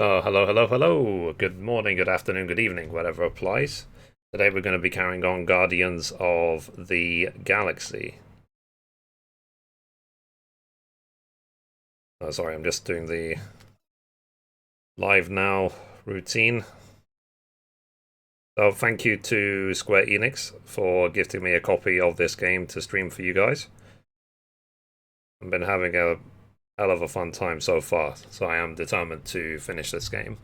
Oh, hello, hello, hello. Good morning, good afternoon, good evening, whatever applies. Today we're going to be carrying on Guardians of the Galaxy. Oh, sorry, I'm just doing the live now routine. So thank you to Square Enix for gifting me a copy of this game to stream for you guys. I've been having a hell of a fun time so far, so I am determined to finish this game.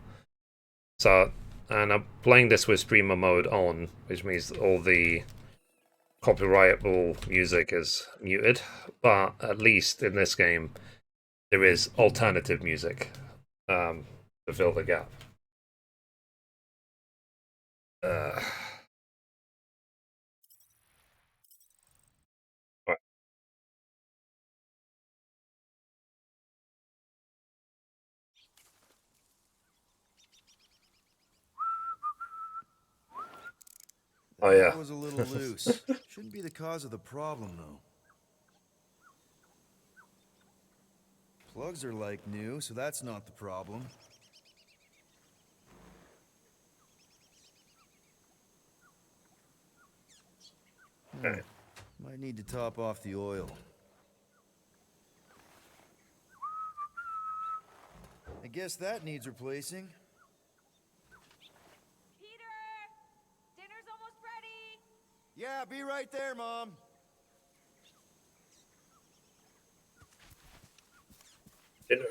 And I'm playing this with streamer mode on, which means all the copyrightable music is muted, but at least in this game there is alternative music to fill the gap. Uh, right. Oh That yeah. was a little loose. Shouldn't be the cause of the problem, though. Plugs are like new, so that's not the problem. Okay. Might need to top off the oil. I guess that needs replacing. Peter! Dinner's almost ready! Yeah, be right there, Mom. Dinner.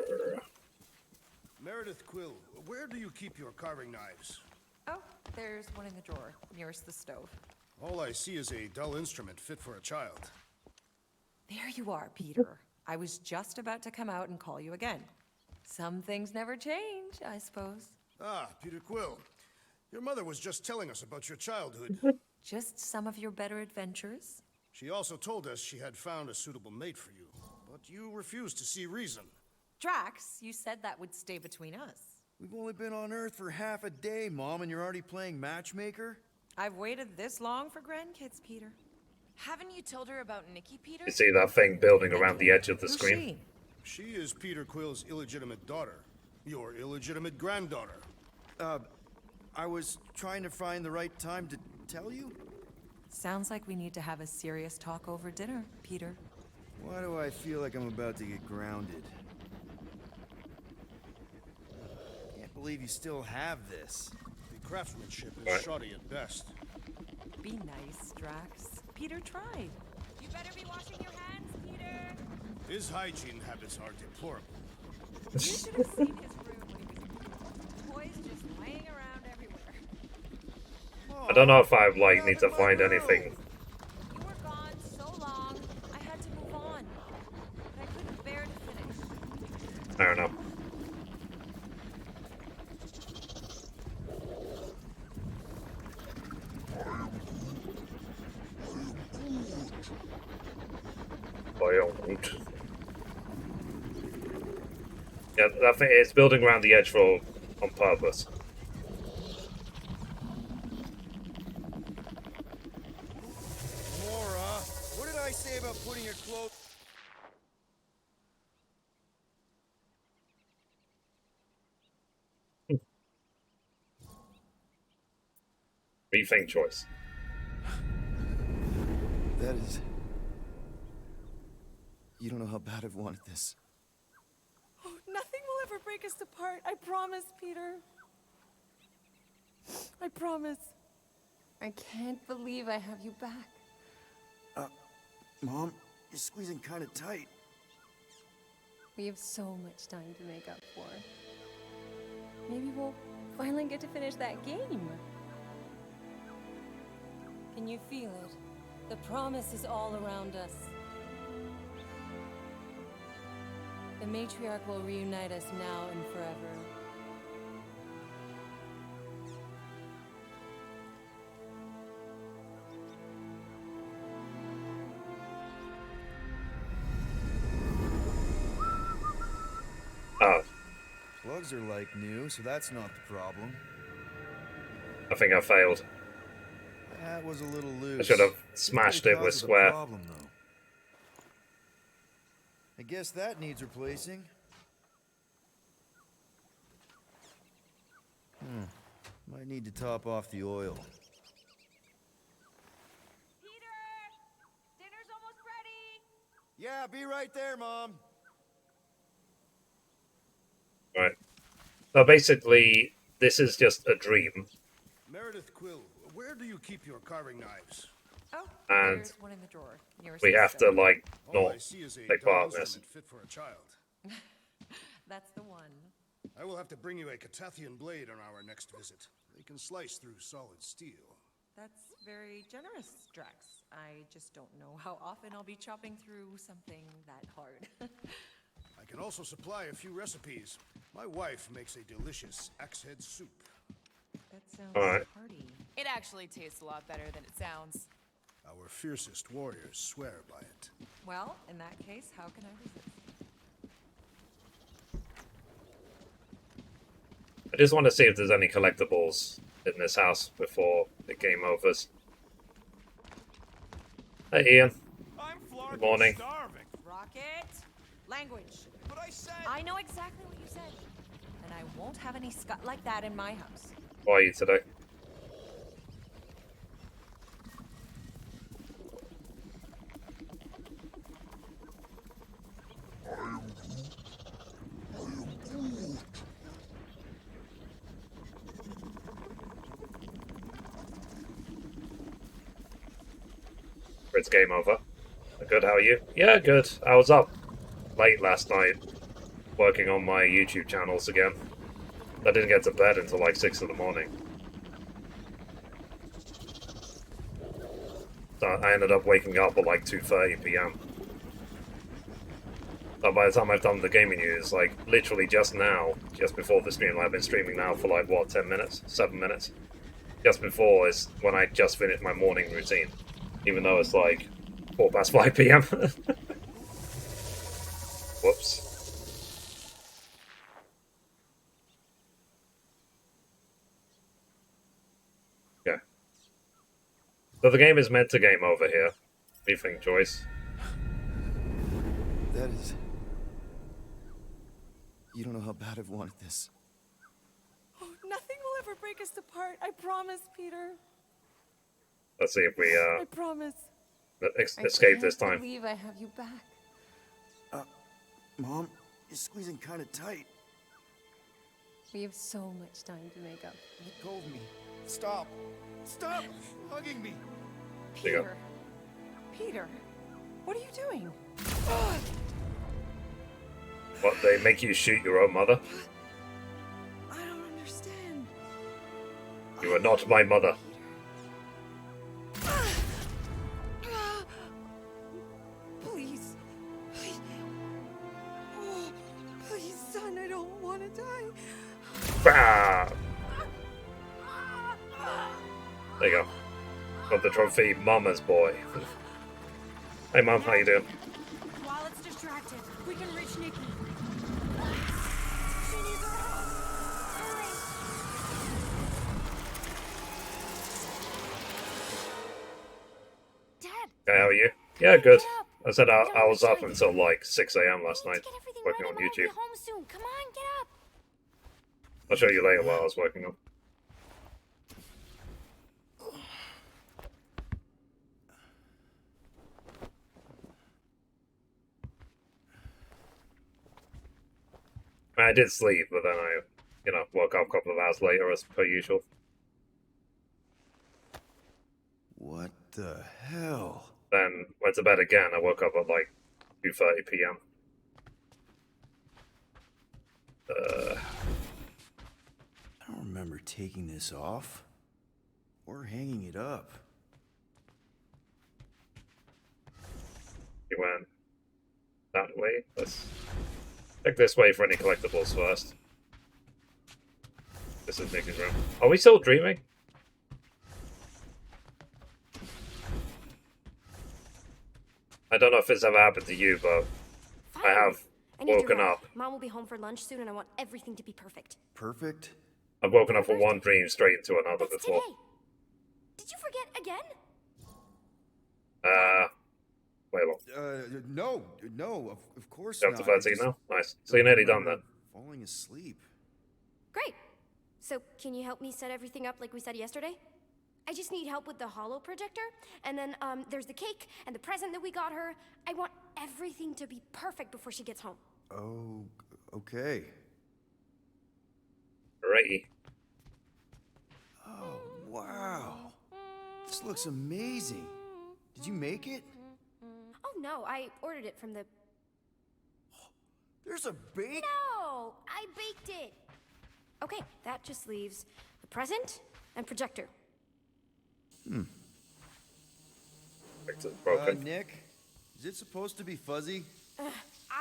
Meredith Quill, where do you keep your carving knives? Oh, there's one in the drawer, nearest the stove. All I see is a dull instrument fit for a child. There you are, Peter. I was just about to come out and call you again. Some things never change, I suppose. Ah, Peter Quill. Your mother was just telling us about your childhood. Just some of your better adventures? She also told us she had found a suitable mate for you, but you refused to see reason. Drax, you said that would stay between us. We've only been on Earth for half a day, Mom, and you're already playing matchmaker? I've waited this long for grandkids, Peter. Haven't you told her about Nikki, Peter? You see that thing building around the edge of the Who's screen? She is Peter Quill's illegitimate daughter. Your illegitimate granddaughter. I was trying to find the right time to tell you? Sounds like we need to have a serious talk over dinner, Peter. Why do I feel like I'm about to get grounded? Can't believe you still have this. The craftsmanship is Right. shoddy at best. Be nice, Drax. Peter tried. You better be washing your hands, Peter. His hygiene habits are deplorable. You should have seen his room when he was toys just laying around everywhere. I don't know if I need to find anything. You were gone so long, I had to move on. But I couldn't bear to finish. I don't know. Groot. Yeah, I think it's building around the edge on purpose. Gamora, what did I say about putting your clothes? Rethink choice. That is... You don't know how bad I've wanted this. Oh, nothing will ever break us apart. I promise, Peter. I promise. I can't believe I have you back. Mom, you're squeezing kind of tight. We have so much time to make up for. Maybe we'll finally get to finish that game. Can you feel it? The promise is all around us. The matriarch will reunite us now and forever. Oh, Plugs are like new, so that's not the problem. I think I failed. That was a little loose. I should have Shouldn't be smashed the it cause with of the Square. problem, though. I guess that needs replacing. Might need to top off the oil. Peter! Dinner's almost ready! Yeah, be right there, Mom. Right. So basically, this is just a dream. Meredith Quill, where do you keep your carving knives? Oh, And there's one in the drawer. Nearest We the have to, stove. like, All I not see is a take dull part in this. instrument fit for a child. That's the one. I will have to bring you a Catathian blade on our next visit. They can slice through solid steel. That's very generous, Drax. I just don't know how often I'll be chopping through something that hard. I can also supply a few recipes. My wife makes a delicious axe head soup. That sounds Alright. hearty. It actually tastes a lot better than it sounds. Our fiercest warriors swear by it. Well, in that case, how can I resist? I just want to see if there's any collectibles in this house before the game overs. Hey, Ian. I'm Good morning. starving. Rocket! Language. But I said I know exactly what you said. And I won't have any scut like that in my house. How are you today? It's game over. Good, how are you? Yeah, good. I was up late last night working on my YouTube channels again. I didn't get to bed until like 6 in the morning. So I ended up waking up at like 2:30 p.m. So by the time I've done the gaming news, like literally just now, just before the stream, I've been streaming now for like what, 10 minutes? 7 minutes? Just before is when I just finished my morning routine. Even though it's like 5 p.m. Whoops. Yeah. So the game is meant to game over here. What do you think, Joyce? That is... You don't know how bad I've wanted this. Oh, nothing will ever break us apart. I promise, Peter. Let's see if we I promise. escape this I time. can't believe I have you back. Mom, you're squeezing kind of tight. We have so much time to make up. Let go of me. Stop. Stop hugging me. There you go. Peter. Peter, what are you doing? What, they make you shoot your own mother? I don't understand. You are not my mother. Please. Please. Oh, please, son, I don't want to die. Bah! There you go. Got the trophy, Mama's boy. Hey, Mom, how you doing? While it's distracted, we can reach Nikki. Dad! Okay, how are you? Yeah, good. Get up. I said We don't I was wanna up try. until like 6 a.m. last We need night, to get everything working ready, on Mom will be YouTube. home soon. Come on, get up. I'll show you later what I was working on. I did sleep, but then I, woke up a couple of hours later as per usual. What the hell? Then went to bed again. I woke up at like 2:30 p.m. I don't remember taking this off. Or hanging it up. You went that way. Let's check this way for any collectibles first. This is Nikki's room. Are we still dreaming? I don't know if it's ever happened to you, but I have I need your woken help. up. Mom will be home for lunch soon, and I want everything to be perfect. Perfect? I've woken up from one dream straight into another That's before. today. Did you forget again? Wait long. No, of course You're not. up to 13 now? Nice. So you're nearly done then. Falling asleep. Great. So, can you help me set everything up like we said yesterday? I just need help with the holo projector, and then, there's the cake and the present that we got her. I want everything to be perfect before she gets home. Oh, okay. Alrighty. Oh, wow. This looks amazing. Did you make it? Oh no, I ordered it from the... There's a bake? No, I baked it. Okay, that just leaves the present and projector. It's broken. Nick, is it supposed to be fuzzy?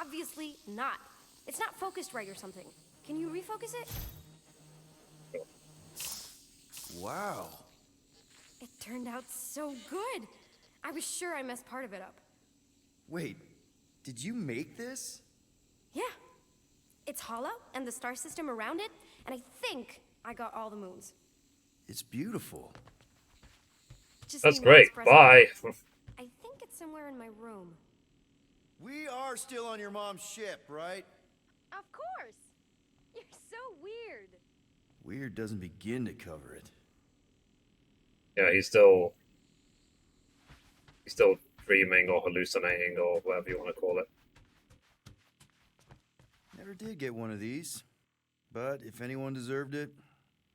Obviously not. It's not focused right or something. Can you refocus it? Wow. It turned out so good. I was sure I messed part of it up. Wait, did you make this? Yeah. It's hollow, and the star system around it, and I think I got all the moons. It's beautiful. Just That's need Mom's great. present. Bye. I think it's somewhere in my room. We are still on your mom's ship, right? Of course. You're so weird. Weird doesn't begin to cover it. Yeah, he's still dreaming or hallucinating or whatever you want to call it. Never did get one of these. But if anyone deserved it,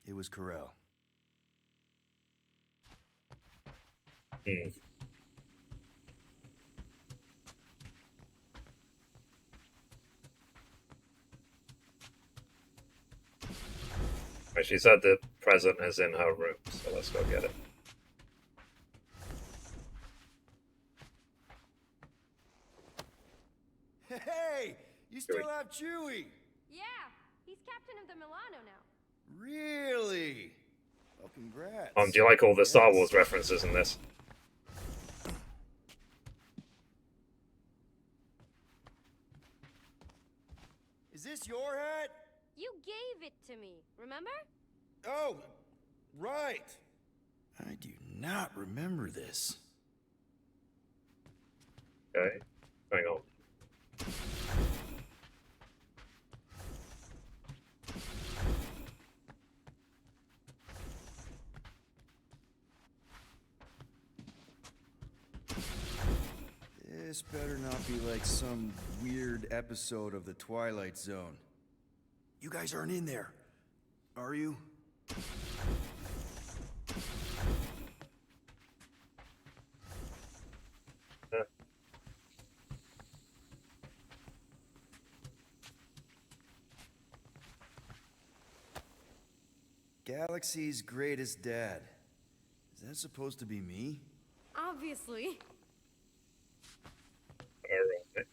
it was Corel. Hmm. Right, she said the present is in her room, so let's go get it. Hey! You still have Chewie! Yeah, he's captain of the Milano now. Really? Well, congrats. Do you like all the Star Yes. Wars references in this? Is this your hat? You gave it to me, remember? Oh, right. I do not remember this. Okay, hang on. This better not be like some weird episode of The Twilight Zone. You guys aren't in there, are you? Galaxy's greatest dad. Is that supposed to be me? Obviously. Alright.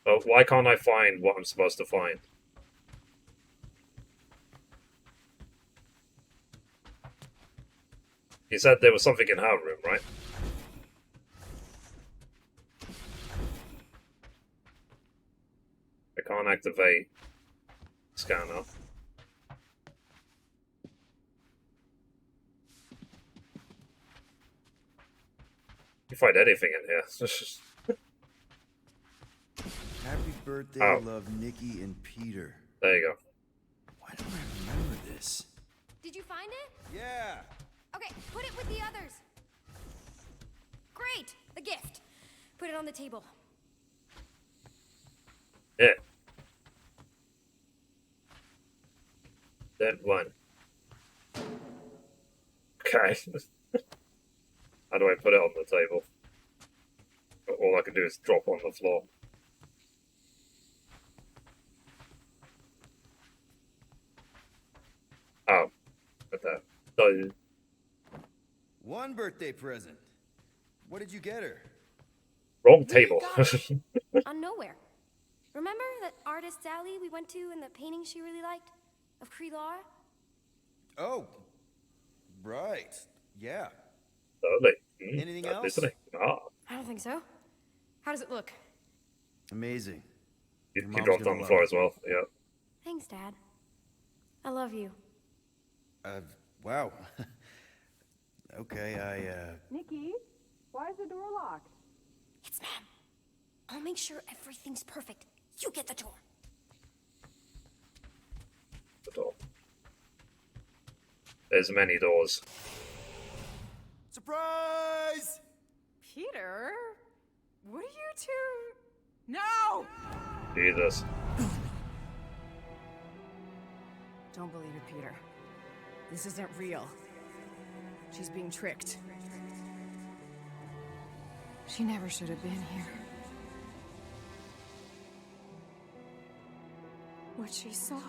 Oh, why can't I find what I'm supposed to find? You said there was something in her room, right? I can't activate scanner. You find anything in here. Happy birthday, Oh. love Nikki and Peter. There you go. Why don't I remember this? Did you find it? Yeah. Okay, put it with the others. Great, the gift. Put it on the table. Yeah. Then one. Okay. How do I put it on the table? All I can do is drop on the floor. Oh, at that. So, One birthday present. What did you get her? wrong table. On Nowhere. Remember that artist's alley we went to and the painting she really liked? Of Kree-Lar? Oh, right. Yeah. Totally. Anything Not else? listening. Ah, I don't think so. How does it look? Amazing. you Your mom's dropped gonna on the love floor it. as well. Yeah. Thanks, Dad. I love you. Wow. Okay, Nikki, why is the door locked? It's Mom. I'll make sure everything's perfect. You get the tour. There's many doors. Surprise! Peter? What are you two... No! Jesus. Don't believe it, Peter. This isn't real. She's being tricked. She never should have been here. What she saw.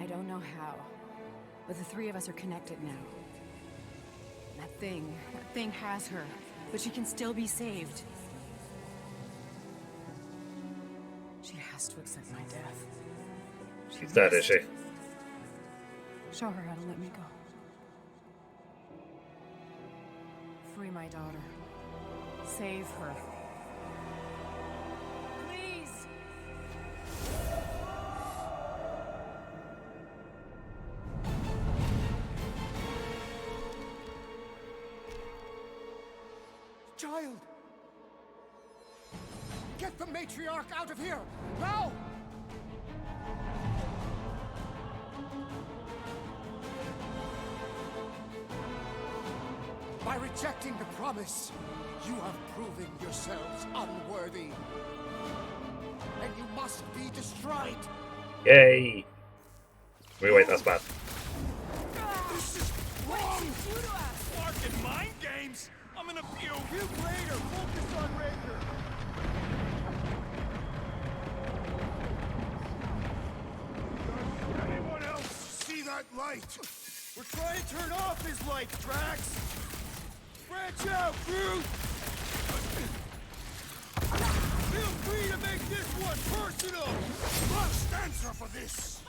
I don't know how, but the three of us are connected now. That thing has her, but she can still be saved. She has to accept my death. She's dead, is she? Show her how to let me go. Free my daughter. Save her. Please! Child! Get the matriarch out of here! Now! By rejecting the promise, you have proven yourselves unworthy. And you must be destroyed! Yay! Wait, that's bad. This is wrong! Fucking mind games! I'm gonna puke! Puke later! Focus on Ranger! Anyone else see that light? We're trying to turn off his lights, Drax! Branch out, Groot! Feel free to make this one personal! Must answer for this!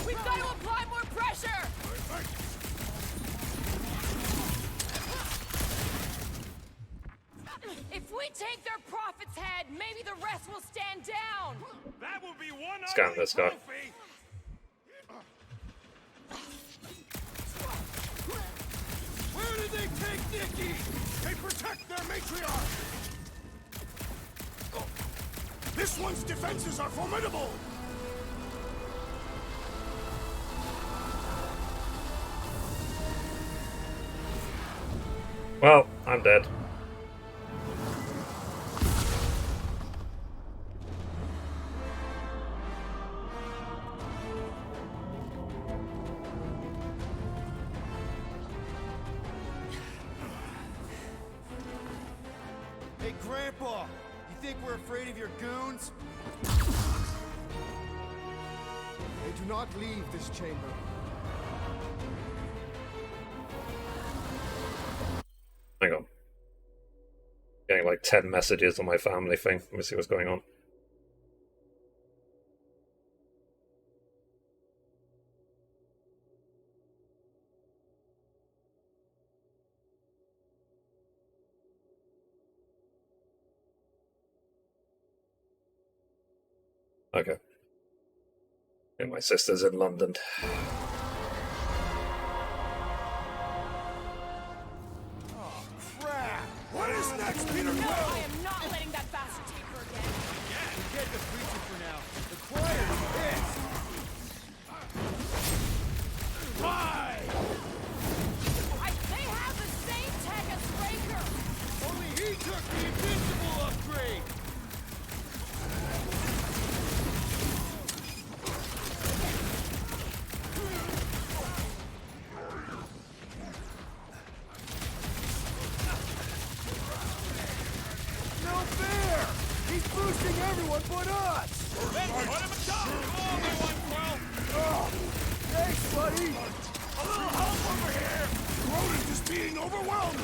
We've got to apply more pressure! If we take their prophet's head, maybe the rest will stand down! That will be one Scan ugly this guy. trophy. Where did they take Nikki? They protect their matriarch! This one's defenses are formidable! Well, I'm dead. Hey, Grandpa! You think we're afraid of your goons? They do not leave this chamber. Hang on. Getting like 10 messages on my family thing. Let me see what's going on. Okay. And my sister's in London. Crap! What is next, Peter No, Quill? I am not letting that bastard take her again! Forget the preacher for now. The choir is pissed! Why? They have the same tech as Raker! Only he took the invincible upgrade! No fair! He's boosting everyone but us! Then put him a down! Come on, everyone, Quill! Oh, thanks, buddy! A little help over here! Groot is just being overwhelmed!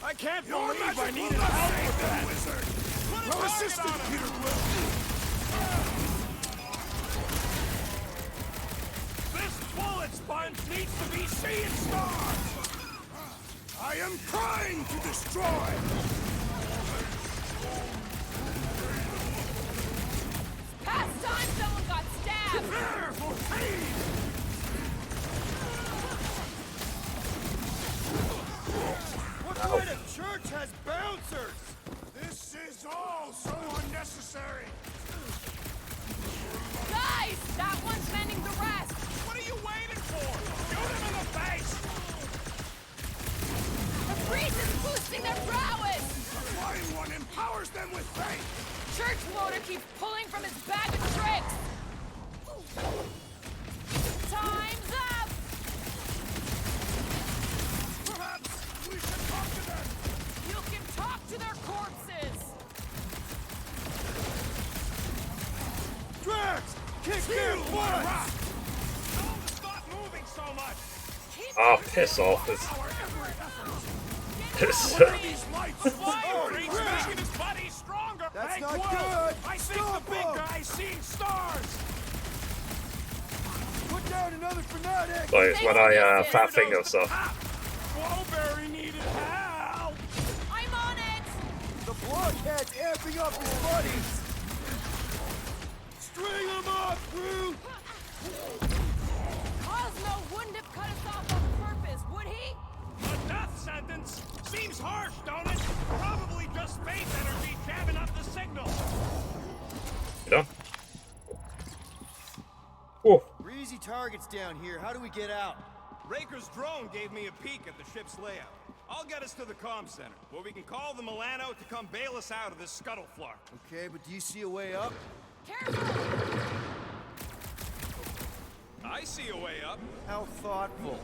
I can't Your believe I magic will needed not help save with them, that! wizard! Put a Well target assisted, on him. Peter Quill! This bullet sponge needs to be seeing stars! I am trying to destroy! Past time someone got stabbed! Prepare for pain! What kind of church has bouncers? This is all so from his bag of tricks! Time's up! Perhaps we should talk to them. You can talk to their corpses! Drax! Kick their butts! Tell them to stop moving so much. Oh, piss off. It's... What are these lights? He's making his buddy stronger. That's Hey, not Quill, good. I think Stop the big him. guy's seeing stars. Put down another fanatic! like when I fat finger stuff. Flowberry needed help. I'm on it! The blockhead's amping up his buddies! String him up, Groot! Cosmo wouldn't have cut us off on purpose, would he? A death sentence seems harsh, don't it? Probably just space energy jamming up the signal. You done? Oh, Easy targets down here. How do we get out? Raker's drone gave me a peek at the ship's layout. I'll get us to the comm center, where we can call the Milano to come bail us out of this scuttleflark. Okay, but do you see a way up? Careful! I see a way up. How thoughtful.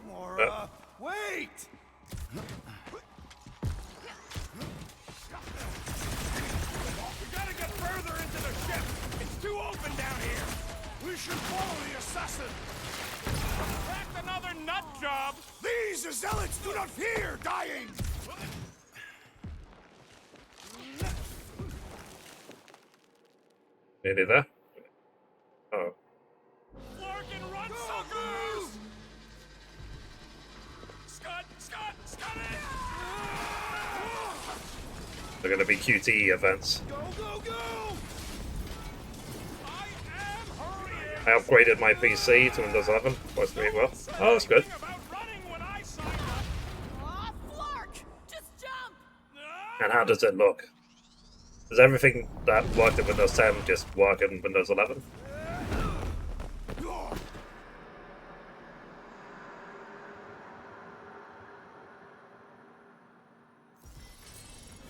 Mora, wait! We gotta get further into the ship. It's too open down here. We should follow the assassin. Cracked another nut job. These zealots do not fear dying! nearly there. Oh, Flark and run, suckers! Scud it! they're gonna be QTE events. Go, go, go! I am hurrying. I upgraded my PC to Windows 11. Works pretty well. Oh, that's good. About running when I signed up. Aw, Flark! Just jump! And how does it look? Does everything that worked in Windows 10 just work in Windows 11?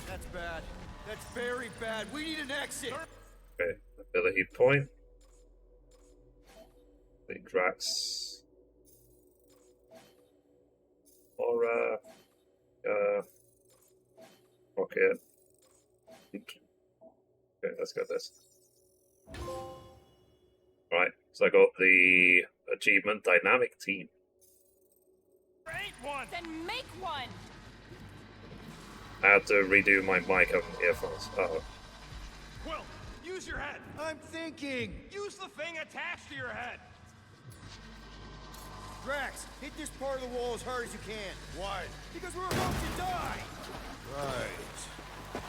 That's bad. That's very bad. We need an exit! Okay, ability point. The Drax. Aura. Rocket. Okay, let's get this. Right, so I got the achievement Dynamic Team. There ain't one. Then make one! I had to redo my mic and earphones. Oh, Quill, use your head. I'm thinking! Use the thing attached to your head. Drax, hit this part of the wall as hard as you can. Why? Because we're about to die! Right.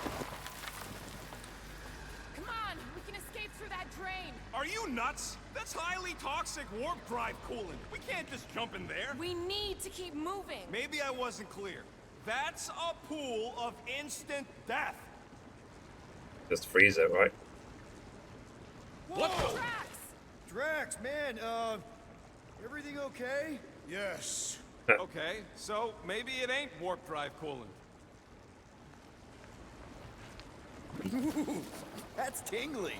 Come on, we can escape through that drain! Are you nuts? That's highly toxic warp drive coolant. We can't just jump in there. We need to keep moving! Maybe I wasn't clear. That's a pool of instant death. just freeze it, right? What the? Drax! Drax, man, everything okay? Yes. Okay, so maybe it ain't warp drive coolant. That's tingly.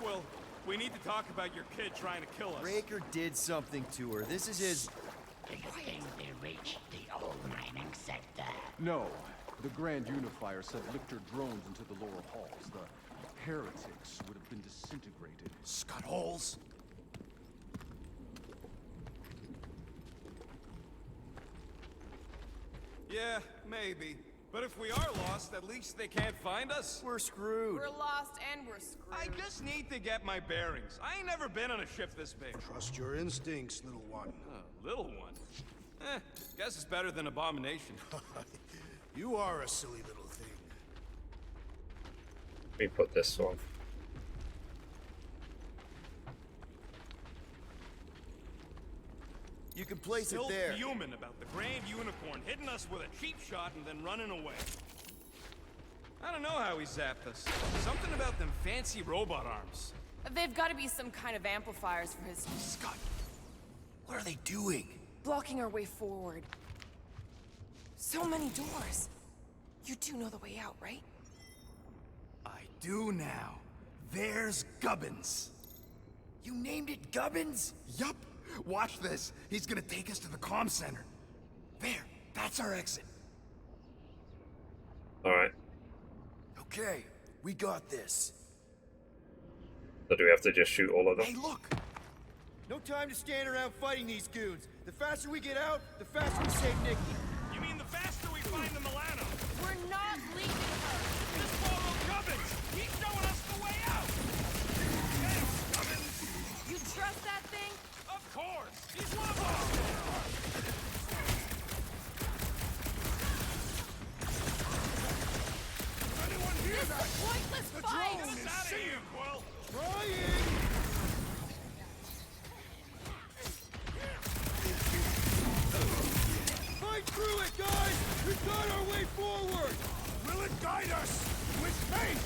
Quill, we need to talk about your kid trying to kill us. Raker did something to her. This is his... Do you think they reached the old mining sector? No. The Grand Unifier sent Lictor drones into the lower halls. The heretics would have been disintegrated. Scud holes. Yeah, maybe. But if we are lost, at least they can't find us. We're screwed. We're lost and we're screwed. I just need to get my bearings. I ain't never been on a ship this big. Trust your instincts, little one. Little one. Guess it's better than Abomination. You are a silly little thing. Let me put this on. You can place Still it there. fuming about the Grand Unicorn hitting us with a cheap shot and then running away. I don't know how he zapped us. Something about them fancy robot arms. They've got to be some kind of amplifiers for his... Scott, what are they doing? blocking our way forward. So many doors. You do know the way out, right? I do now. There's Gubbins. You named it Gubbins? Yup. Watch this. He's gonna take us to the comm center. There. That's our exit. Alright. Okay. We got this. So do we have to just shoot all of them? Hey, look! No time to stand around fighting these goons. The faster we get out, the faster we save Nikki. You mean the faster we find the Milano? We're not leaving her. Just follow Gubbins! He's showing us the way out! Yes, Gubbins! You trust that thing? Of course! He's Lobo! Anyone hear that? Pointless The fight! drone is out of here, Quill! Trying! Fight through it, guys! We've got our way forward! Will it guide us with faith?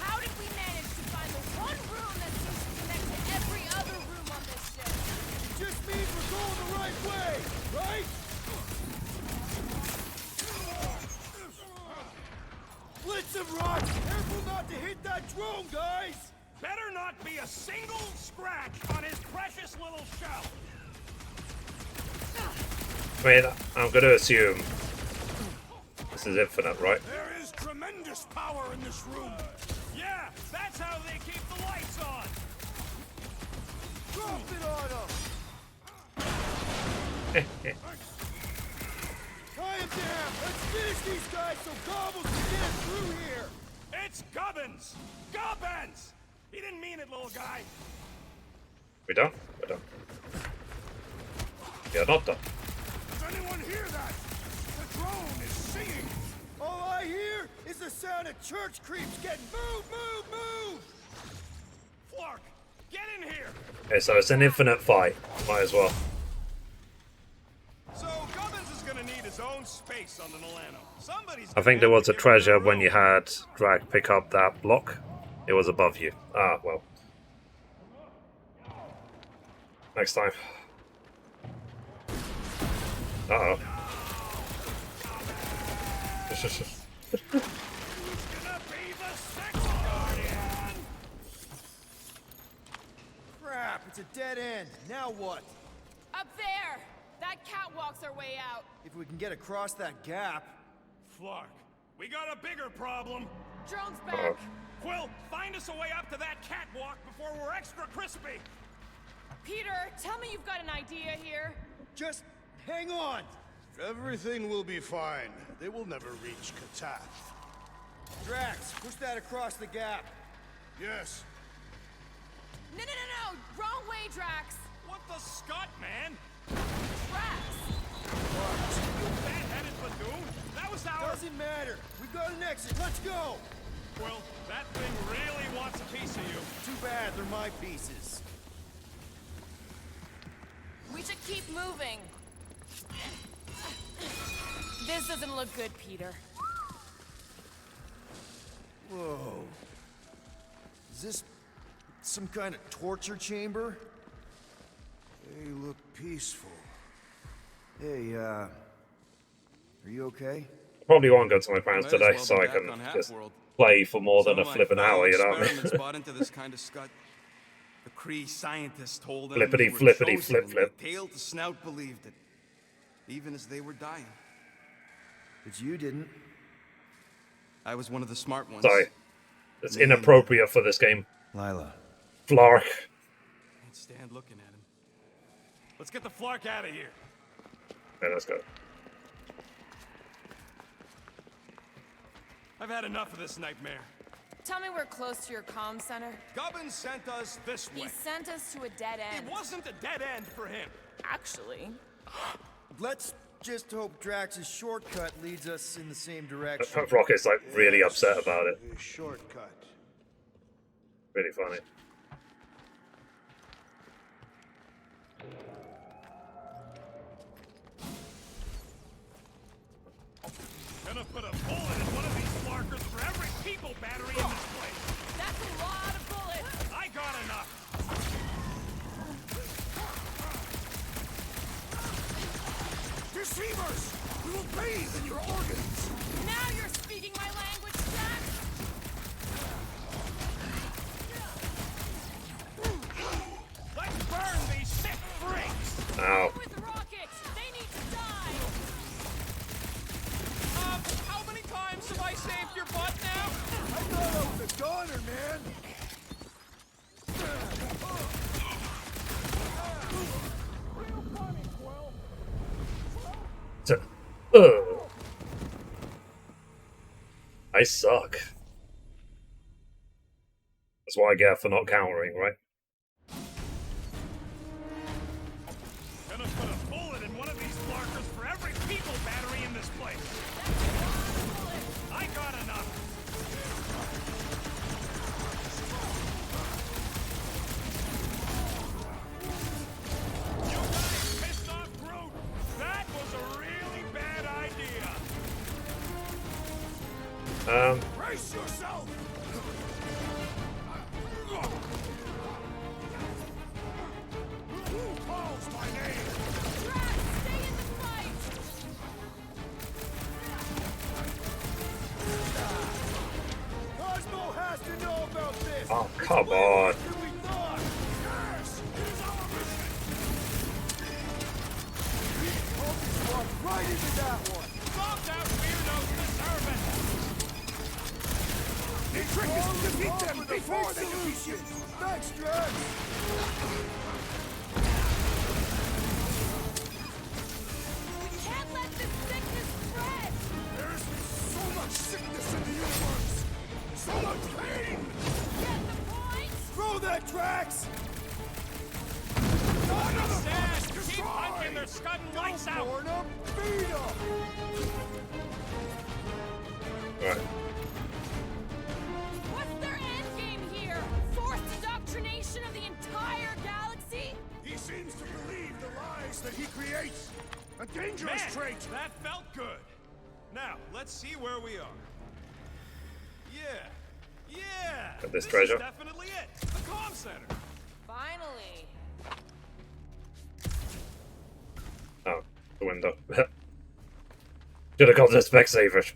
How did we manage to find the one room that seems to connect to every other room on this ship? It just means we're going the right way, right? Blitz him, Rock! Careful not to hit that drone, guys! Better not be a single scratch on his precious little shell! I mean, I'm going to assume this is infinite, right? There is tremendous power in this room. Yeah, that's how they keep the lights on! Drop it on him! Tie him down! Let's finish these guys so Gobbles can get us through here! It's Gubbins! Gubbins! He didn't mean it, little guy! We done? We're done. We are not done. Does anyone hear that? The drone is singing. All I hear is the sound of church creeps getting move, move, move! Flark, get in here! Okay, so it's an infinite fight. Might as well. So, Gubbins is gonna need his own space on the Milano. Somebody's I think there was a treasure when you had Drax pick up that block. It was above you. Ah, well. Next time. Uh-oh. Who's gonna be the sex guardian? Crap, it's a dead end. Now what? Up there! That catwalk's our way out. If we can get across that gap... Flark, we got a bigger problem. Drone's back. Quill, find us a way up to that catwalk before we're extra crispy. Peter, tell me you've got an idea here. Just hang on! Everything will be fine. They will never reach Katath. Drax, push that across the gap. Yes. No! Wrong way, Drax! What the scut, man? Drax! You bad-headed buffoon? That was our... Doesn't matter. We've got an exit. Let's go! Quill, that thing really wants a piece of you. Too bad they're my pieces. We should keep moving. This doesn't look good, Peter. Whoa. Is this some kind of torture chamber? They look peaceful. Hey, are you okay? Probably won't go to my parents today, so I can just play for more than a flipping hour, you know what I mean? Bought into this kind of scut. The Kree scientists told them Flippity, they were flippity, chosen, flip, and flip. the tail to snout believed it, even as they were dying. But you didn't. I was one of the smart ones. Sorry. It's inappropriate for this game. Lila. Flark. Can't stand looking at him. Let's get the Flark out of here. Okay, let's go. I've had enough of this nightmare. Tell me we're close to your comm center. Gubbins sent us this way. He sent us to a dead end. It wasn't a dead end for him. Actually. Let's just hope Drax's shortcut leads us in the same direction. Rocket's like really upset about it. A shortcut. Really funny. Gonna put a bullet in one of these Flarkers for every people battery in this place. That's a lot of bullets. I got enough. deceivers! We will bathe in your organs! Now you're speaking my language, Drax! Let's burn these sick freaks! Ow. With rockets! They need to die! How many times have I saved your butt now? I thought I was a goner, man! Real funny, Quill. I suck. That's what I get for not countering, right? Gonna put a bullet in one of these blarkers for every people battery in this place. I got enough. You guys pissed off Groot. That was a really bad idea. Brace yourself! Who calls my name? Drax, stay in the fight! Cosmo has to know about this! Oh, come on. Than we thought! Yes! It is our mission! Focus walk right into that one! Stop that weirdos deserve it. The trick is to defeat them before they defeat you! Thanks, Drax! We can't let this sickness spread! There's so much sickness in the universe! So much pain! Get the point? Throw that, Drax! Dad, keep punching their scudding lights out. Born up, beat 'em! Right. What's their end game here? Forced indoctrination of the entire galaxy? He seems to believe the lies that he creates! A dangerous Man, trait! that felt good. Now, let's see where we are. Yeah. This treasure. Is definitely it. The comm center. Finally. Oh, the window. Should have called it Specsavers.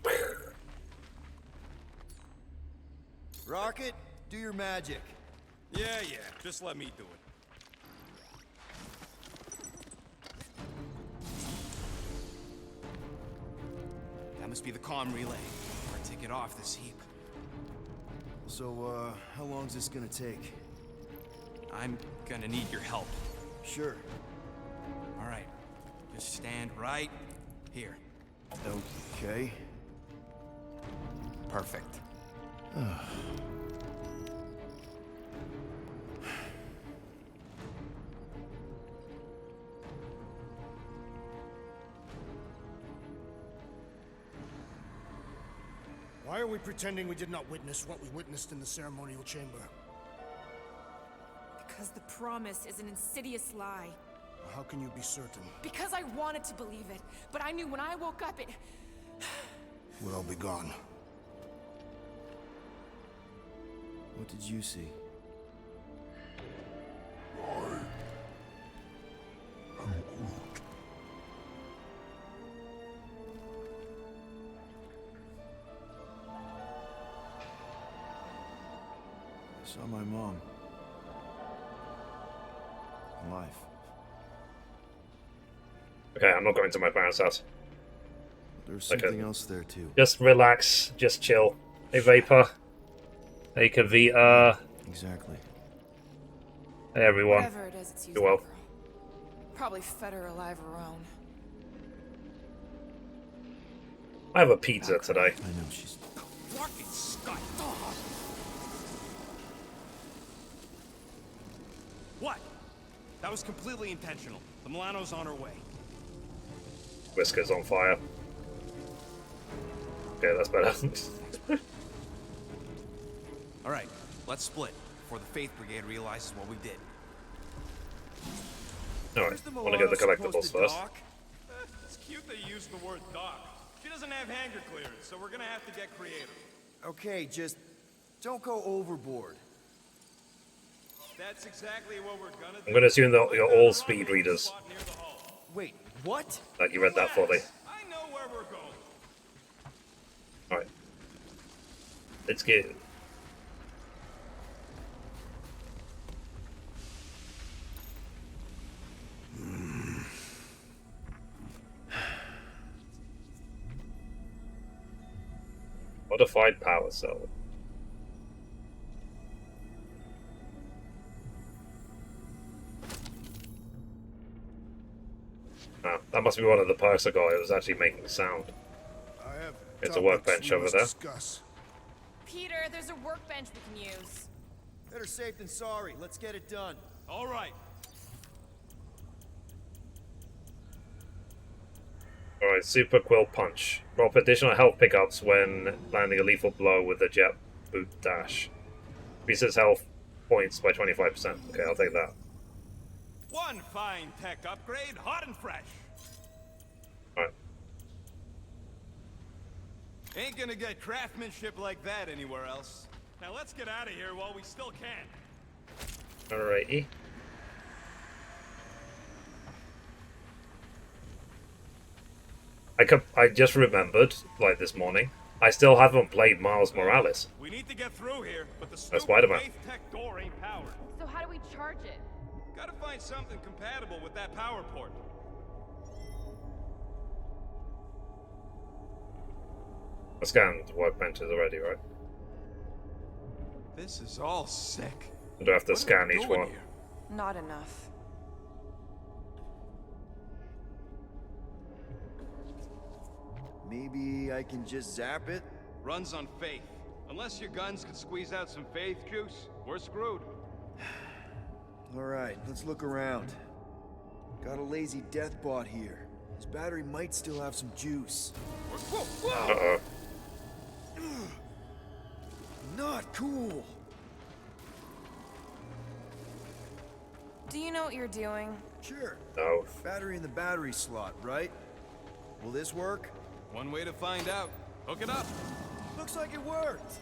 Rocket, do your magic. Yeah. Just let me do it. That must be the comm relay. Or take it off this heap. So, how long's this gonna take? I'm gonna need your help. Sure. All right. Just stand right here. Okay. Perfect. Why are we pretending we did not witness what we witnessed in the ceremonial chamber? Because the promise is an insidious lie. How can you be certain? Because I wanted to believe it, but I knew when I woke up it... We'll all be gone. What did you see? I saw my mom. Alive. Okay, I'm not going to my parents' house. There's something else there too. Just relax, just chill. Hey, Vapor. Hey, Kavita. Exactly. Hey, everyone. Whatever it is, it's Do using well. girl. Probably fed her alive her own. I have a pizza today. I know, she's... Fucking Scott. What? That was completely intentional. The Milano's on her way. Whisker's on fire. Okay, that's better. All right, let's split before the Faith Brigade realizes what we did. Alright, I want to get the collectibles first. It's cute they used the word doc. She doesn't have hanger clearance, so we're gonna have to get creative. Okay, just don't go overboard. That's exactly what we're gonna do. I'm going to assume that you're all speed readers. Wait, What? Like you read that fully. I know where we're going. Alright. Let's get. Modified power cell. Ah, that must be one of the perks I got. It was actually making sound. I have It's a workbench over there. Discuss. Peter, there's a workbench we can use. Better safe than sorry. Let's get it done. All right. Alright, Super Quill Punch. Drop additional health pickups when landing a lethal blow with the jet boot dash. Increases health points by 25%. Okay, I'll take that. One fine tech upgrade, hot and fresh. Alright. Ain't gonna get craftsmanship like that anywhere else. Now let's get out of here while we still can. Alrighty. I just remembered, like this morning, I still haven't played Miles Morales. We need to get through here, but the That's stupid Spider-Man. Faith Tech door ain't powered. So how do we charge it? Gotta find something compatible with that power port. I scanned workbenches already, right? This is all sick. I do have to What are scan we each doing one. here? Not enough. Maybe I can just zap it? Runs on faith. Unless your guns can squeeze out some faith juice, we're screwed. Alright, let's look around. Got a lazy death bot here. His battery might still have some juice. Whoa, whoa! Uh-oh. Not cool! Do you know what you're doing? Sure. No. Battery in the battery slot, right? Will this work? One way to find out. Hook it up. Looks like it worked!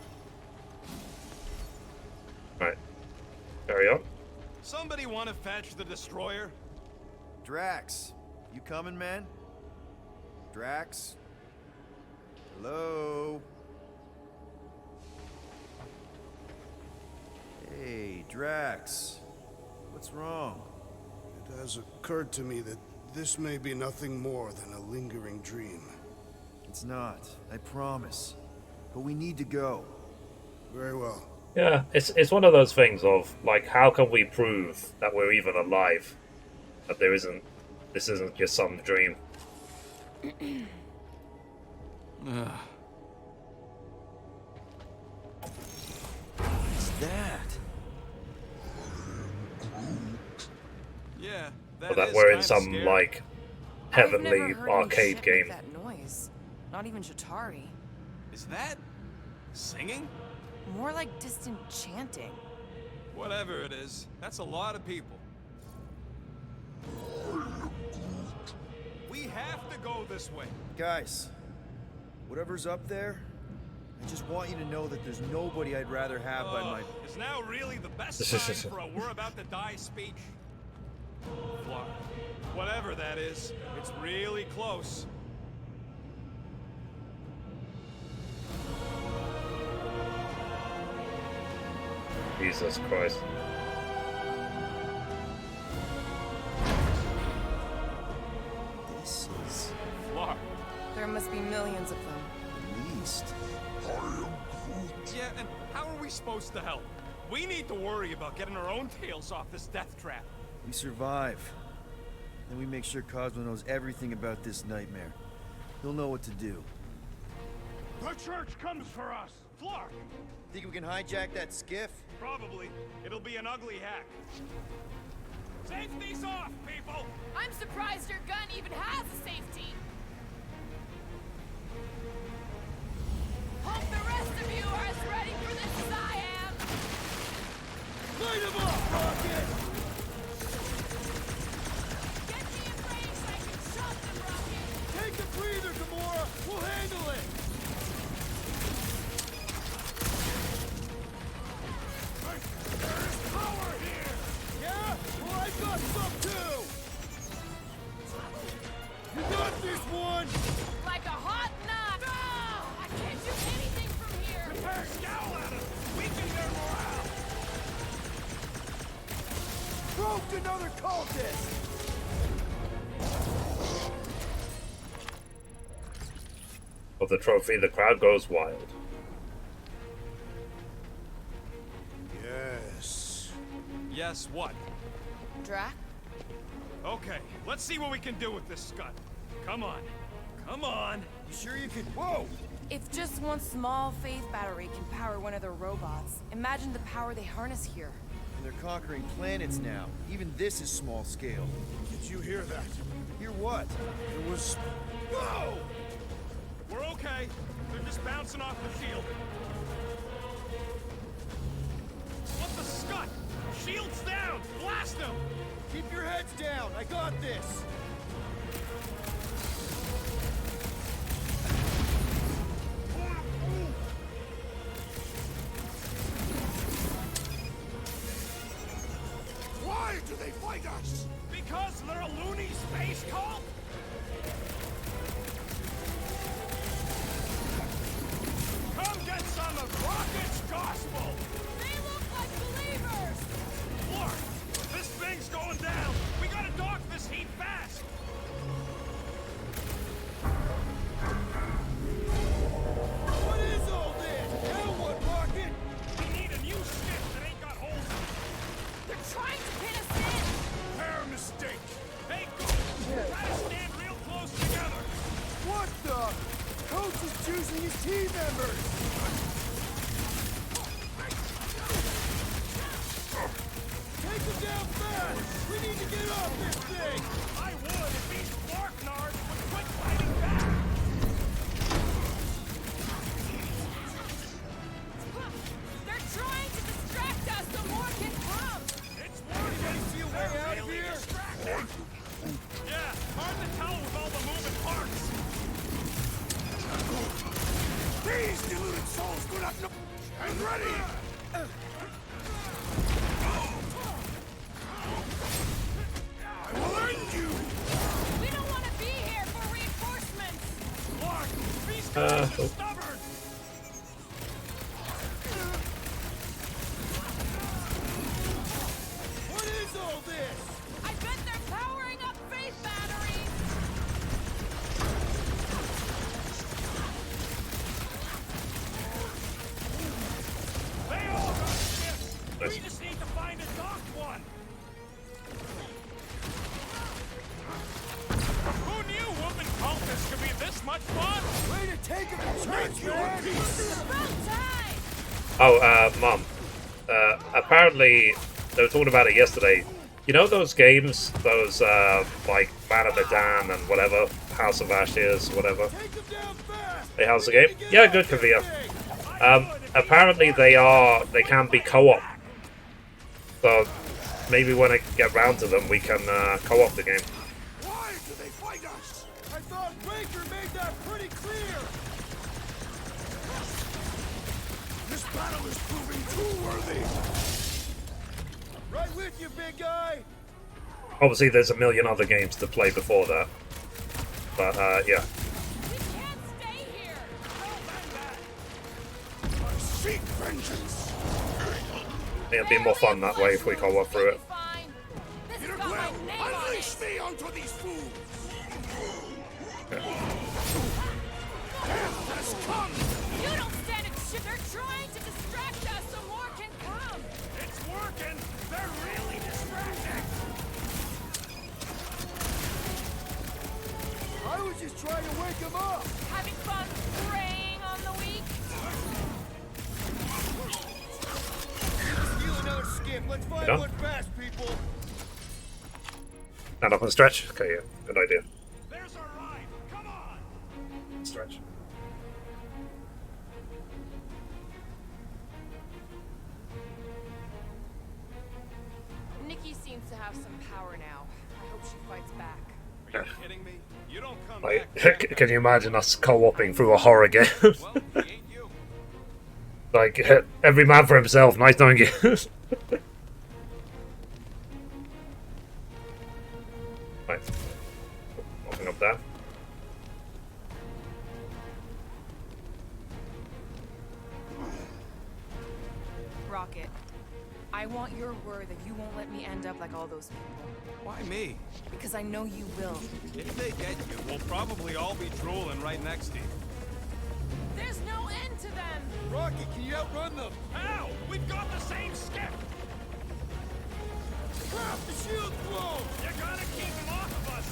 Right. Carry on. Somebody want to fetch the destroyer? Drax, you coming, man? Drax? Hello? Hey, Drax. What's wrong? It has occurred to me that this may be nothing more than a lingering dream. It's not, I promise. But we need to go. Very well. Yeah, it's one of those things of, like, how can we prove that we're even alive? That this isn't just some dream. What's that? Yeah, Or that we're in some, scary. like, I've never heavenly heard any arcade shit game. Make that noise. Not even Shatari. Is that singing? More like distant chanting. Whatever it is, that's a lot of people. We have to go this way. Guys, whatever's up there, I just want you to know that there's nobody I'd rather have by my... Is now really the best time for a we're about to die speech? Flark. Whatever that is, it's really close. Jesus Christ. This is... Flark. There must be millions of them. at least. Yeah, and how are we supposed to help? We need to worry about getting our own tails off this death trap. We survive. Then we make sure Cosmo knows everything about this nightmare. He'll know what to do. The church comes for us! Flark! Think we can hijack that skiff? Probably. It'll be an ugly hack. Safety's off, people! I'm surprised your gun even has a safety. Hope the rest of you are as ready for this as I am. Light him up, Rocket! Get me a brace so I can shove them, Rocket. Take a breather, Gamora! We'll handle it! There's power here! Yeah? Well, I got some too! smoked another cultist! For the trophy, the crowd goes wild. Yes. Yes, what? Drac? Okay, let's see what we can do with this scud. Come on. Come on. You sure you could? Whoa! If just one small faith battery can power one of their robots, imagine the power they harness here. And they're conquering planets now. Even this is small scale. Did you hear that? Hear what? It was... Whoa! We're okay. They're just bouncing off the shield. What the scud? Shield's down! Blast them! Keep your heads down. I got this. Why do they fight us? Because they're a loony space cult? Come get some of Rocket's gospel! They look like believers! Look! This thing's going down! We gotta dock this heat fast! What is all this? Now what, Rocket? We need a new ship that ain't got holes in it! They're trying to pin us in! Their mistake. Hey, go! Try to stand real close together! What the? Coach is choosing his team members. Take them down fast. We need to get off this thing. I would if these Clark nards would quit fighting back! They're trying to distract us so more can come! It's working! See a way out of here? Distracting! Yeah, hard to tell with all the moving parts! These deluded souls do not know... I'm ready! I will end you! We don't want to be here for reinforcements! Clark, these guys are stubborn! What is all this? I bet they're powering up faith batteries! They all got ships! We just need to find a docked one! Who knew whooping cultists could be this much fun? Way to take him to church, man! It's about time! Oh, Mom. Apparently, they were talking about it yesterday. You know those games? Those, like, Man of Medan and whatever? House of Ashes, whatever. Take them down fast. Hey, how's the game? Yeah, good, Kavia. Apparently they can be co-op. So, maybe when I get round to them, we can, co-op the game. Why do they fight us? I thought Baker made that pretty clear. This battle is proving too worthy. Right with you, big guy. Obviously, there's a million other games to play before that. But, yeah. We can't stay here! I seek vengeance. It'll be more fun that way if we co-op through it. Fine. This Peter has got my Quill, name on unleash it! me onto these fools. Death has come. You don't stand a chance! They're trying to distract us so more can come! It's working! They're really distracting! I was just trying to wake him up. Having fun preying on the weak? Steal another skip. Let's find done? one fast, people. Stand up and stretch? Okay, yeah. Good idea. There's our ride! Come on! Stretch. Nikki seems to have some power now. I hope she fights back. Are you kidding me? You don't come Like, back. can you imagine us co-oping through a horror game? Well, he ain't you. Like, every man for himself. Nice knowing you. Right. Open up there. Rocket, I want your word that you won't let me end up like all those people. Why me? Because I know you will. If they get you, we'll probably all be drooling right next to you. There's no end to them! Rocky, can you outrun them? How? We've got the same skip! Crap, the shield's blown! You gotta keep them off of us!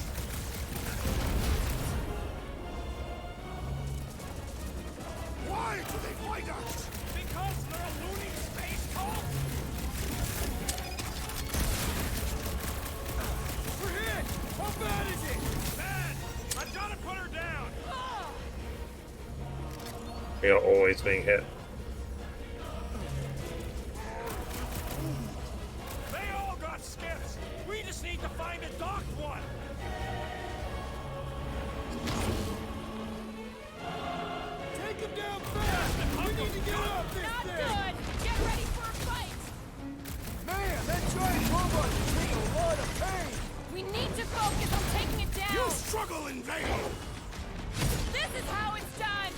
Why do they fight us? Because they're a loony space cult? We're hit! How bad is it? Bad! I've gotta put her down! We are always being hit. They all got skips! We just need to find a docked one! Take him down fast! We need to get off this Not thing! good! Get ready for a fight! Man, that giant robot is taking a lot of pain! We need to focus on taking it down! You struggle in vain! This is how it's done!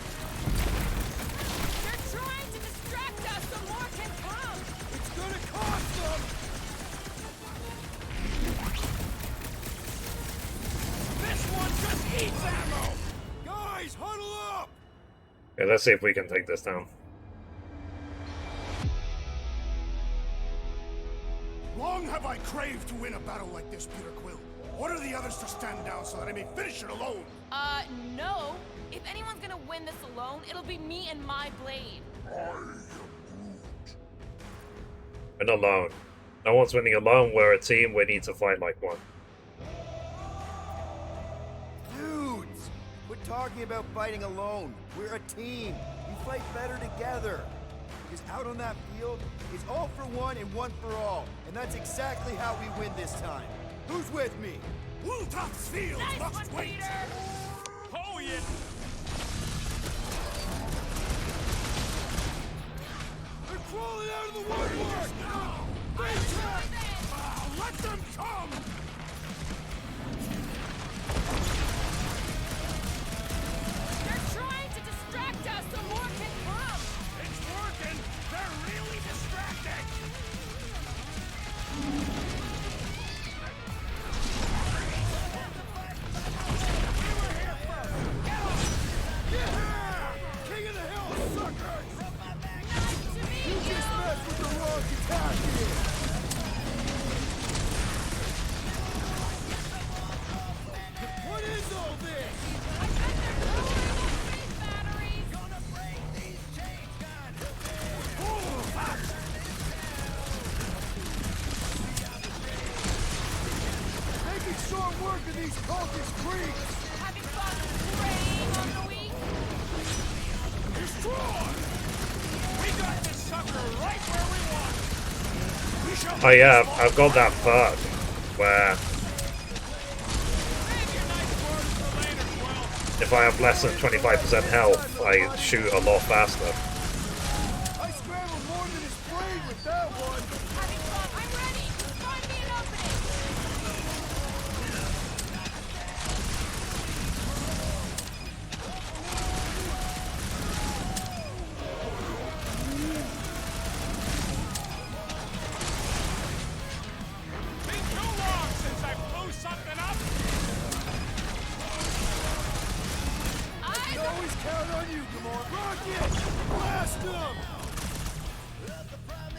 They're trying to distract us so more can come! It's gonna cost them! This one just eats ammo! Guys, huddle up! Okay, let's see if we can take this down. Long have I craved to win a battle like this, Peter Quill. Order the others to stand down so that I may finish it alone. No. If anyone's gonna win this alone, it'll be me and my blade. We're not alone. No one's winning alone. We're a team. We need to fight like one. Dudes, quit talking about fighting alone. We're a team. We fight better together. Because out on that field, it's all for one and one for all. And that's exactly how we win this time. Who's with me? Woltoff's field Nice must one, wait. Peter! Oh, yeah! They're crawling out of the woodwork! Let them come! They're trying to distract us so more can come! It's working! They're really distracting! King of the Hill, suckers! Nice to meet you! Just messed with the wrong attack here! What is all this? I bet they're throwing those space batteries! Gonna break these chains, God! Making short work of these cultist creeps! Having fun preying on the weak? Destroy! We got this sucker right where we want! We shall Oh yeah, I've got that perk where save your nice words for later, Quill! if I have less than 25% health, I shoot a lot faster. I scrambled more than his brain with that one! Having fun. I'm ready! Find me an opening! Been too long since I blew something up! We always count on you, Gamora! Rocket! Blast him!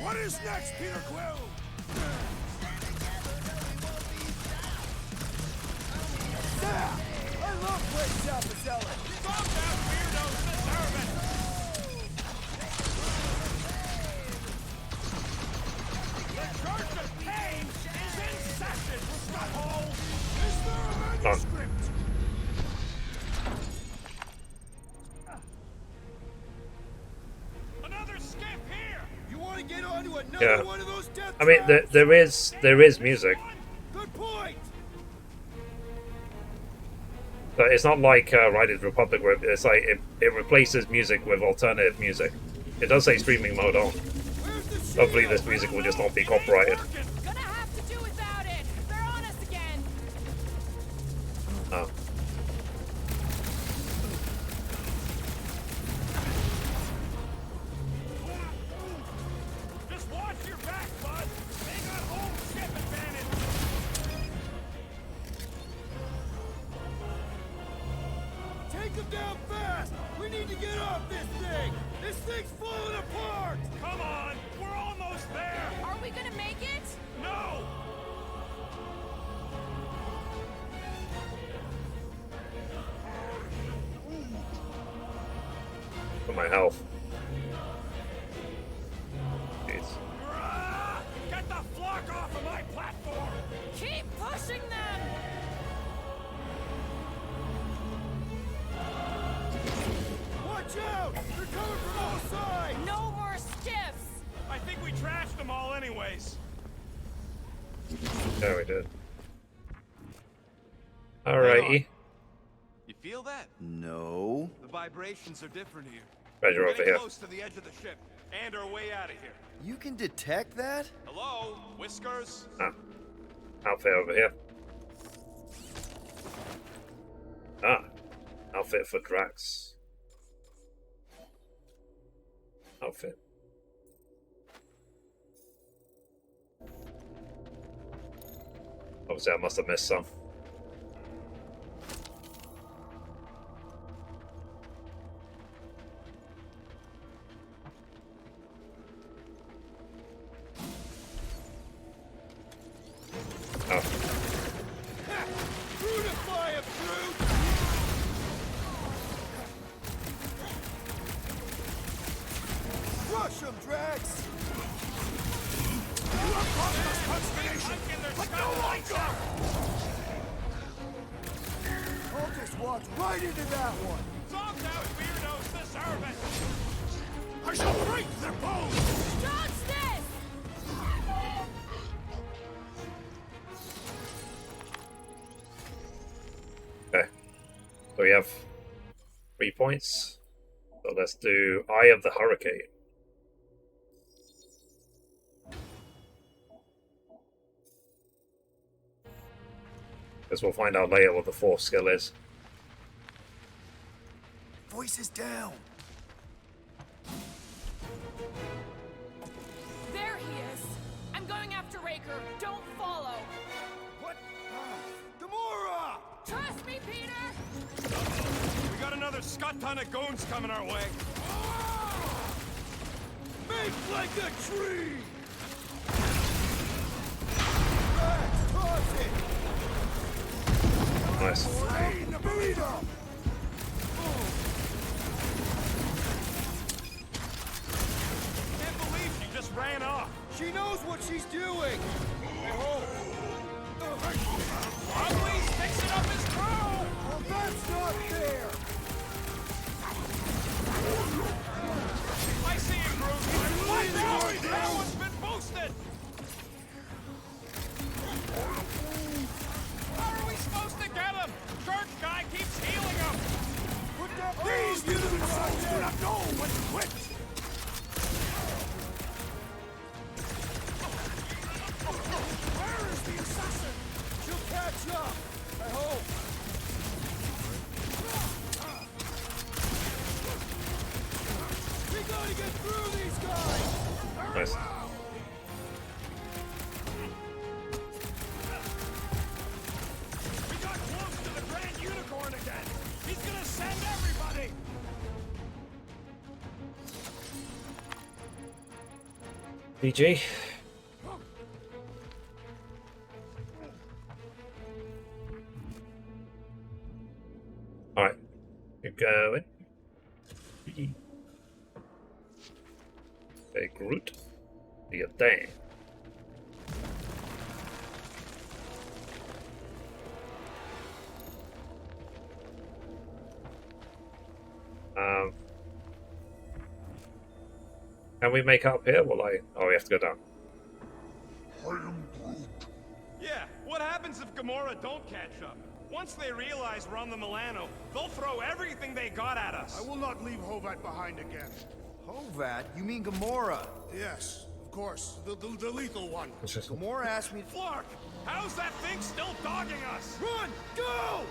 What is next, Peter Quill? Yeah! I love playing Zappazelli! Some damn weirdos deserve it! The Church of Pain is in session, Scutthole! Is there a manuscript? Another skip here! You want to get onto another Yeah. one of those death I mean, traps? there is music, Good point! but it's not like Riders Republic where it's like it replaces music with alternative music. It does say streaming mode on. Where's the shield? Hopefully this music will just not be copyrighted. Gonna have to do without it! They're on us again! Oh. Just watch your back, bud! down fast! We need to get off this thing! This thing's falling apart! Come on! We're almost there! Are we gonna make it? No! For my health. Jeez. Get the flock off of my platform! Keep pushing them! Watch out! They're coming from all sides! No more stiffs! I think we trashed them all anyways. Yeah, we did. Alrighty. You feel that? No. The vibrations are different here. Treasure We're over getting here. close to the edge of the ship and our way out of here. You can detect that? Hello, Whiskers? Ah. Outfit over here. Ah. Outfit for Drax. Outfit. Obviously, I must have missed some. Oh. Brutify him, Groot! Crush him, Drax! You have caused us consternation, but no longer! Cultist walked right into that one! Zombs out weirdos deserve it! I shall break their bones! Dodge this! Okay. So we have 3 points. So let's do Eye of the Hurricane. Because we'll find out later what the fourth skill is. Voices down. There he is! I'm going after Raker. Don't follow! What? Gamora! Trust me, Peter! We got another scut ton of goons coming our way. Make like a tree! Drax, toss it! Nice. Rain the burrito! Can't believe she just ran off. She knows what she's doing. Ugly's fixing up his crew! Well, that's not fair! I see him, Groot! Watch out! That one's been boosted! How are we supposed to get him? Church guy keeps healing him! These mutants do not know when to quit! Where is the assassin? She'll catch up, I hope. We gotta get through these guys! Nice. We got close to the Grand Unicorn again! He's gonna send everybody! PG. Alright. You're going. Hey, Groot. Do your thing. Can we make up here? Will I? Oh, we have to go down. Yeah, what happens if Gamora don't catch up? Once they realize we're on the Milano, they'll throw everything they got at us. I will not leave Hovat behind again. Hovat? You mean Gamora? Yes, of course. The lethal one. Gamora asked me... Flark, how's that thing still dogging us? Run! Go!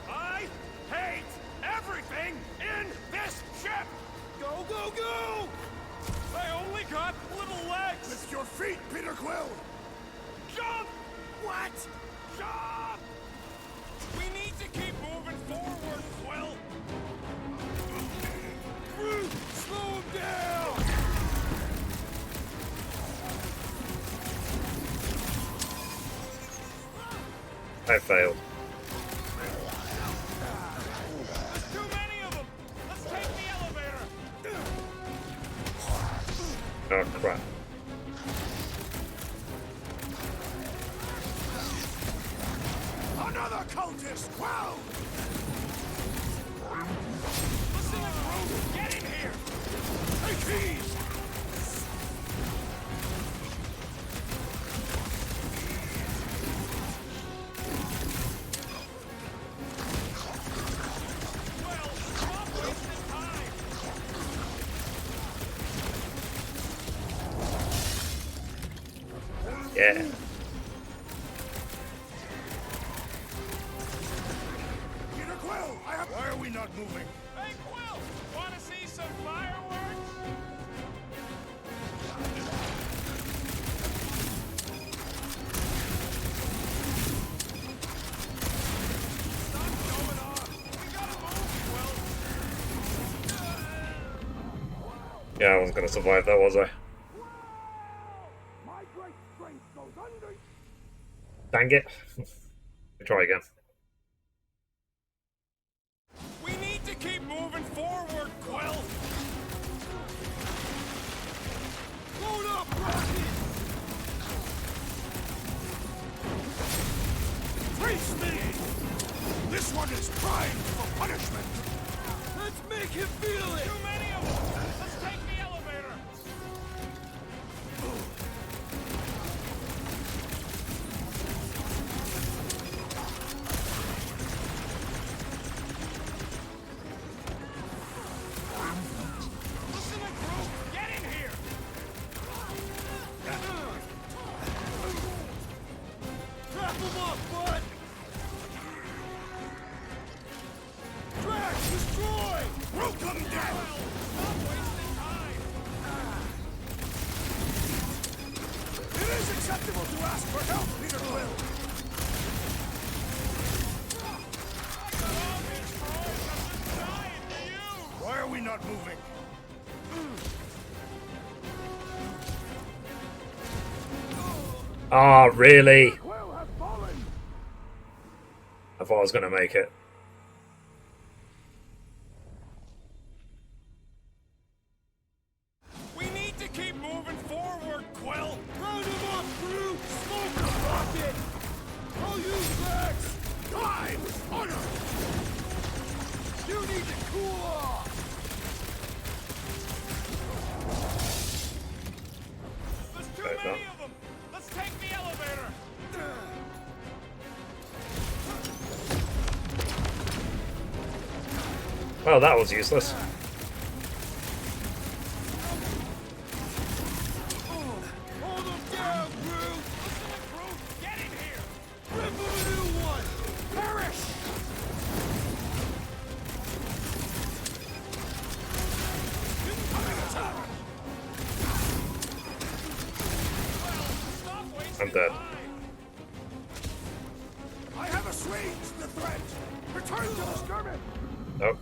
I hate everything in this ship! Go, go, go! I only got little legs! Lift your feet, Peter Quill! Jump! What? I failed. There's too many of them! Let's take the elevator! Oh crap. Another cultist! Wow! Listen to Groot! Get in here! Hey, keys! Well, stop wasting time! Yeah. Peter Quill! Why are we not moving? Hey, Quill! Wanna see some fireworks? Stop showing off! We gotta move, Quill! Yeah, I wasn't gonna survive that, was I? My great strength goes under... Dang it. Try again. We need to keep moving forward, Quill! Load up, Rocky! Face me! This one is primed for punishment! Let's make him feel it! Too many of them! Let's take the elevator! Listen to Groot! Get in here! Trap him up, bud! Drax, destroy! Groot come down! Stop wasting time! It is acceptable to ask for help, Peter Quill! Why are we not moving? Ah, really? Quill has fallen! I thought I was gonna make it. We need to keep moving forward, Quill! Round him up, Groot! Smoke the rocket! I'll use Drax! Die with honor! You need to cool off! There's too Okay, many of them! Let's take the elevator! Well, that was useless. Hold him down, Groot! Listen to Groot! Get in here! Rip him a new one! Perish! Incoming attack! Well, stop wasting I'm dead. time! I have assuaged the threat! Return to the skirmish! Nope.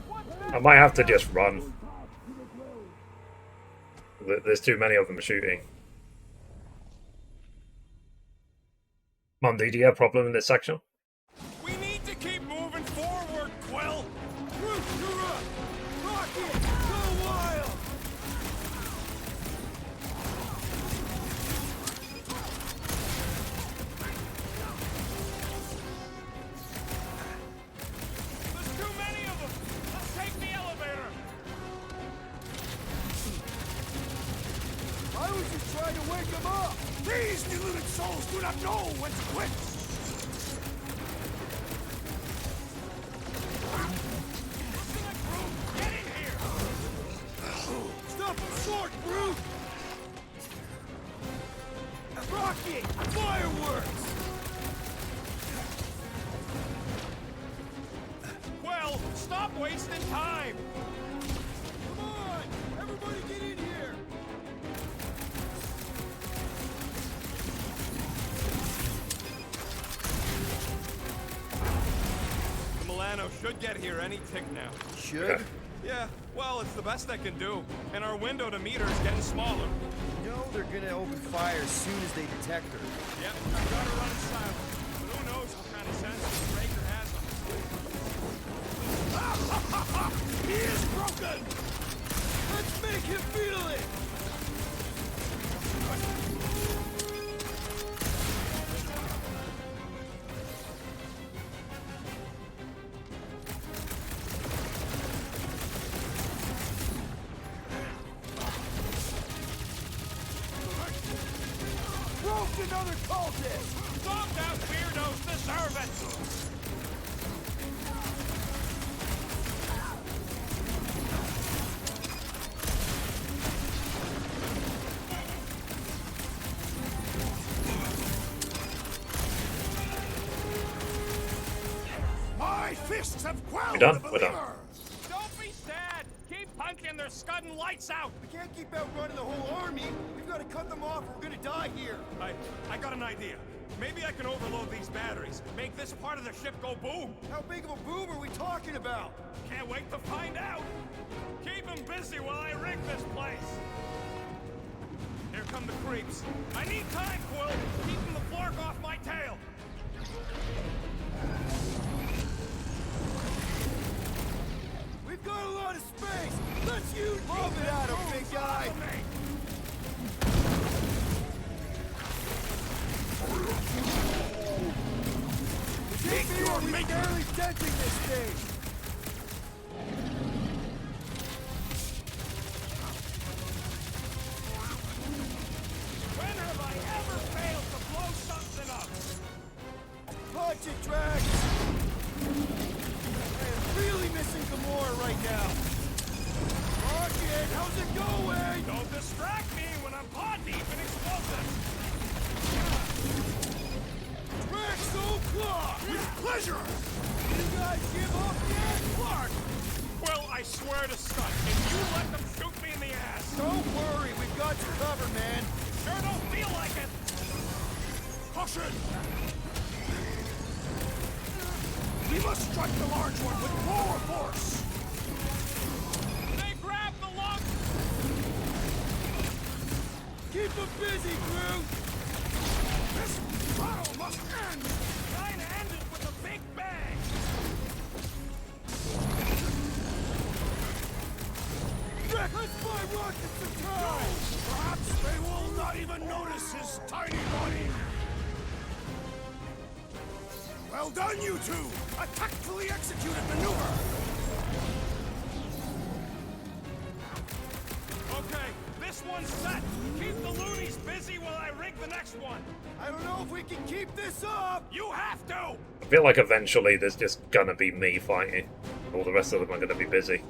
I might have to just run. There's too many of them shooting. Mundi, do you have a problem in this section? We need to keep moving forward, Quill! Groot, you're up! Rocket, go wild! There's too many of them! Let's take the elevator! I was just trying to wake him up! These deluded souls do not know when to quit! Listen to Groot! Get in here! Stop him short, Groot! Rocket! Fireworks! Well, stop wasting time! Come on! Everybody get in here! The Milano should get here any tick now. Should? Yeah, well, it's the best I can do. And our window to meet her is getting smaller. You know they're gonna open fire as soon as they detect her. Yep, I've got her running silent. But who knows what kind of sense another cultist! Stomped out weirdos deserve it! My fists have quelled We're done. the We're done. believer! Don't be sad! Keep punching their scudding lights out! We can't keep outrunning the whole army. We've got to cut them off or we're gonna die here. I got an idea. Maybe I can overload these batteries. Make this part of the ship go boom. How big of a boom are we talking about? Can't wait to find out. Keep them busy while I rig this place. Here come the creeps. I need time, Quill. Keeping the flark off my tail. We've got a lot of space. Let's use love it at him, big guy. Take your make barely denting this thing. When have I ever failed to blow something up? Punch it, Drax. I am really missing Gamora right now. Rocket, how's it going? Don't distract me when I'm paw deep in explosives. Drax, o'clock! With pleasure! You guys give up yet? Clark! Well, I swear to Scott, if you let them shoot me in the ass. Don't worry, we've got you covered, man. Sure don't feel like it. Caution! We must strike the large one with more force! They grabbed the long... Keep them busy, Groot! This battle must end! Trying to end it with a big bang. Drax, let's buy rockets some time! Perhaps they will not even notice his tiny body! Well done, you two! A tactfully executed maneuver! Okay, this one's set. Keep the loonies busy while I rig the next one. I don't know if we can keep this up! You have to! I feel like eventually there's just gonna be me fighting. All the rest of them are gonna be busy.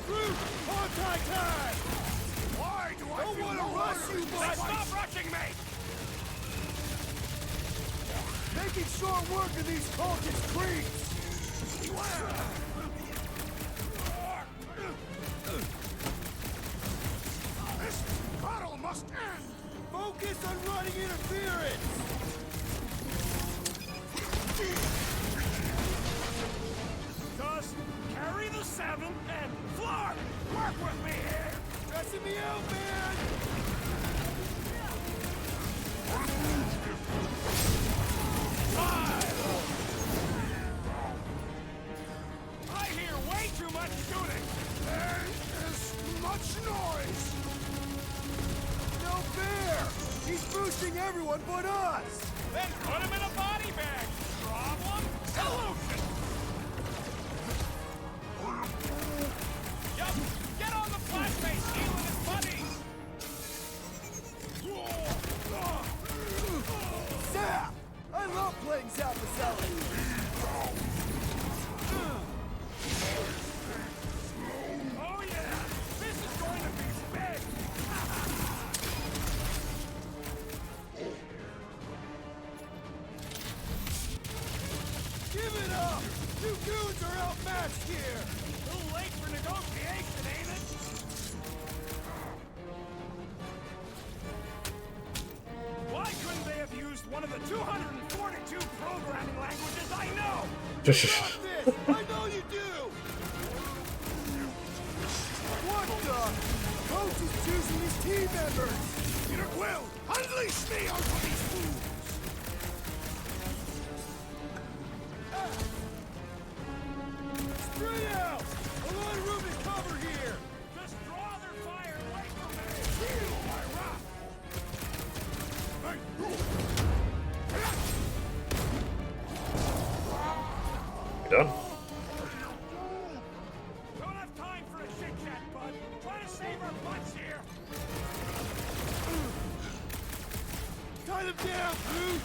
Groot, contact time! Why do I Don't feel want to no rush order you, in this but fight? Stop rushing me! making short work of these cultist creeps! This battle must end! Focus on running interference! Just carry the 7 and Flark! Work with me here! Stressing me out, man! I hear way too much shooting! There is much noise! No fair! He's boosting everyone but us! Then put him in a body bag! Problem? Solution! Yup! Get on the flat face, healing his buddies! Zap! I love playing Zappazelli! Oh yeah! This is going to be big! Give it up! You goons are outmatched here! Too late for negotiation, ain't it? Why couldn't they have used one of the 242 programming languages I know? Got this! I know you do! What the? Coach is choosing his team members! Peter Quill, unleash me onto these fools! Spread out! A lot of room to cover here! Just draw their fire away from me! Feel my wrath! You done? save our butts here! Tie them down, Groot!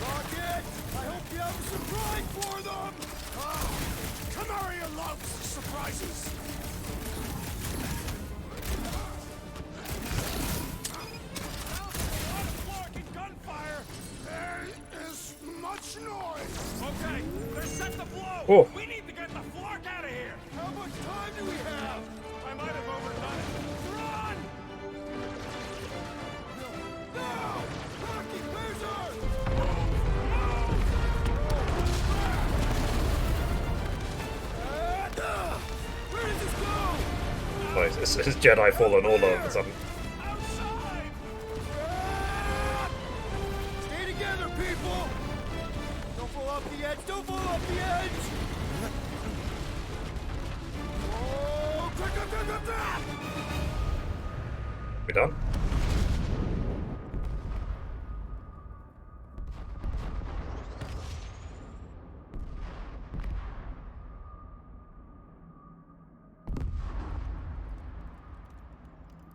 Rocket! I hope you have a surprise for them! Oh, Canaria loves surprises! Gunfire! There is much noise! Okay, they're set to blow! Oh. We need to get the Flark out of here! How much time do we have? I might have overdone it. Run! No! Rocky, where's our... Where does this go? Nice, this is Jedi Fallen all over a sudden. Outside! Stay together, people! Don't fall off the edge! Don't fall off the edge! Oh, quick! We done?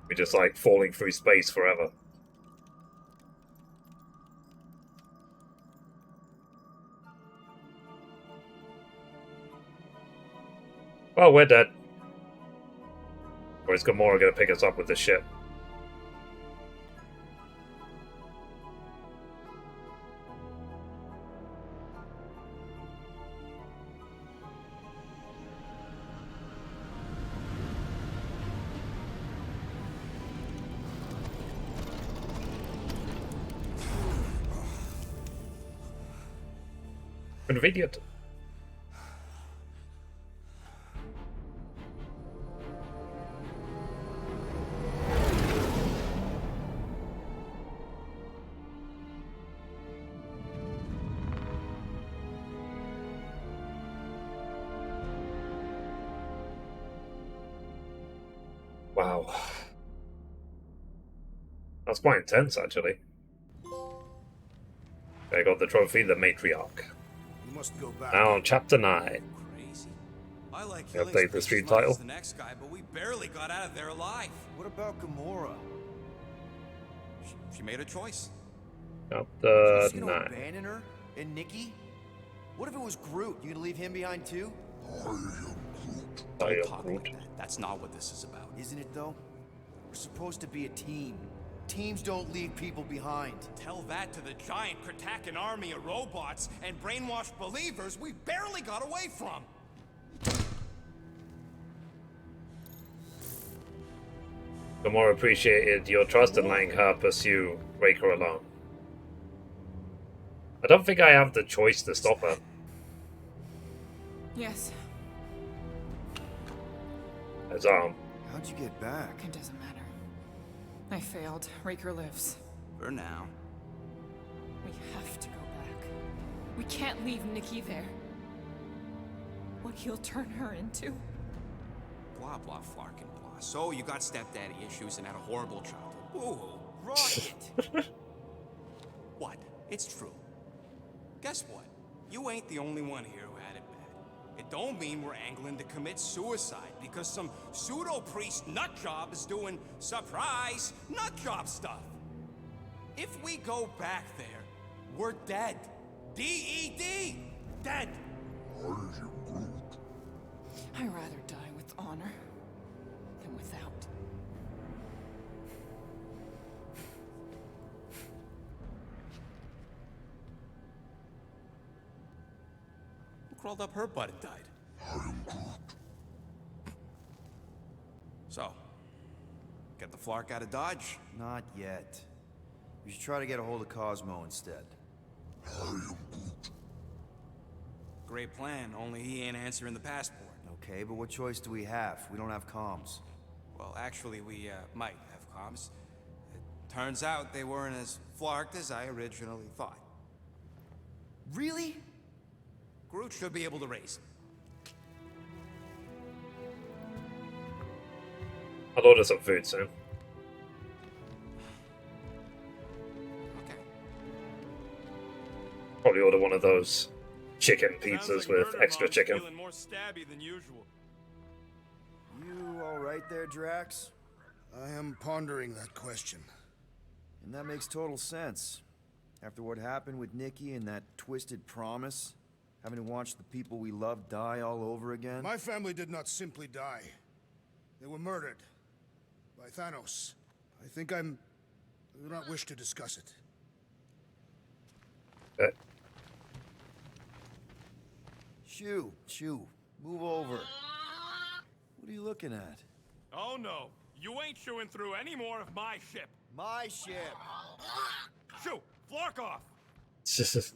We're just like falling through space forever. Well, we're dead. Or is Gamora gonna pick us up with this ship? Convenient. Wow. That's quite intense, actually. I got the trophy, the matriarch. You must go back. Now, chapter 9. Crazy. I like Yeah, killing played the species stream much title. as the next guy, but we barely got out of there alive. What about Gamora? She made a choice. Chapter Just gonna 9. abandon her? And Nikki? What if it was Groot? You gonna leave him behind too? I am Talk Groot. like that. That's not what this is about. Isn't it though? We're supposed to be a team. Teams don't leave people behind. Tell that to the giant Kratakan army of robots and brainwashed believers we barely got away from. Gamora appreciated your trust in letting her pursue Raker alone. I don't think I have the choice to stop her. Yes, As How'd you get back? it doesn't matter. I failed. Raker lives. For now. We have to go back. We can't leave Nikki there. What he'll turn her into. Blah, blah, flarkin' blah. So you got stepdaddy issues and had a horrible childhood. Ooh, Rocket! What? It's true. Guess what? You ain't the only one here who had it bad. It don't mean we're angling to commit suicide because some pseudo-priest nutjob is doing surprise nutjob stuff. If we go back there, we're dead. D-E-D! Dead! I'd rather die with honor than without. Who crawled up her butt and died? So, get the Flark out of Dodge? Not yet. We should try to get a hold of Cosmo instead. Great plan, only he ain't answering the passport. Okay, but what choice do we have? We don't have comms. Well, actually, we might have comms. It turns out they weren't as flarked as I originally thought. Really? Groot should be able to raise him. I'll order some food soon. Okay. Probably order one of those chicken Sounds pizzas like with Murder extra Mom's chicken. feeling more stabby than usual. You all right there, Drax? I am pondering that question. And that makes total sense. After what happened with Nikki and that twisted promise, having to watch the people we love die all over again. My family did not simply die. They were murdered. By Thanos. I do not wish to discuss it. Shoo, move over. What are you looking at? Oh no, you ain't chewing through any more of my ship. My ship! Shoo, flark off!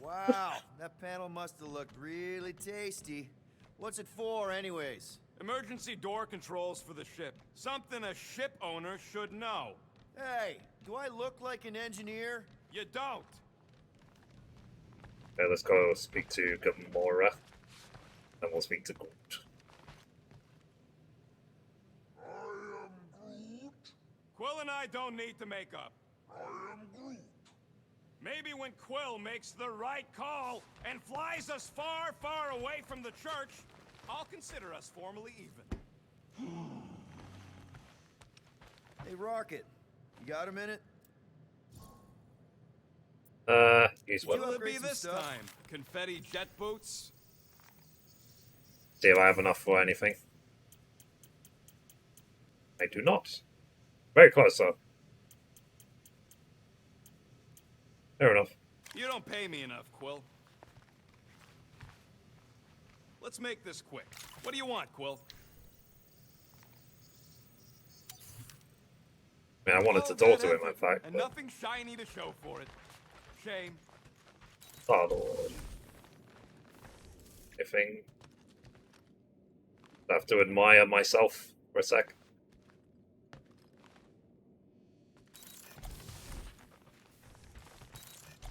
Wow, that panel must have looked really tasty. What's it for, anyways? Emergency door controls for the ship. Something a ship owner should know. Hey, do I look like an engineer? You don't. Okay, let's go speak to Gamora. And we'll speak to Groot. Quill and I don't need to make up. Maybe when Quill makes the right call and flies us far, far away from the church, I'll consider us formally even. Hey, Rocket, you got a minute? Use What one. will it be this time? Confetti jet boots? See if I have enough for anything. I do not. Very close, though. Fair enough. You don't pay me enough, Quill. Let's make this quick. What do you want, Quill? I mean, I wanted to talk to him, in fact. And nothing shiny to show for it. Shame. Oh, Lord. Anything. I have to admire myself for a sec.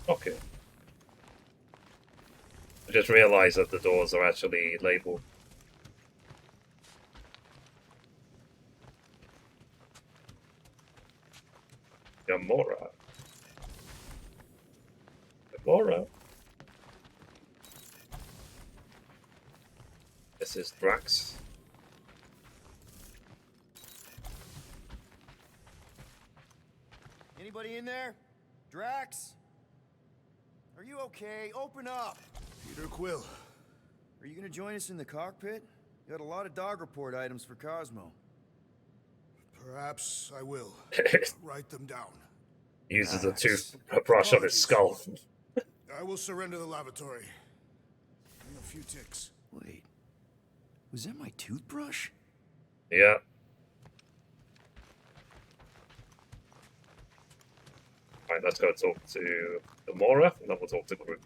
Okay. I just realized that the doors are actually labeled. Gamora. Gamora. This is Drax. Anybody in there? Drax? Are you okay? Open up! Peter Quill. Are you gonna join us in the cockpit? You got a lot of dog report items for Cosmo. Perhaps I will. Write them down. Uses a toothbrush on his skull. I will surrender the lavatory. In a few ticks. Wait. Was that my toothbrush? Yeah. Alright, let's go talk to Gamora, and then we'll talk to Groot.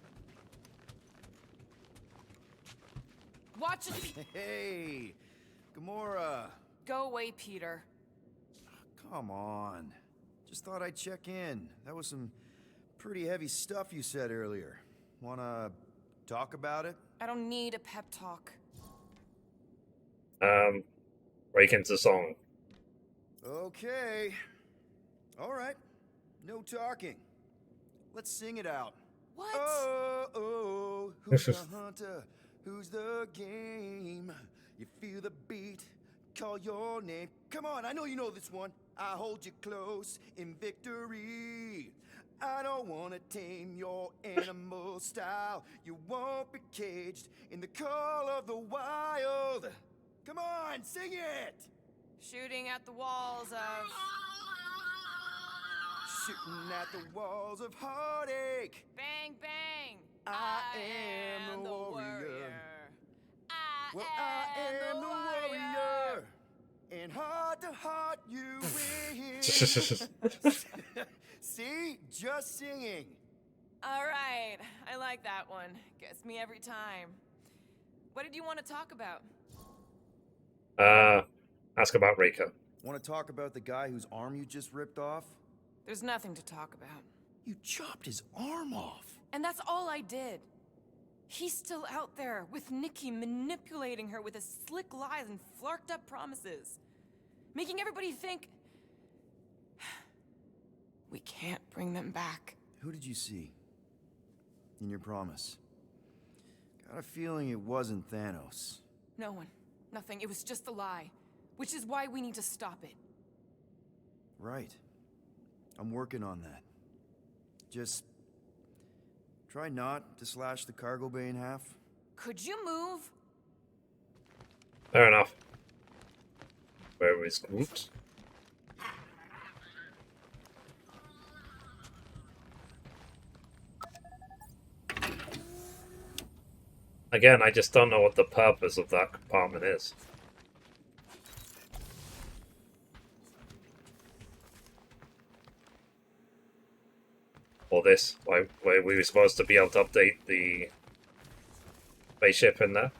Watch it! Hey! Gamora! Go away, Peter. Come on. Just thought I'd check in. That was some pretty heavy stuff you said earlier. Wanna talk about it? I don't need a pep talk. Break into song. Okay. Alright. No talking. Let's sing it out. What? Oh, who's the hunter? Who's the game? You feel the beat, call your name. Come on, I know you know this one. I hold you close in victory. I don't want to tame your animal style. You won't be caged in the call of the wild. Come on, sing it! Shooting at the walls of... Shooting at the walls of heartache. Bang, bang! I am the warrior. I am the warrior. And heart to heart you win. See? Just singing. All right. I like that one. Gets me every time. What did you want to talk about? Ask about Rika. Want to talk about the guy whose arm you just ripped off? There's nothing to talk about. You chopped his arm off. And that's all I did. He's still out there with Nikki manipulating her with his slick lies and flarked up promises. Making everybody think... we can't bring them back. Who did you see? In your promise? Got a feeling it wasn't Thanos. No one. Nothing. It was just a lie. Which is why we need to stop it. Right. I'm working on that. Just try not to slash the cargo bay in half. Could you move? Fair enough. Where is Groot? Again, I just don't know what the purpose of that compartment is. Or this. Why we were supposed to be able to update the spaceship in there?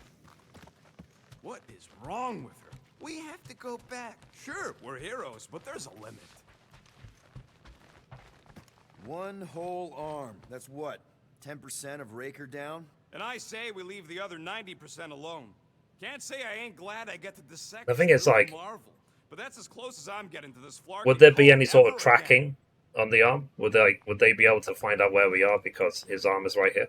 What is wrong with her? We have to go back. Sure, we're heroes, but there's a limit. One whole arm. That's what? 10% of Raker down? And I say we leave the other 90% alone. Can't say I ain't glad I get to dissect I think it's like, Marvel, but that's as close as I'm getting to this flarky. would there be any sort of tracking on the arm? Would they be able to find out where we are because his arm is right here?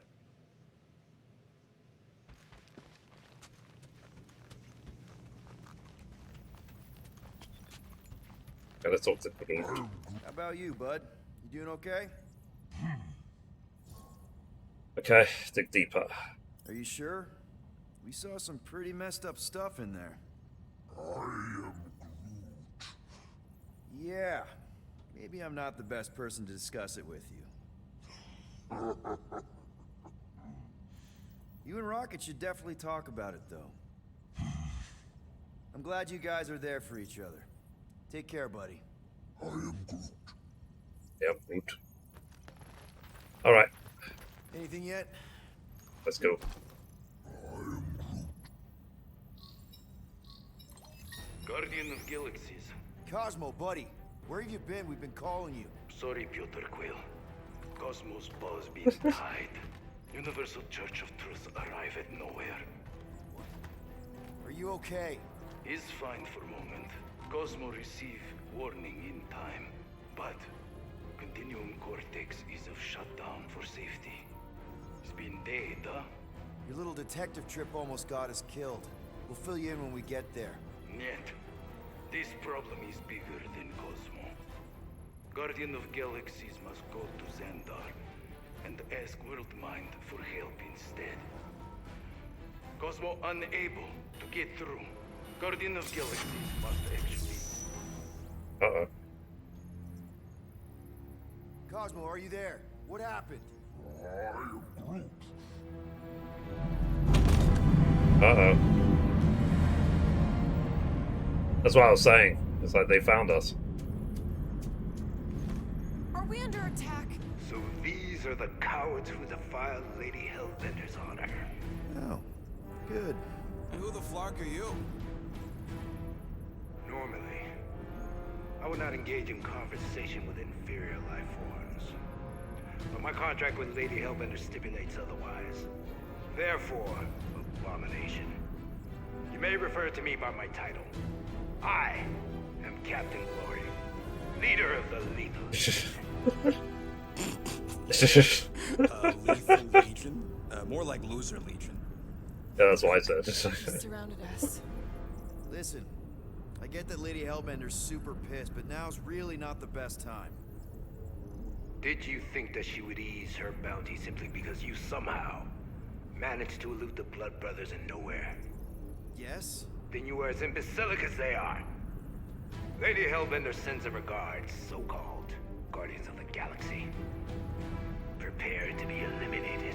Okay, let's talk to Groot. How about you, bud? You doing okay? Okay, dig deeper. Are you sure? We saw some pretty messed up stuff in there. I am Yeah. Maybe I'm not the best person to discuss it with you. You and Rocket should definitely talk about it, though. I'm glad you guys are there for each other. Take care, buddy. I am Groot. Yep, Groot. Alright, Anything yet? let's go. I am Groot. Guardian of Galaxies. Cosmo, buddy. Where have you been? We've been calling you. Sorry, Peter Quill. Cosmos buzz being tied. Universal Church of Truth arrive at nowhere. Are you okay? Is fine for moment. Cosmo receive warning in time. But Continuum Cortex is of shutdown for safety. It's been dead, huh? Your little detective trip almost got us killed. We'll fill you in when we get there. Niet. This problem is bigger than Cosmo. Guardian of Galaxies must go to Xandar and ask Worldmind for help instead. Cosmo unable to get through. Guardian of Galaxies must actually... Uh-oh. Cosmo, are you there? What happened? I am Groot. Uh-oh. That's what I was saying. It's like they found us. Are we under attack? So these are the cowards who defiled Lady Hellbender's honor. Oh, good. And who the flark are you? Normally, I would not engage in conversation with inferior life forms. But my contract with Lady Hellbender stipulates otherwise. Therefore, abomination. You may refer to me by my title. I am Captain Glory, leader of the Lethal. Lethal Legion? More like Loser Legion. Yeah, that's what I said. Surrounded us. Listen, I get that Lady Hellbender's super pissed, but now's really not the best time. Did you think that she would ease her bounty simply because you somehow managed to elude the Blood Brothers in nowhere? Yes? Then you are as imbecilic as they are. Lady Hellbender sends her regards, so-called Guardians of the Galaxy. Prepare to be eliminated.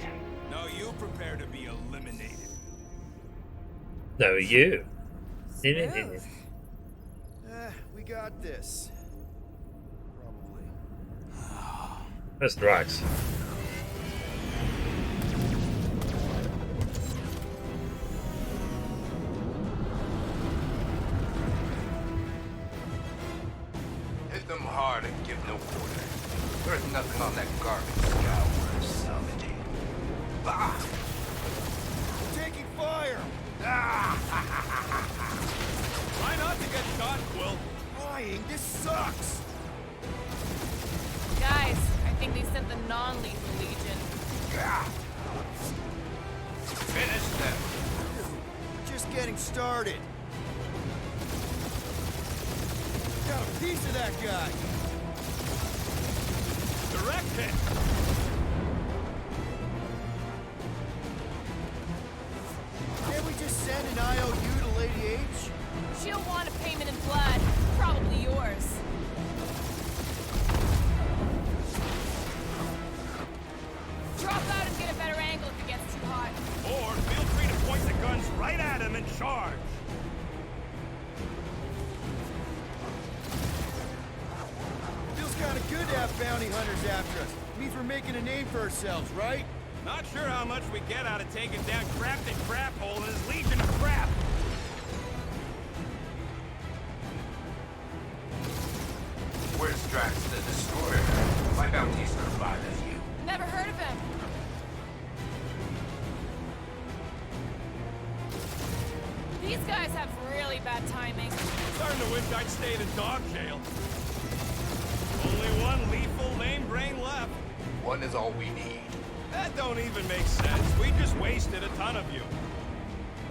No, you prepare to be eliminated. No, you. We got this. Probably. That's Drax. Hit them hard and give no quarter. There's nothing on that garbage scow worth salvaging. Bah! Taking fire! Try not to get shot, Quill. Flying, this sucks! Guys, I think they sent the non-lethal legion. Finish them. We're just getting started. Got a piece of that guy. Direct hit. Can't we just send an IOU to Lady H? She'll want a payment in blood. Probably yours. Drop out and get a better angle if it gets too hot. Or feel free to point the guns right at him and charge. Feels kind of good to have bounty hunters after us. Means we're making a name for ourselves, right? Not sure how much we get out of taking down Crafted Craphole and his Legion of Crap. Where's Drax the Destroyer? My bounty's gonna bother you. Never heard of him. These guys have really bad timing. Starting to wish I'd stayed in dog jail. Only one lethal lame brain left. One is all we need. That don't even make sense. We just wasted a ton of you.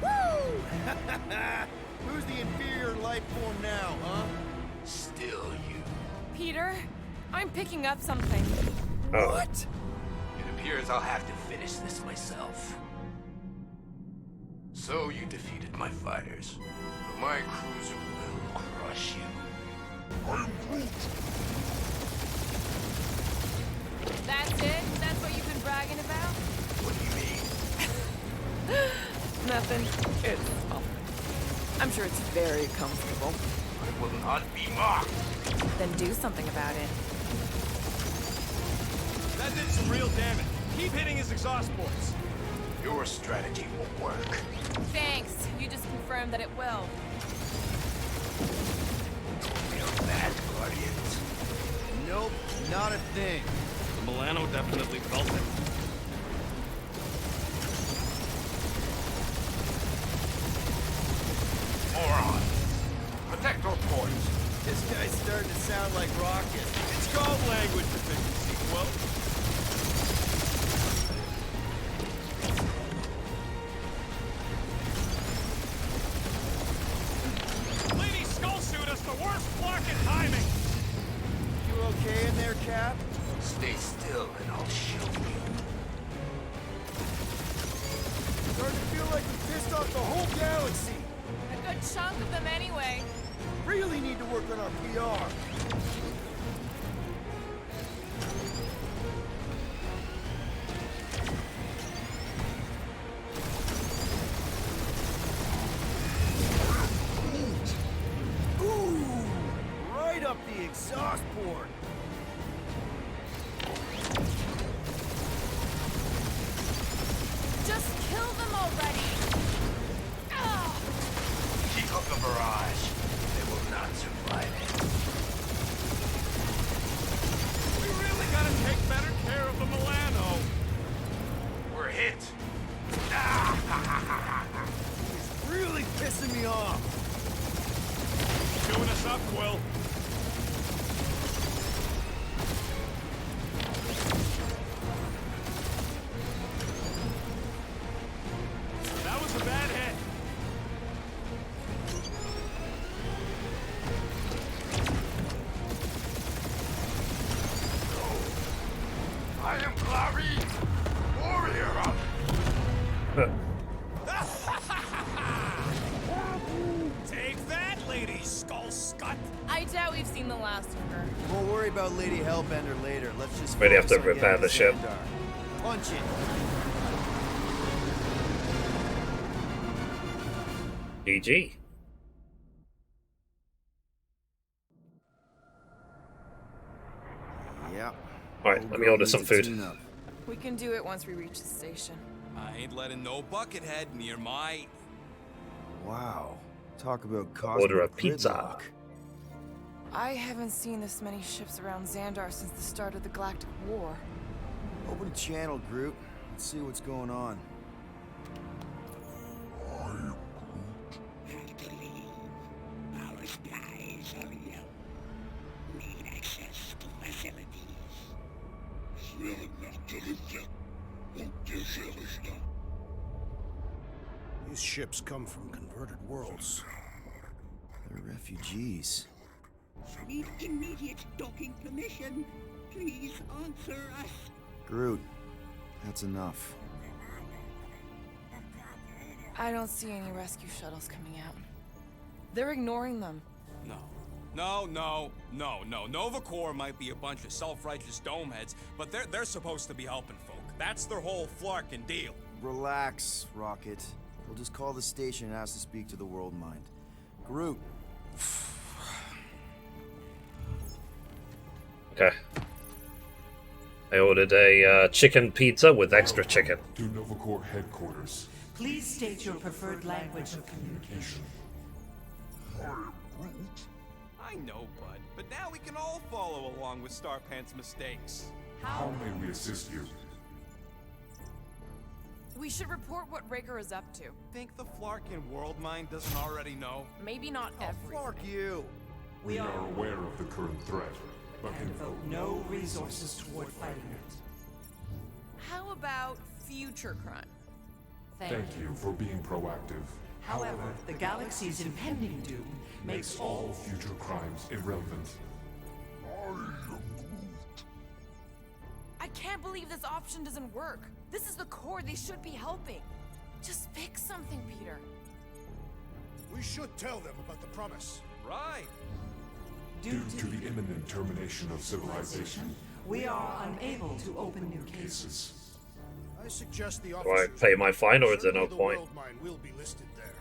Woo! Who's the inferior life form now, huh? Still you. Peter, I'm picking up something. What? It appears I'll have to finish this myself. So you defeated my fighters, but my cruiser will crush you. I am Groot. That's it? That's what you've been bragging about? What do you mean? Nothing. It's I'm sure it's very comfortable. I will not be mocked. Then do something about it. That did some real damage. Keep hitting his exhaust ports. Your strategy won't work. Thanks. You just confirmed that it will. Feel that, Guardians? Nope, not a thing. Milano definitely felt it. Moron. Protect our ports. This guy's starting to sound like Rocket. It's called language deficiency, Quill. Lady Skullsuit has the worst blocking timing. You okay in there, Cap? Stay still and I'll show you. Starting to feel like we pissed off the whole galaxy. A good chunk of them anyway. Really need to work on our PR. Ooh, right up the exhaust port. Just kill them already. Ah! Keep up the barrage. They will not survive it. We really gotta take better care of the Milano. We're hit. It's really pissing me off. Chewing us up, Quill. That was a bad hit. I am Clary, warrior of... Take that, Lady Skull Scut. I doubt we've seen the last of her. We'll worry about Lady Hellbender later. Let's just Really have to focus on repair getting the ship. Xandar. Punch it. GG. Yep. Alright, let me order some food. We can do it once we reach the station. I ain't letting no buckethead near my... Wow. Talk about cosmic Order a pizza. gridlock. I haven't seen this many ships around Xandar since the start of the Galactic War. Open a channel, Groot. Let's see what's going on. Our skies are yellow. Need access to facilities. These ships come from converted worlds. They're refugees. I need immediate docking permission. Please answer us. Groot, that's enough. I don't see any rescue shuttles coming out. They're ignoring them. No. Nova Corps might be a bunch of self-righteous domeheads, but they're supposed to be helping folk. That's their whole flarkin' deal. Relax, Rocket. We'll just call the station and ask to speak to the World Mind. Groot. Okay. I ordered a chicken pizza with extra chicken. To Nova Corps headquarters. Please state your preferred language of communication. I know, bud, but now we can all follow along with Starpant's mistakes. How may we assist you? We should report what Raker is up to. Think the Flarkin World Mind doesn't already know? Maybe not every. Flark you! We are aware of the current threat, but can devote no resources toward fighting it. How about future crime? Thank you for being proactive. However, the galaxy's impending doom makes all future crimes irrelevant. I can't believe this option doesn't work. This is the core. They should be helping. Just pick something, Peter. We should tell them about the promise. Right. Due to the imminent termination of civilization, we are unable to open new cases. I suggest the Do I officers pay my fine or is there no the point? World Mind will be listed there.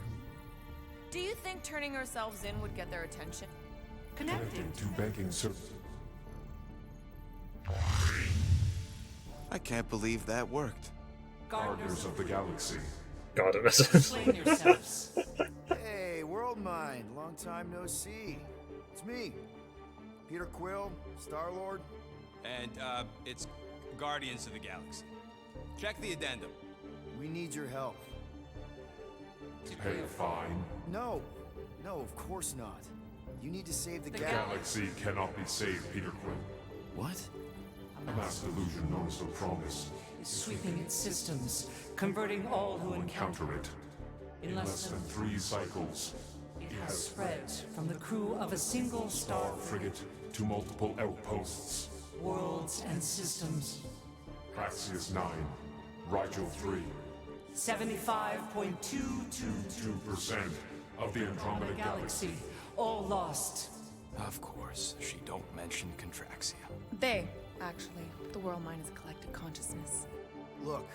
Do you think turning ourselves in would get their attention? Connecting to banking services. I can't believe that worked. Gardeners of the Galaxy. Gardeners. Explain yourselves. Hey, World Mind, long time no see. It's me, Peter Quill, Star-Lord. And, it's Guardians of the Galaxy. Check the addendum. We need your help. To pay a fine? No, of course not. You need to save the galaxy cannot be saved, Peter Quill. What? A mass delusion known as the Promise is sweeping its systems, converting all who encounter it. In less than 3 cycles, it has spread from the crew of a single star frigate to multiple outposts, worlds and systems. Praxius 9, Rigel 3. 75.222% of the Andromeda Galaxy. All lost. Of course, she don't mention Contraxia. They, actually. The World Mind is a collective consciousness. Look,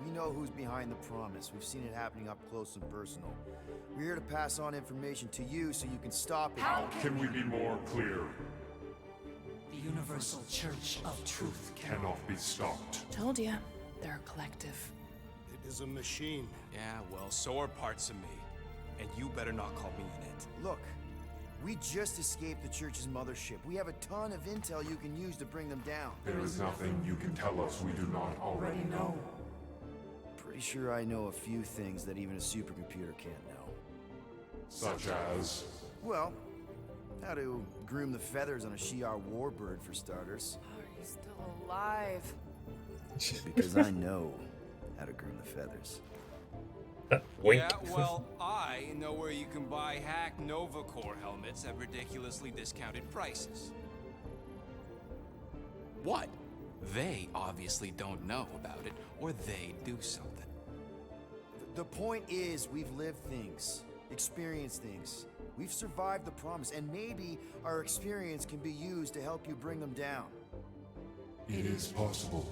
we know who's behind the promise. We've seen it happening up close and personal. We're here to pass on information to you so you can stop it. How can we be more clear? The Universal Church of Truth cannot be stopped. Told ya, they're a collective. It is a machine. Yeah, well, so are parts of me. And you better not call me in it. Look, we just escaped the Church's mothership. We have a ton of intel you can use to bring them down. There is nothing you can tell us we do not already know. Pretty sure I know a few things that even a supercomputer can't know. Such as? Well, how to groom the feathers on a Shi'ar warbird, for starters. How are you still alive? Because I know how to groom the feathers. Yeah, well, I know where you can buy hack Nova Corps helmets at ridiculously discounted prices. What? They obviously don't know about it, or they do something. The point is, we've lived things, experienced things. We've survived the promise, and maybe our experience can be used to help you bring them down. It is possible.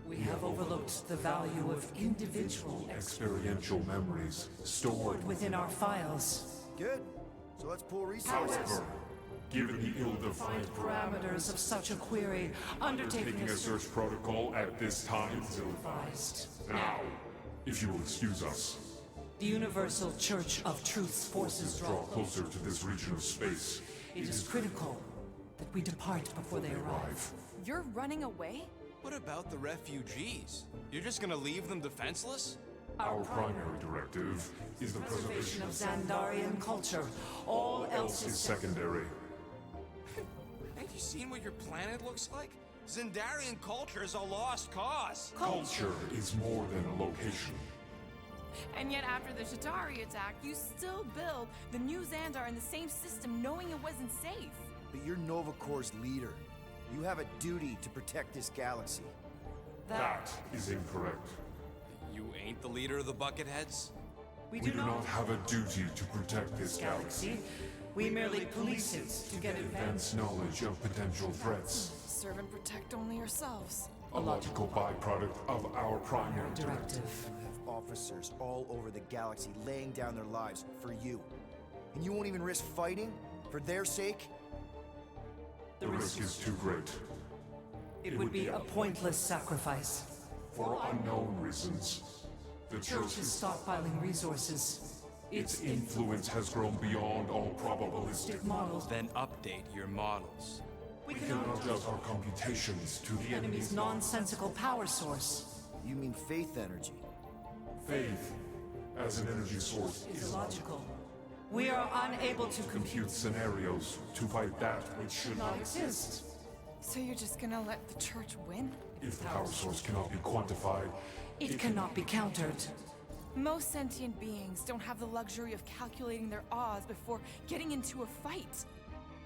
We have overlooked the value of individual experiential memories stored within our files. Good. So let's pool resources. However, given the ill-defined parameters of such a query, undertaking a search protocol at this time is ill-advised. Now, if you will excuse us. The Universal Church of Truth's forces draw closer to this region of space. It is critical that we depart before they arrive. You're running away? What about the refugees? You're just gonna leave them defenseless? Our primary directive is the preservation of Xandarian culture. All else is secondary. Have you seen what your planet looks like? Xandarian culture is a lost cause. Culture is more than a location. And yet after the Shatari attack, you still build the new Xandar in the same system knowing it wasn't safe. But you're Nova Corps' leader. You have a duty to protect this galaxy. That is incorrect. You ain't the leader of the Bucketheads? We do not have a duty to protect this galaxy. We merely police it to get Advance knowledge of potential threats. Serve and protect only yourselves. A logical byproduct of our primary directive. You have officers all over the galaxy laying down their lives for you. And you won't even risk fighting? For their sake? The risk is too great. It would be a pointless sacrifice. For unknown reasons. The Church is stockpiling resources. Its influence has grown beyond all probabilistic models. Then update your models. We cannot adjust our computations to the enemy's nonsensical power source. You mean faith energy? Faith, as an energy source, is illogical. We are unable to compute scenarios to fight that which should not exist. So you're just gonna let the church win? If the power source cannot be quantified, it cannot be countered. Most sentient beings don't have the luxury of calculating their odds before getting into a fight.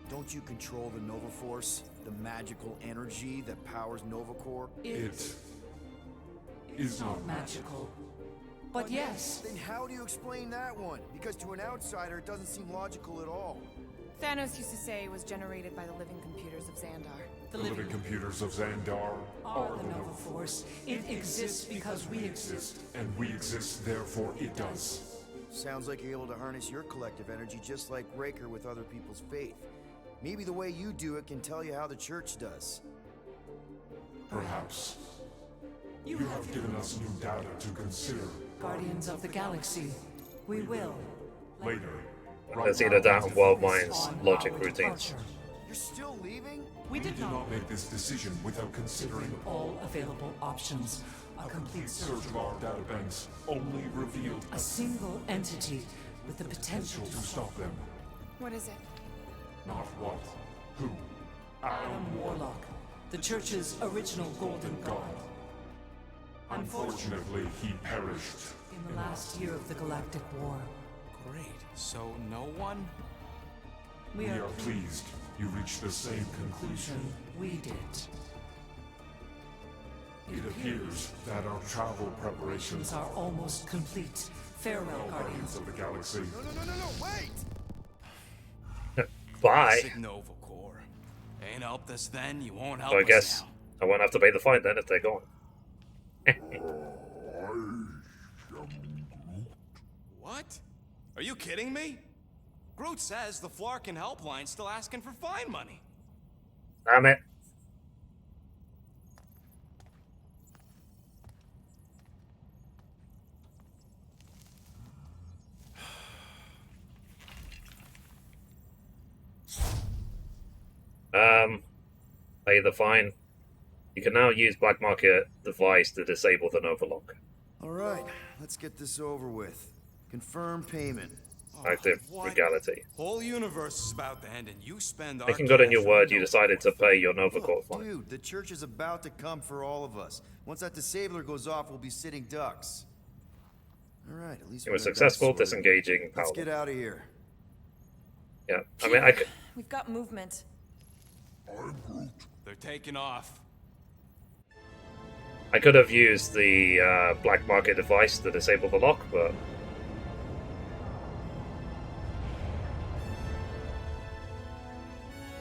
Don't you control the Nova Force? The magical energy that powers Nova Corps? It is not magical. But yes. Then how do you explain that one? Because to an outsider, it doesn't seem logical at all. Thanos used to say it was generated by the living computers of Xandar. The living computers of Xandar are the Nova Force. It exists because we exist. And we exist, therefore it does. Sounds like you're able to harness your collective energy just like Raker with other people's faith. Maybe the way you do it can tell you how the church does. Perhaps. You have given us new data to consider. Guardians of the Galaxy. We will. Later. Let's either that and World Mind's logic routines. You're still leaving? We did not make this decision without considering all available options. A complete search of our databanks only revealed a single entity with the potential to stop them. What is it? Not what. Who? Adam Warlock, the Church's original Golden God. Unfortunately, he perished in the last year of the Galactic War. Great. So no one? We are pleased you reached the same conclusion we did. It appears that our travel preparations are almost complete. Farewell, Guardians of the Galaxy. No, wait! Bye. Nova Corps. Ain't helped us then, you won't help so I guess us now. I won't have to pay the fine then if they're gone. What? Are you kidding me? Groot says the Flarkin helpline's still asking for fine money. Damn it. Pay the fine. You can now use black market device to disable the Nova Lock. Alright, let's get this over with. Confirm payment. Active legality. Whole universe is about to end and you spend Making good on your word, you decided to pay your Nova Corps fine. Dude, the church is about to come for all of us. Once that disabler goes off, we'll be sitting ducks. Alright, at least You were successful disengaging power. Let's get out of here. Yeah, I mean, I could... We've got movement. I'm Groot. They're taking off. I could have used the black market device to disable the lock, but...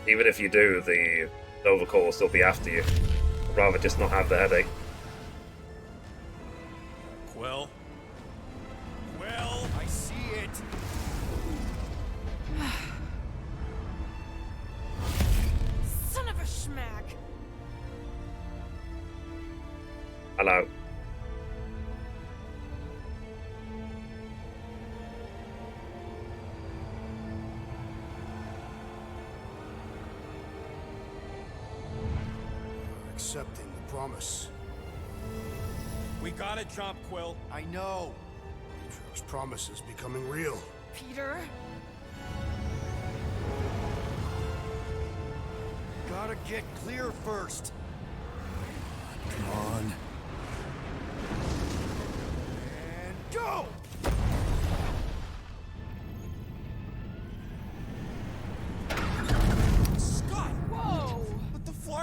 Even if you do, the Nova Corps will still be after you. I'd rather just not have the headache. Quill? Quill? I see it! Son of a schmack! Hello. Accepting the promise. We gotta jump, Quill. I know. Peter's promise is becoming real. Peter? Gotta get clear first. Come on. And go!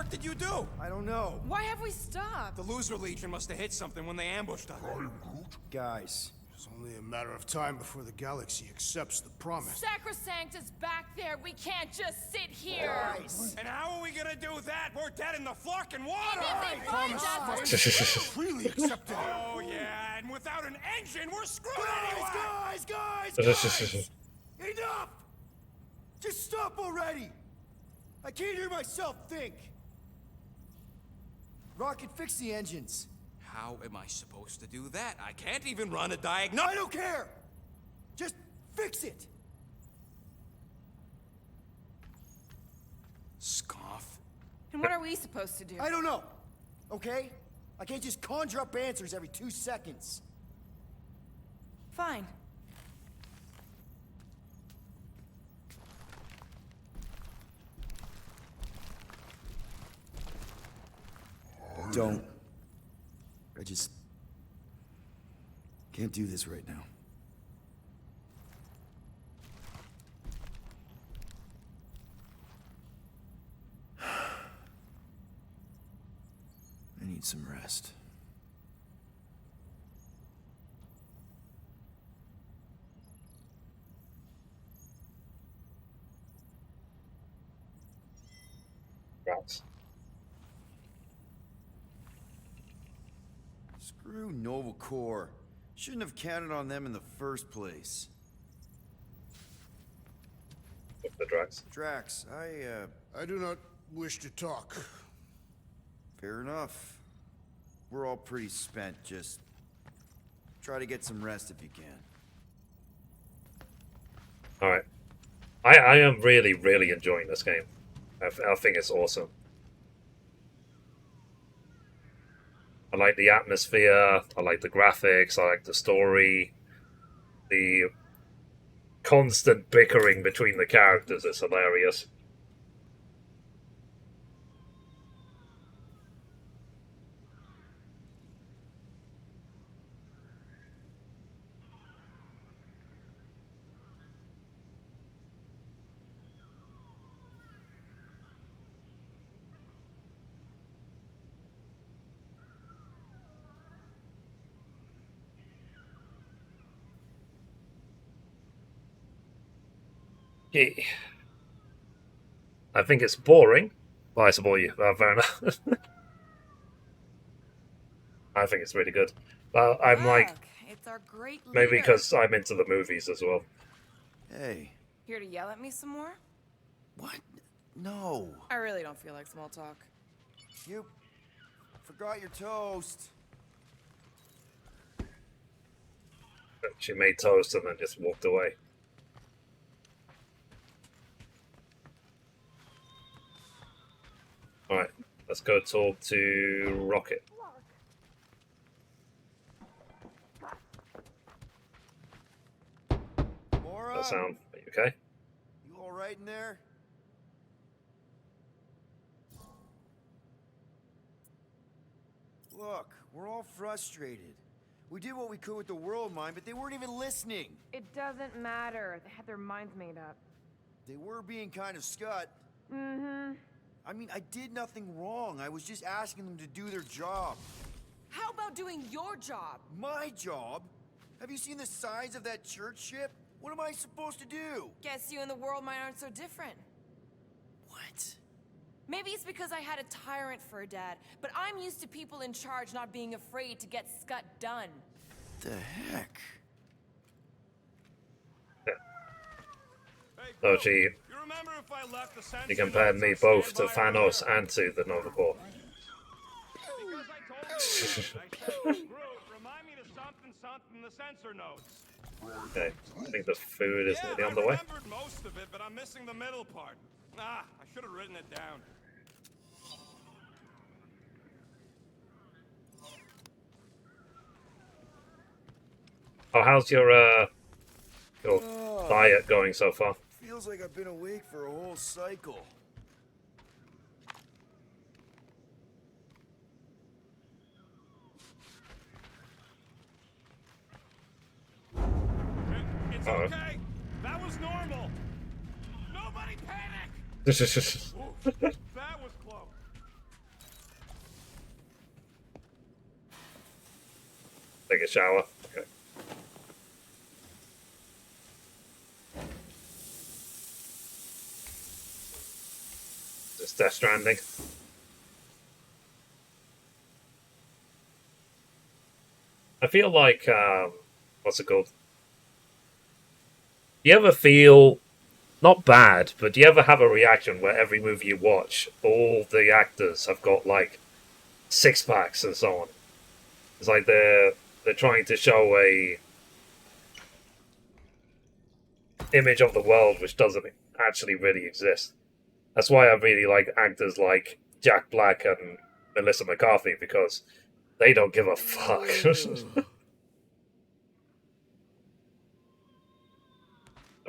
fuck did you do? I don't know. Why have we stopped? The loser legion must have hit something when they ambushed us. Guys. It's only a matter of time before the galaxy accepts the promise. Sacrosanct is back there. We can't just sit here. And how are we gonna do that? We're dead in the fucking water! And if they find us, Freely accepted. Oh yeah, and without an engine, we're screwed anyway! Guys! Enough! Just stop already! I can't hear myself think! Rocket, fix the engines. How am I supposed to do that? I can't even run a diagnostic. I don't care! Just fix it! Scoff. And what are we supposed to do? I don't know, okay? I can't just conjure up answers every 2 seconds. Fine. Don't. I just can't do this right now. I need some rest. Rats. Screw Nova Corps. Shouldn't have counted on them in the first place. The Drax. Drax, I do not wish to talk. Fair enough. We're all pretty spent. Just try to get some rest if you can. Alright. I am really, really enjoying this game. I think it's awesome. I like the atmosphere, I like the graphics, I like the story. The constant bickering between the characters is hilarious. I think it's boring, but I support you. Fair enough. I think it's really good. But I'm like, it's our great leader. maybe because I'm into the movies as well. Hey. Here to yell at me some more? What? No. I really don't feel like small talk. You forgot your toast. She made toast and then just walked away. Alright, let's go talk to Rocket. Mora? That sound, are you okay? You alright in there? Look, we're all frustrated. We did what we could with the world mind, but they weren't even listening. It doesn't matter. They had their minds made up. They were being kind of scut. Mm-hmm. I mean, I did nothing wrong. I was just asking them to do their job. How about doing your job? My job? Have you seen the size of that church ship? What am I supposed to do? Guess you and the world mind aren't so different. What? Maybe it's because I had a tyrant for a dad, but I'm used to people in charge not being afraid to get scut done. The heck? Oh, she compared me both to Thanos and to the Nova Corps. Okay, I think the food is nearly on the way. I remembered most of it, but I'm missing the middle part. Ah, I should have written it down. Oh, how's your diet going so far? Feels like I've been awake for a whole cycle. It's okay. That was normal. Nobody panic. This is Ooh, that was close. Take a shower. Okay. Just Death Stranding. I feel like what's it called? You ever feel not bad, but do you ever have a reaction where every movie you watch, all the actors have got like six packs and so on? It's like they're trying to show a image of the world which doesn't actually really exist. That's why I really like actors like Jack Black and Melissa McCarthy, because they don't give a fuck.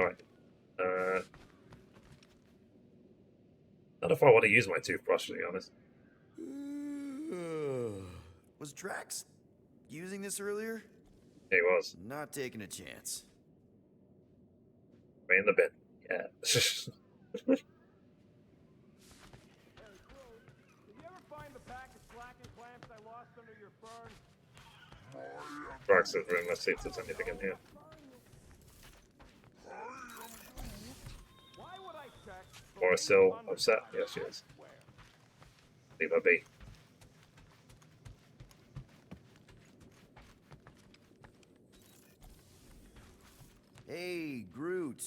Alright. Not if I want to use my toothbrush, to be honest. Was Drax using this earlier? He was. Not taking a chance. Right in the bin. Yeah. Drax's room, let's see if there's anything in here. Or still upset? Yes, she is. Leave her be. Hey, Groot.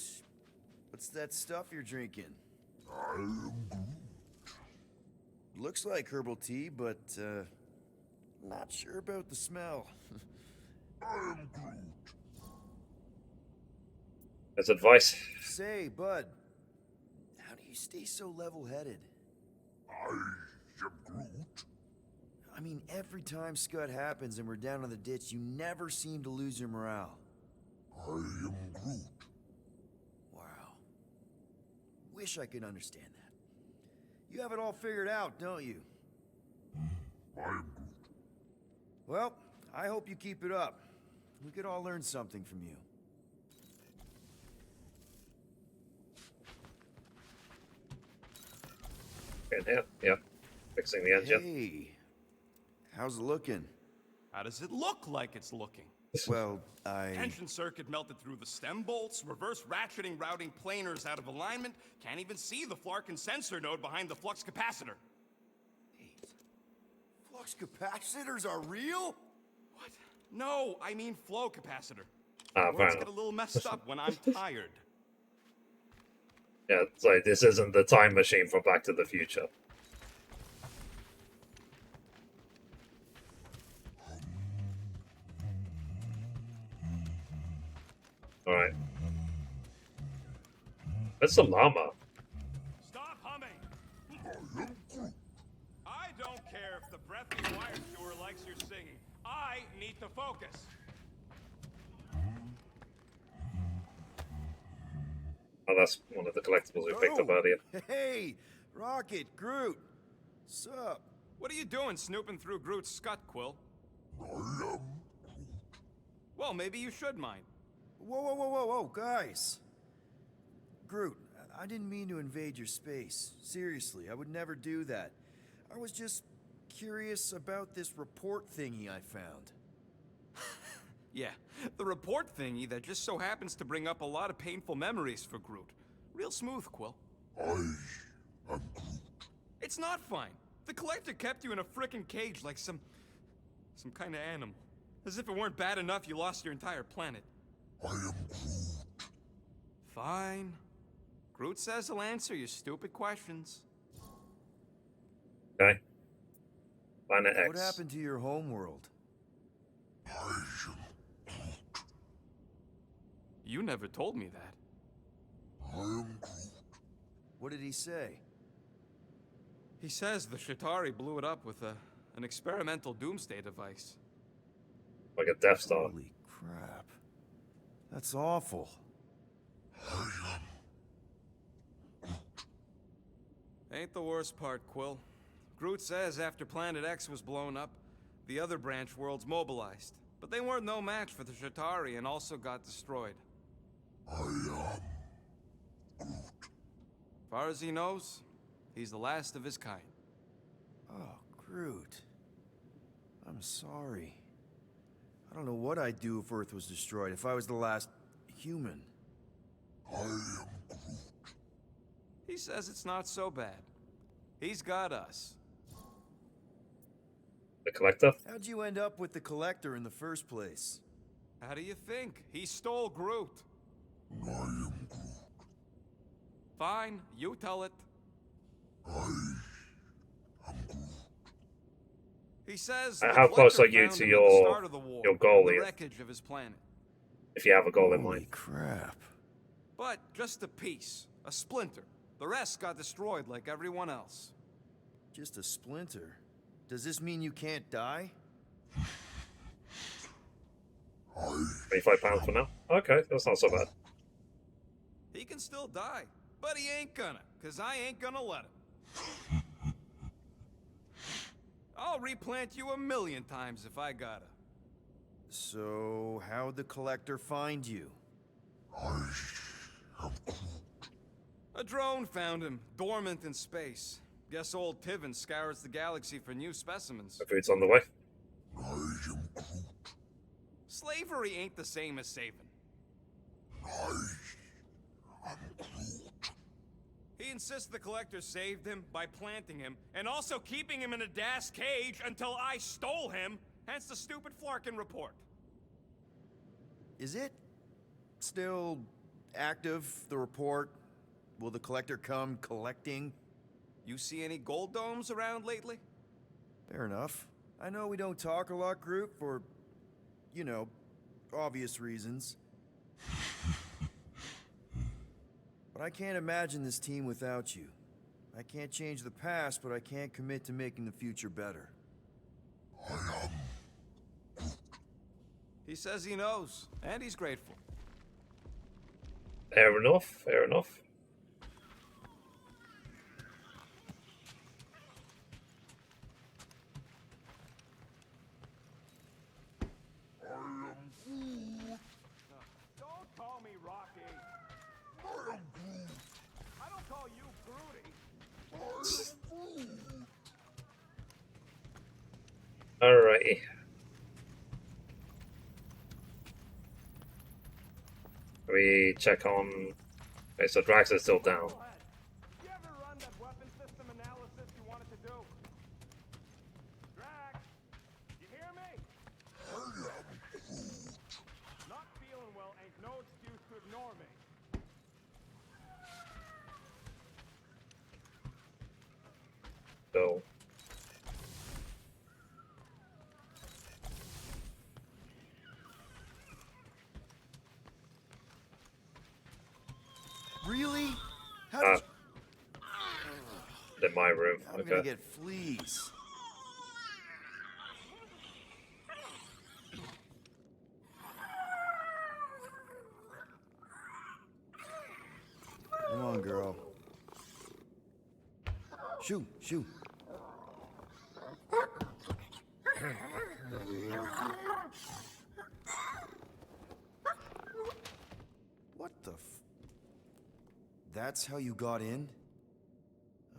What's that stuff you're drinking? I am Groot. Looks like herbal tea, but, not sure about the smell. I am Groot. That's advice. Say, bud, how do you stay so level-headed? I am Groot. I mean, every time Scud happens and we're down in the ditch, you never seem to lose your morale. I am Groot. Wow. Wish I could understand that. You have it all figured out, don't you? I am Groot. Well, I hope you keep it up. We could all learn something from you. In here? Yep. Fixing the engine. Hey, how's it looking? How does it look like it's looking? Well, Tension circuit melted through the stem bolts, reverse ratcheting routing planers out of alignment, can't even see the Flarkin sensor node behind the flux capacitor. Wait. Flux capacitors are real? What? No, I mean flow capacitor. Ah, Words get a little messed up when I'm tired. Yeah, it's like this isn't the time machine from Back to the Future. Alright. That's a llama. Stop humming! I don't care if the breathy wire chewer likes your singing. I need to focus. Oh, that's one of the collectibles we picked up earlier. Hey, Rocket, Groot. Sup? What are you doing snooping through Groot's scut, Quill? I am Groot. Well, maybe you should mind. Whoa, guys. Groot, I didn't mean to invade your space. Seriously, I would never do that. I was just curious about this report thingy I found. Yeah, the report thingy that just so happens to bring up a lot of painful memories for Groot. Real smooth, Quill. I am Groot. It's not fine. The Collector kept you in a frickin' cage like some kind of animal. As if it weren't bad enough you lost your entire planet. I am Groot. Fine. Groot says he'll answer your stupid questions. Okay. Planet X. What happened to your homeworld? I am Groot. You never told me that. I am Groot. What did he say? He says the Shatari blew it up with an experimental doomsday device. Like a Death Star. Holy crap. That's awful. I am Groot. Ain't the worst part, Quill. Groot says after Planet X was blown up, the other branch worlds mobilized. But they weren't no match for the Shatari and also got destroyed. I am Groot. As far as he knows, he's the last of his kind. Oh, Groot. I'm sorry. I don't know what I'd do if Earth was destroyed, if I was the last human. He says it's not so bad. He's got us. The Collector? How'd you end up with the Collector in the first place? How do you think? He stole Groot. I am Groot. Fine, you tell it. I am Groot. He says how close are you found to him at the start of the war, your goal the here? wreckage of his planet. If you have a goal in Holy mind. crap. But just a piece, a splinter. The rest got destroyed like everyone else. Just a splinter? Does this mean you can't die? £25 for now? Okay, that's not so bad. He can still die, but he ain't gonna, 'cause I ain't gonna let him. I'll replant you 1,000,000 times if I gotta. So, how'd the Collector find you? A drone found him, dormant in space. Guess old Tiven scours the galaxy for new specimens. The food's on the way. Slavery ain't the same as saving. He insists the Collector saved him by planting him, and also keeping him in a das cage until I stole him, hence the stupid Flarkin report. Is it still active, the report? Will the Collector come collecting? You see any gold domes around lately? Fair enough. I know we don't talk a lot, Groot, for, you know, obvious reasons. But I can't imagine this team without you. I can't change the past, but I can't commit to making the future better. He says he knows, and he's grateful. Fair enough, fair enough. Don't call me Rocky. I don't call you Groody. Alrighty. We check on... Okay, so Drax is still down. You ever run that weapon system analysis you wanted to do? Drax, you hear me? Not feeling well ain't no excuse to ignore me. So... Really? How did in my room. I'm Okay. gonna get fleas. Come on, girl. Shoo, shoo. What the That's how you got in?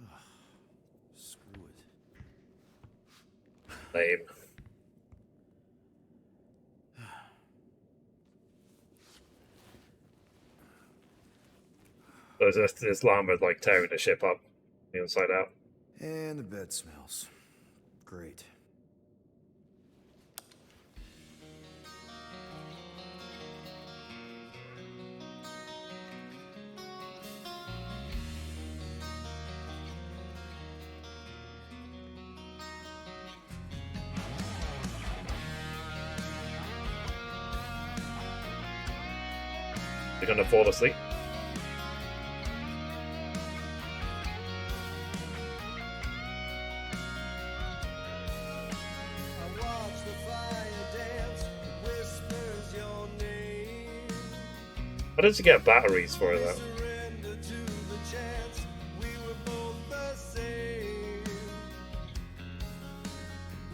Ugh, screw it. Lame. So this llama like tearing the ship up, the inside out. And the bed smells. Great. You're gonna fall asleep. How did you get batteries for that?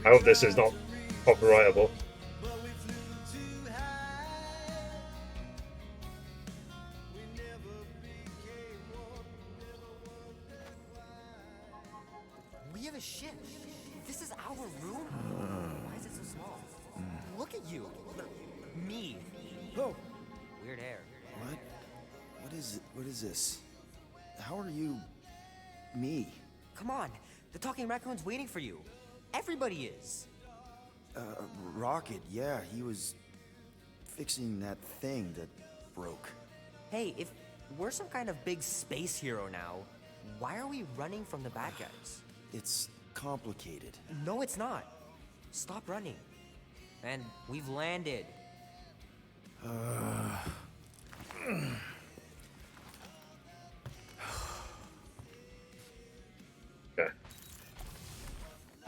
I hope this is not copyrightable. We have a ship. This is our room? Why is it so small? Look at you. Me. Oh. Weird hair. What? What is this? How are you... me? Come on. The talking raccoon's waiting for you. Everybody is. Rocket, yeah, he was fixing that thing that broke. Hey, if we're some kind of big space hero now, why are we running from the bad guys? It's complicated. No, it's not. Stop running. And we've landed. Okay.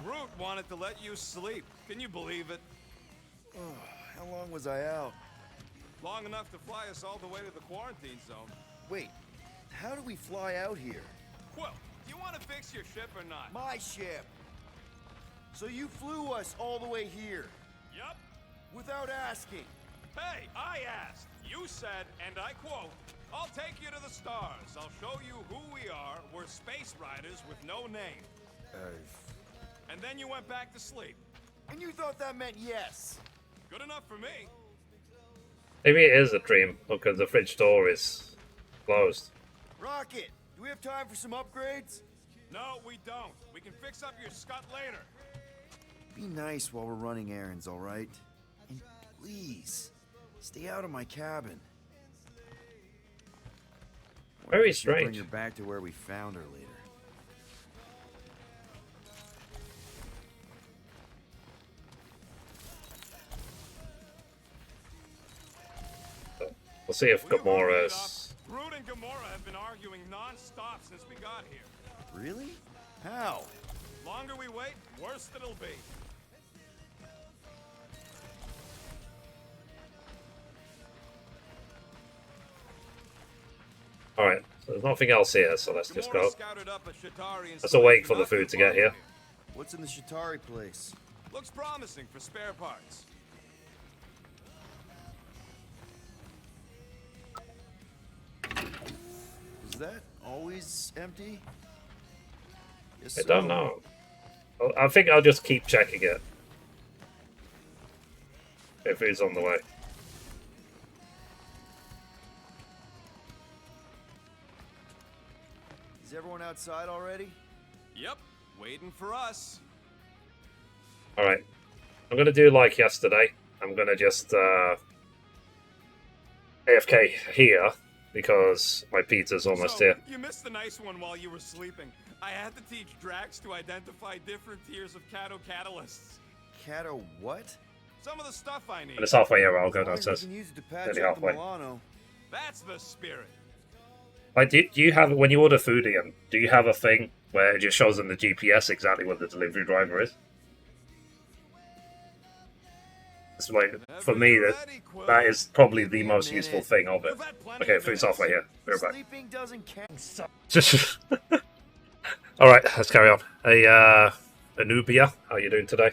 Groot wanted to let you sleep. Can you believe it? How long was I out? Long enough to fly us all the way to the quarantine zone. Wait, how do we fly out here? Quill, you want to fix your ship or not? My ship. So you flew us all the way here? Yup. Without asking. Hey, I asked. You said, and I quote, "I'll take you to the stars. I'll show you who we are. We're space riders with no name." And then you went back to sleep. And you thought that meant yes? Good enough for me. Maybe it is a dream because the fridge door is closed. Rocket, do we have time for some upgrades? No, we don't. We can fix up your scut later. Be nice while we're running errands, all right? And please, stay out of my cabin. Very She'll bring strange. her back to where we found her later. We'll see if Gamora's... Groot and Gamora have been arguing non-stop since we got here. Really? How? Longer we wait, worse it'll be. Alright, so there's nothing else here, so let's just go. Scouted up a Shatari Let's wait for the food to get here. What's in the Shatari place? Looks promising for spare parts. Is that always empty? Yes, I don't know. I think I'll just keep checking it. If it's on the way. Is everyone outside already? Yep, waiting for us. Alright. I'm gonna do like yesterday. I'm gonna just AFK here because my pizza's almost here. You missed the nice one while you were sleeping. I had to teach Drax to identify different tiers of Cato catalysts. Cato what? Some of the stuff I need. And it's halfway here, I'll go downstairs. We can use it to patch Nearly up the halfway. Milano. That's the spirit. Like, do you have, when you order food in, do you have a thing where it just shows on the GPS exactly what the delivery driver is? It's like, for me, that is probably the most useful thing of it. Okay, food's halfway here. We're back. Sleeping doesn't count. Alright, let's carry on. Hey, Anubia, how you doing today?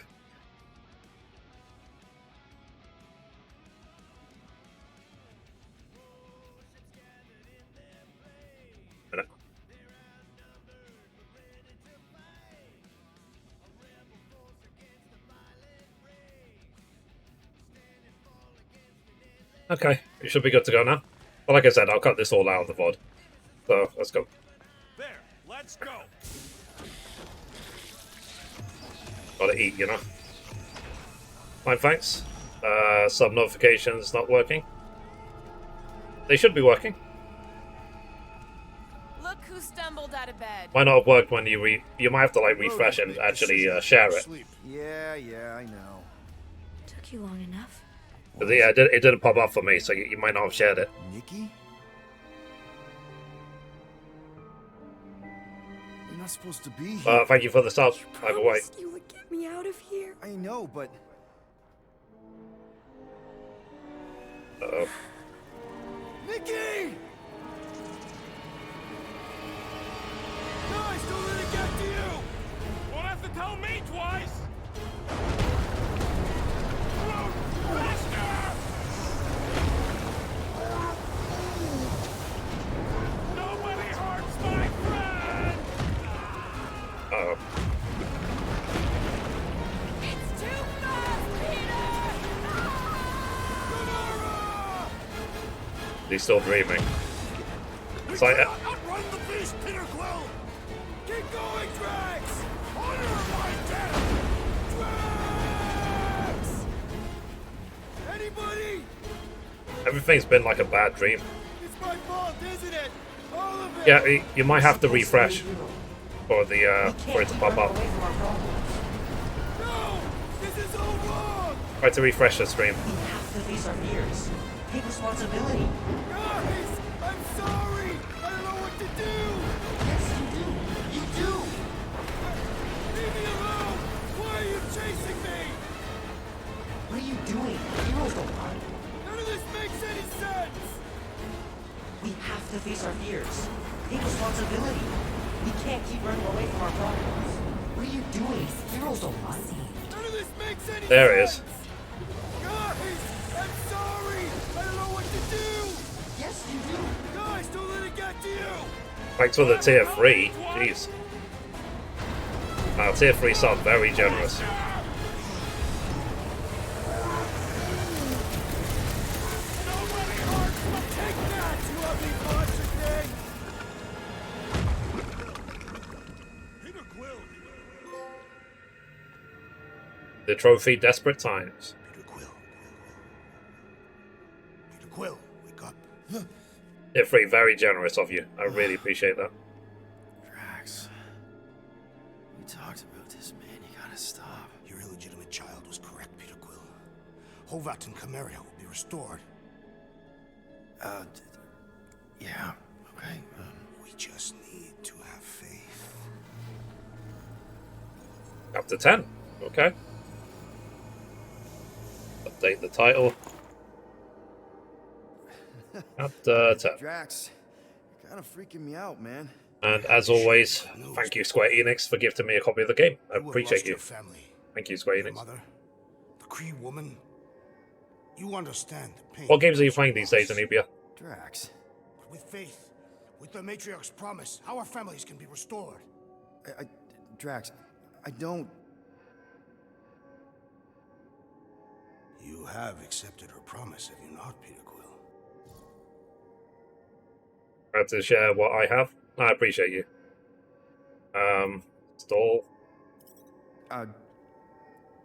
Okay, you should be good to go now. Well, like I said, I'll cut this all out of the VOD. So, let's go. There, let's go. Gotta eat, you know. Fine, thanks. Sub notifications not working. They should be working. Look who stumbled out of bed. Might not have worked when you might have to like refresh and actually share it. Yeah, I know. Took you long enough. 'Cause, yeah, it didn't pop up for me, so you might not have shared it. Nikki? You're not supposed to be here. Thank you for the subs, by the way. You would get me out of here. I know, but... Uh-oh. Nikki! Guys, don't let it get to you! Won't have to tell me twice! Nobody hurts my friend! Uh-oh. It's too fast, Peter! He's still dreaming. It's like, Outrun the beast, Peter Quill! Keep going, Drax! Honor my death! Drax! Anybody? everything's been like a bad dream. It's my fault, isn't it? All of it! Yeah, you might have to refresh for the for it to pop up. No! This is all wrong! Try to refresh the stream. We have to face our fears. Take responsibility. Guys! I'm sorry! I don't know what to do! Yes, you do. You do. Leave me alone! Why are you chasing me? What are you doing? Heroes don't run. None of this makes any sense! We have to face our fears. Take responsibility. We can't keep running away from our problems. What are you doing? Heroes don't run. None of this makes any There it sense! is. Guys! I'm sorry! I don't know what to do! Yes, you do. Guys, don't let it get to you! Thanks for the tier 3. Jeez. Wow, tier 3 sound very generous. Nobody hurts! Take that, you ugly monster thing! Peter Quill! The trophy Desperate Times. Peter Quill, wake up. Tier 3, very generous of you. I really appreciate that. Drax, we talked about this, man. You gotta stop. Your illegitimate child was correct, Peter Quill. Hovat and Chimeria will be restored. Yeah, okay. We just need to have faith. Chapter 10. Okay. Update the title. Chapter 10. Drax, you're kind of freaking me out, man. And as always, thank you Square Enix for gifting me a copy of the game. I appreciate you. Your family, Thank you Square your Enix. mother, the Kree woman. You understand the pain. What games are you playing these days, Anubia? Drax. With faith, with the Matriarch's promise, our families can be restored. Drax, I don't... You have accepted her promise, have you not, Peter Quill? Had to share what I have. I appreciate you. Stall.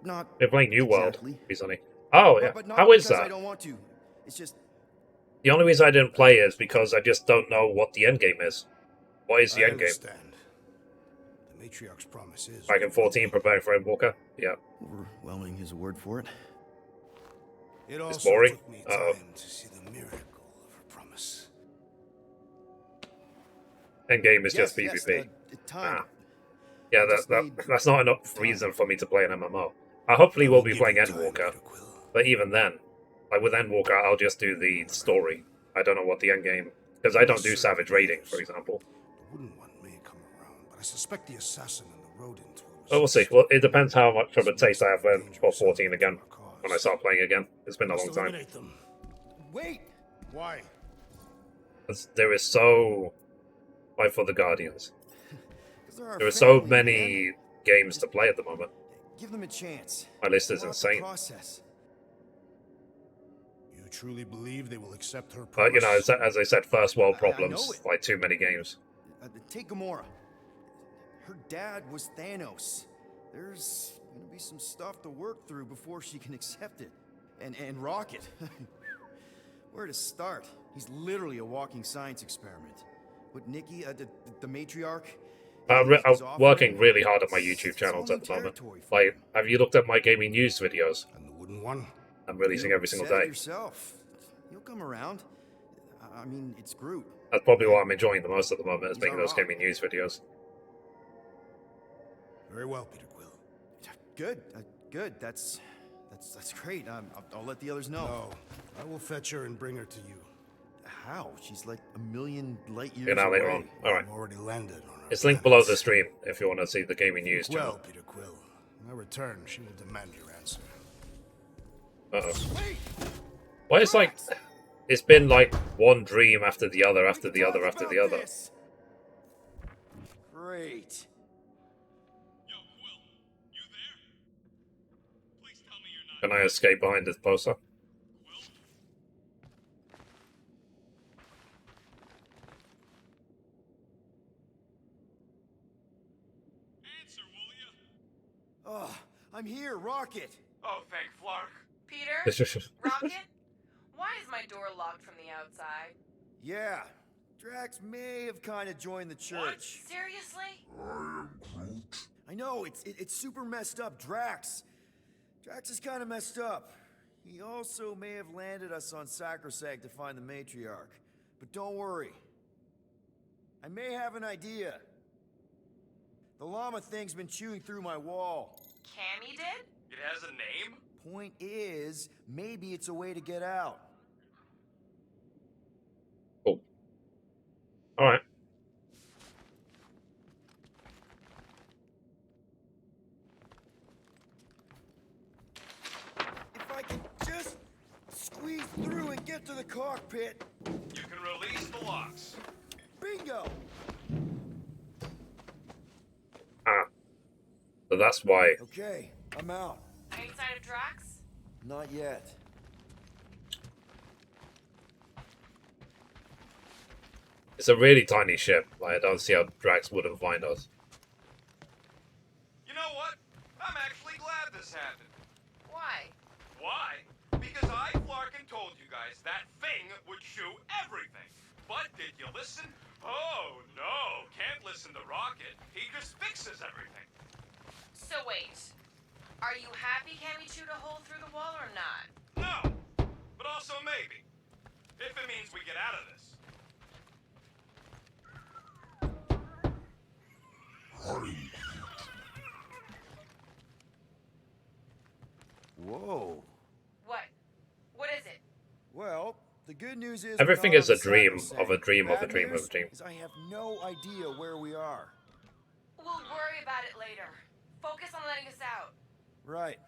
Not We're playing New World exactly. recently. Oh yeah. But not How is because that? I don't want to. It's just... The only reason I didn't play is because I just don't know what the end game is. What is the I end game? understand. The Matriarch's promise is... Back in 14, preparing for Endwalker? Yeah. Overwhelming is a word for it. It It's also boring. took me time to see the miracle of her promise. End game is just Yes, PvP. the time. Ah. Yeah, that's not enough reason for me to play an MMO. I hopefully will be playing Endwalker, but even then, like with Endwalker, I'll just do the story. I don't know what the end game, because I don't do Savage Raiding, for example. The wooden one may come around, but I suspect the assassin and the rodent will... But we'll see. Well, it depends how much of a taste I have for 14 again, when I start playing again. It's been a long time. Eliminate them. Wait! Why? There is so... Fight for the Guardians. There are so family, many games to play at the moment. Give them a chance. My list is Go out the insane. process. You truly believe they will accept her promise? But, you know, as I said, first world I problems, know it. like too many games. Take Gamora. Her dad was Thanos. There's gonna be some stuff to work through before she can accept it. And Rocket. Where to start? He's literally a walking science experiment. With Nikki, the matriarch. I'm working really hard on my YouTube channels at the moment. Like, have you looked at my gaming news videos? And the wooden one? I'm releasing every single Said it day. yourself. He'll come around. I mean, it's Groot. That's probably what I'm enjoying the most at the moment, is He's making our those rock. gaming news videos. Very well, Peter Quill. Good. Good. That's great. I'll let the others know. No, I will fetch her and bring her to you. How? She's like a million light years You know, later away. on. Alright. I've already landed on her. It's linked below the stream if you want to see the gaming news Well, channel. Peter Quill, when I return, she will demand your answer. Uh-oh. Why is like... It's been like one dream after the other, after the other, after the other. Great. Can I escape behind this poster? Oh, I'm here, Rocket. Oh, thank Flark. Peter? Rocket? Why is my door locked from the outside? Yeah, Drax may have kind of joined the church. Seriously? I know, it's super messed up, Drax is kind of messed up. He also may have landed us on Sacrosanct to find the matriarch. But don't worry. I may have an idea. The llama thing's been chewing through my wall. Cammy did? It has a name? Point is, maybe it's a way to get out. Cool. Alright. If I can just squeeze through and get to the cockpit. You can release the locks. Bingo! Ah. So that's why. Okay, I'm out. Any sign of Drax? Not yet. It's a really tiny ship. Like, I don't see how Drax wouldn't find us. You know what? I'm actually glad this happened. Why? Why? Because I, Flarkin, told you guys that thing would chew everything. But did you listen? Oh, no. Can't listen to Rocket. He just fixes everything. So wait. Are you happy Cammy chewed a hole through the wall or not? No. But also maybe. If it means we get out of this. Whoa. What? What is it? Well, the good news is Everything we're is not a on dream Sacrosanct. of a dream of a Bad dream of news a dream. is I have no idea where we are. We'll worry about it later. Focus on letting us out. Right.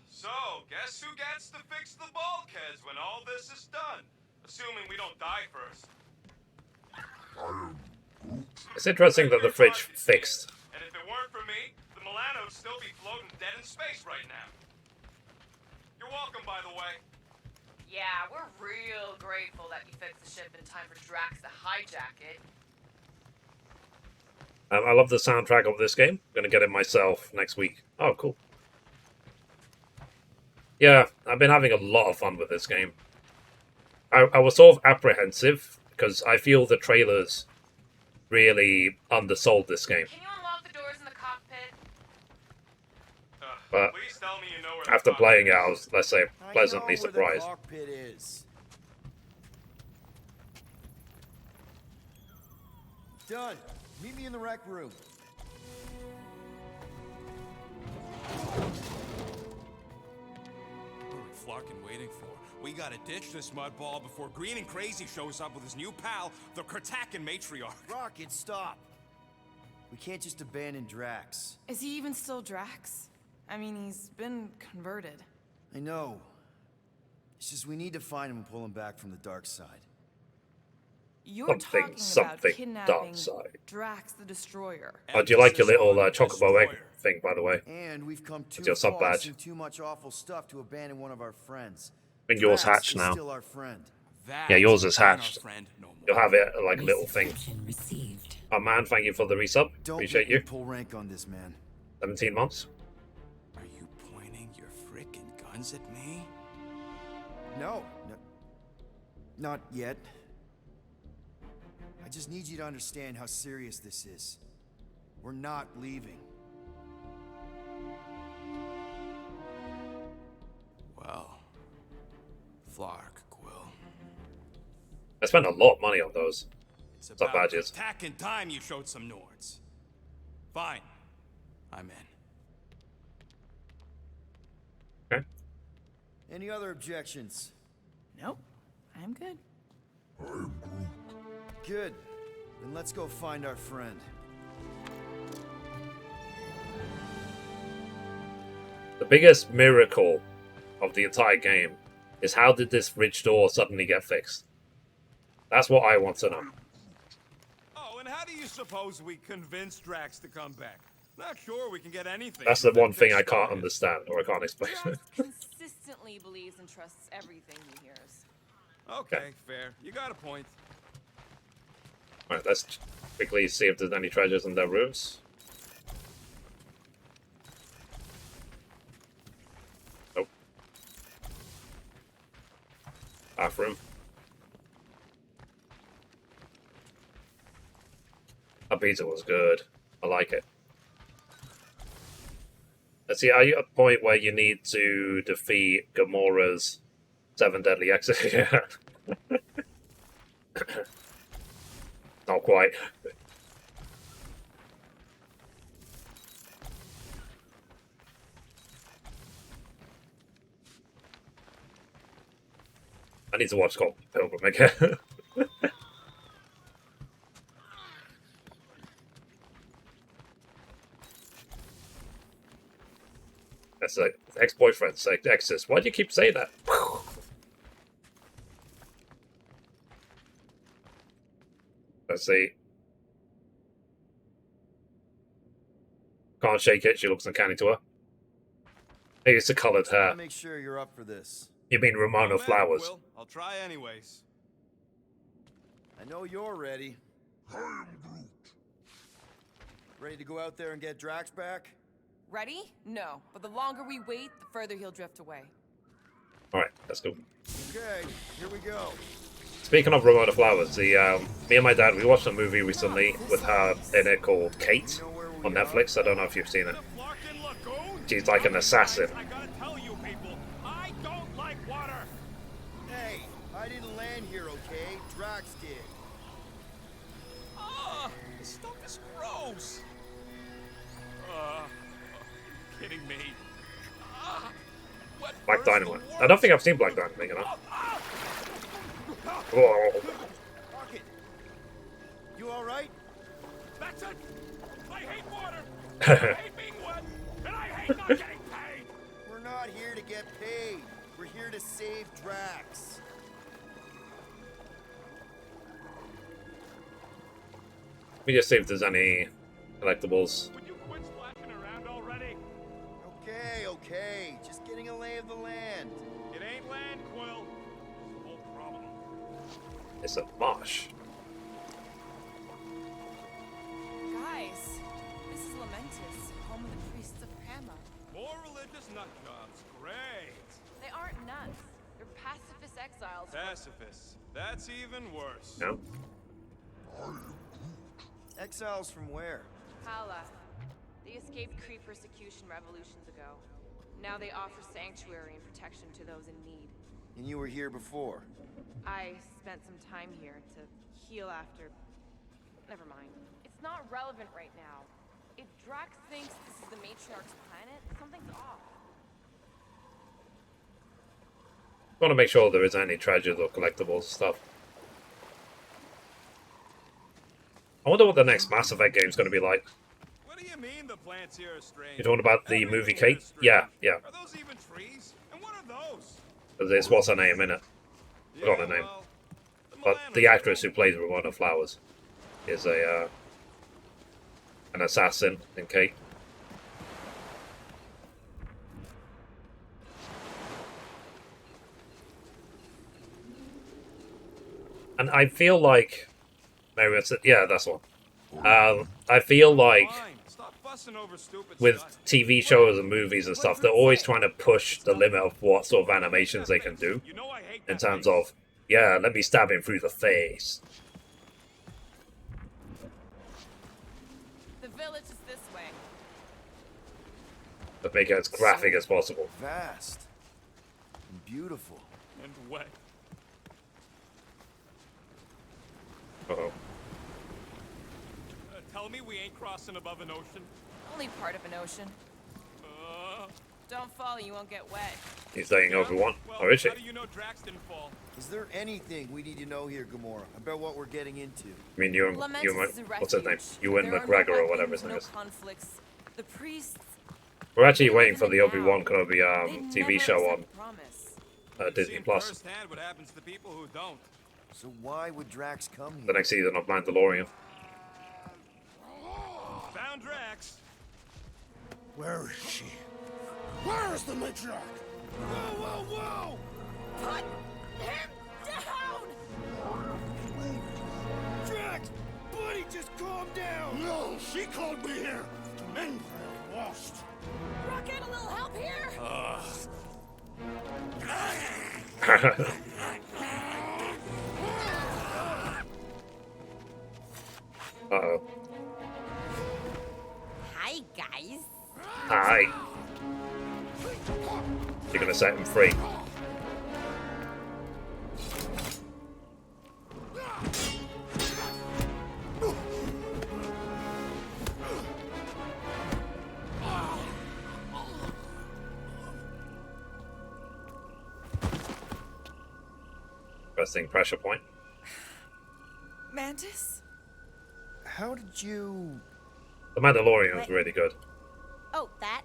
So, guess who gets to fix the bulkheads when all this is done? Assuming we don't die first. It's interesting that the fridge fixed. And if it weren't for me, the Milano'd still be floating dead in space right now. You're welcome, by the way. Yeah, we're real grateful that you fixed the ship in time for Drax to hijack it. I love the soundtrack of this game. I'm gonna get it myself next week. Oh, cool. Yeah, I've been having a lot of fun with this game. I was sort of apprehensive because I feel the trailers really undersold this game. Can you unlock the doors in the cockpit? But Please tell me you know where after the playing it, I was, let's say, pleasantly I know where surprised. the cockpit is. Done. Meet me in the rec room. What are we Flarkin waiting for? We gotta ditch this mudball before Green and Crazy shows up with his new pal, the Kertakan matriarch. Rocket, stop. We can't just abandon Drax. Is he even still Drax? I mean, he's been converted. I know. It's just we need to find him and pull him back from the dark side. You're talking about something kidnapping dark side. Drax the Destroyer. Oh, do you like your little chocobo egg thing, by the way? And we've come too your sub far, badge. seen too much awful stuff to abandon one of our friends. I think yours Drax hatched is now. Still our friend. Yeah, yours is hatched. You'll have it like a little thing. Oh man, thank you for the resub. Don't Appreciate let me you. pull rank on this, man. 17 months. Are you pointing your frickin' guns at me? No, not yet. I just need you to understand how serious this is. We're not leaving. Well, Flark, Quill. I spent a lot of money on those It's sub about badges. attacking time you showed some Nords. Fine. I'm in. Okay. Any other objections? Nope. I'm good. Good. Then let's go find our friend. The biggest miracle of the entire game is how did this fridge door suddenly get fixed? That's what I want to know. Oh, and how do you suppose we convince Drax to come back? Not sure we can get anything. That's the from one thing I fixed can't target. understand, or I can't explain. Drax consistently believes and trusts everything he hears. Okay, fair. You got a point. Alright, let's quickly see if there's any treasures in their rooms. bathroom. That pizza was good. I like it. Let's see, are you at a point where you need to defeat Gamora's 7 deadly exes? Yeah. Not quite. I need to watch Scott Pilgrim again. That's like ex-boyfriends, like exes. Why do you keep saying that? Let's see. Can't shake it. She looks uncanny to her. Hey, it's a coloured hair. Make sure you're up for this. You mean Ramona Flowers? Will. I'll try anyways. I know you're ready. Ready to go out there and get Drax back? Ready? No. But the longer we wait, the further he'll drift away. Alright, let's go. Okay, here we go. Speaking of Ramona Flowers, me and my dad, we watched a movie recently with her in it called Kate on Netflix. I don't know if you've seen it. She's like an assassin. I gotta tell you people, I don't like water. Hey, I didn't land here, okay? Drax did. Ah, this stuff is gross. Kidding me. Black Dynamite. I don't think I've seen Black Dynamite, you know. Whoa. Rocket, you all right? That's it. I hate water. I hate being wet, and I hate not getting paid. We're not here to get paid. We're here to save Drax. Let me just see if there's any collectibles. Would you quit splashing around already? Okay, okay. Just getting a lay of the land. It ain't land, Quill. It's a whole problem. It's a marsh. Guys, this is Lamentus, home of the priests of Hama. More religious nut jobs. Great. They aren't nuts. They're pacifist exiles. Pacifists. That's even worse. No. Exiles from where? Hala. They escaped Kree persecution revolutions ago. Now they offer sanctuary and protection to those in need. And you were here before? I spent some time here to heal after... Never mind. It's not relevant right now. If Drax thinks this is the Matriarch's planet, something's off. I want to make sure there isn't any treasures or collectibles stuff. I wonder what the next Mass Effect game is going to be like. What do you mean the plants here are strange? You're talking about the movie Kate? Yeah, yeah. Are those even trees? And what are those? It's what's her name, innit? Forgot her name. But the actress who plays Ramona Flowers is an assassin in Kate. And I feel like... Maybe it's... Yeah, that's one. I feel like with TV shows and movies and stuff, they're always trying to push the limit of what sort of animations they can do. In terms of, yeah, let me stab him through the face. The village is this way. But make it as graphic as possible. Vast. And beautiful. And wet. Uh-oh. Tell me we ain't crossing above an ocean. Only part of an ocean. Don't fall, you won't get wet. He's laying over one. Or is she? How do you know Drax didn't fall? Is there anything we need to know here, Gamora, about what we're getting into? I mean, what's his name? Ewan McGregor or whatever his name is. Conflicts. The priests. We're actually waiting for the Obi-Wan Kenobi TV show on Disney Plus. Firsthand what happens to people who don't. So why would Drax come here? The next season of Mandalorian. Found Drax. Where is she? Where is the matriarch? Whoa, whoa, whoa! Put him down! Drax! Buddy, just calm down! No, she called me here! Men are lost! Rocket, a little help here? Aye. You're gonna set him free. Interesting pressure point. Mantis? How did you... The Mandalorian was really good. Oh, that?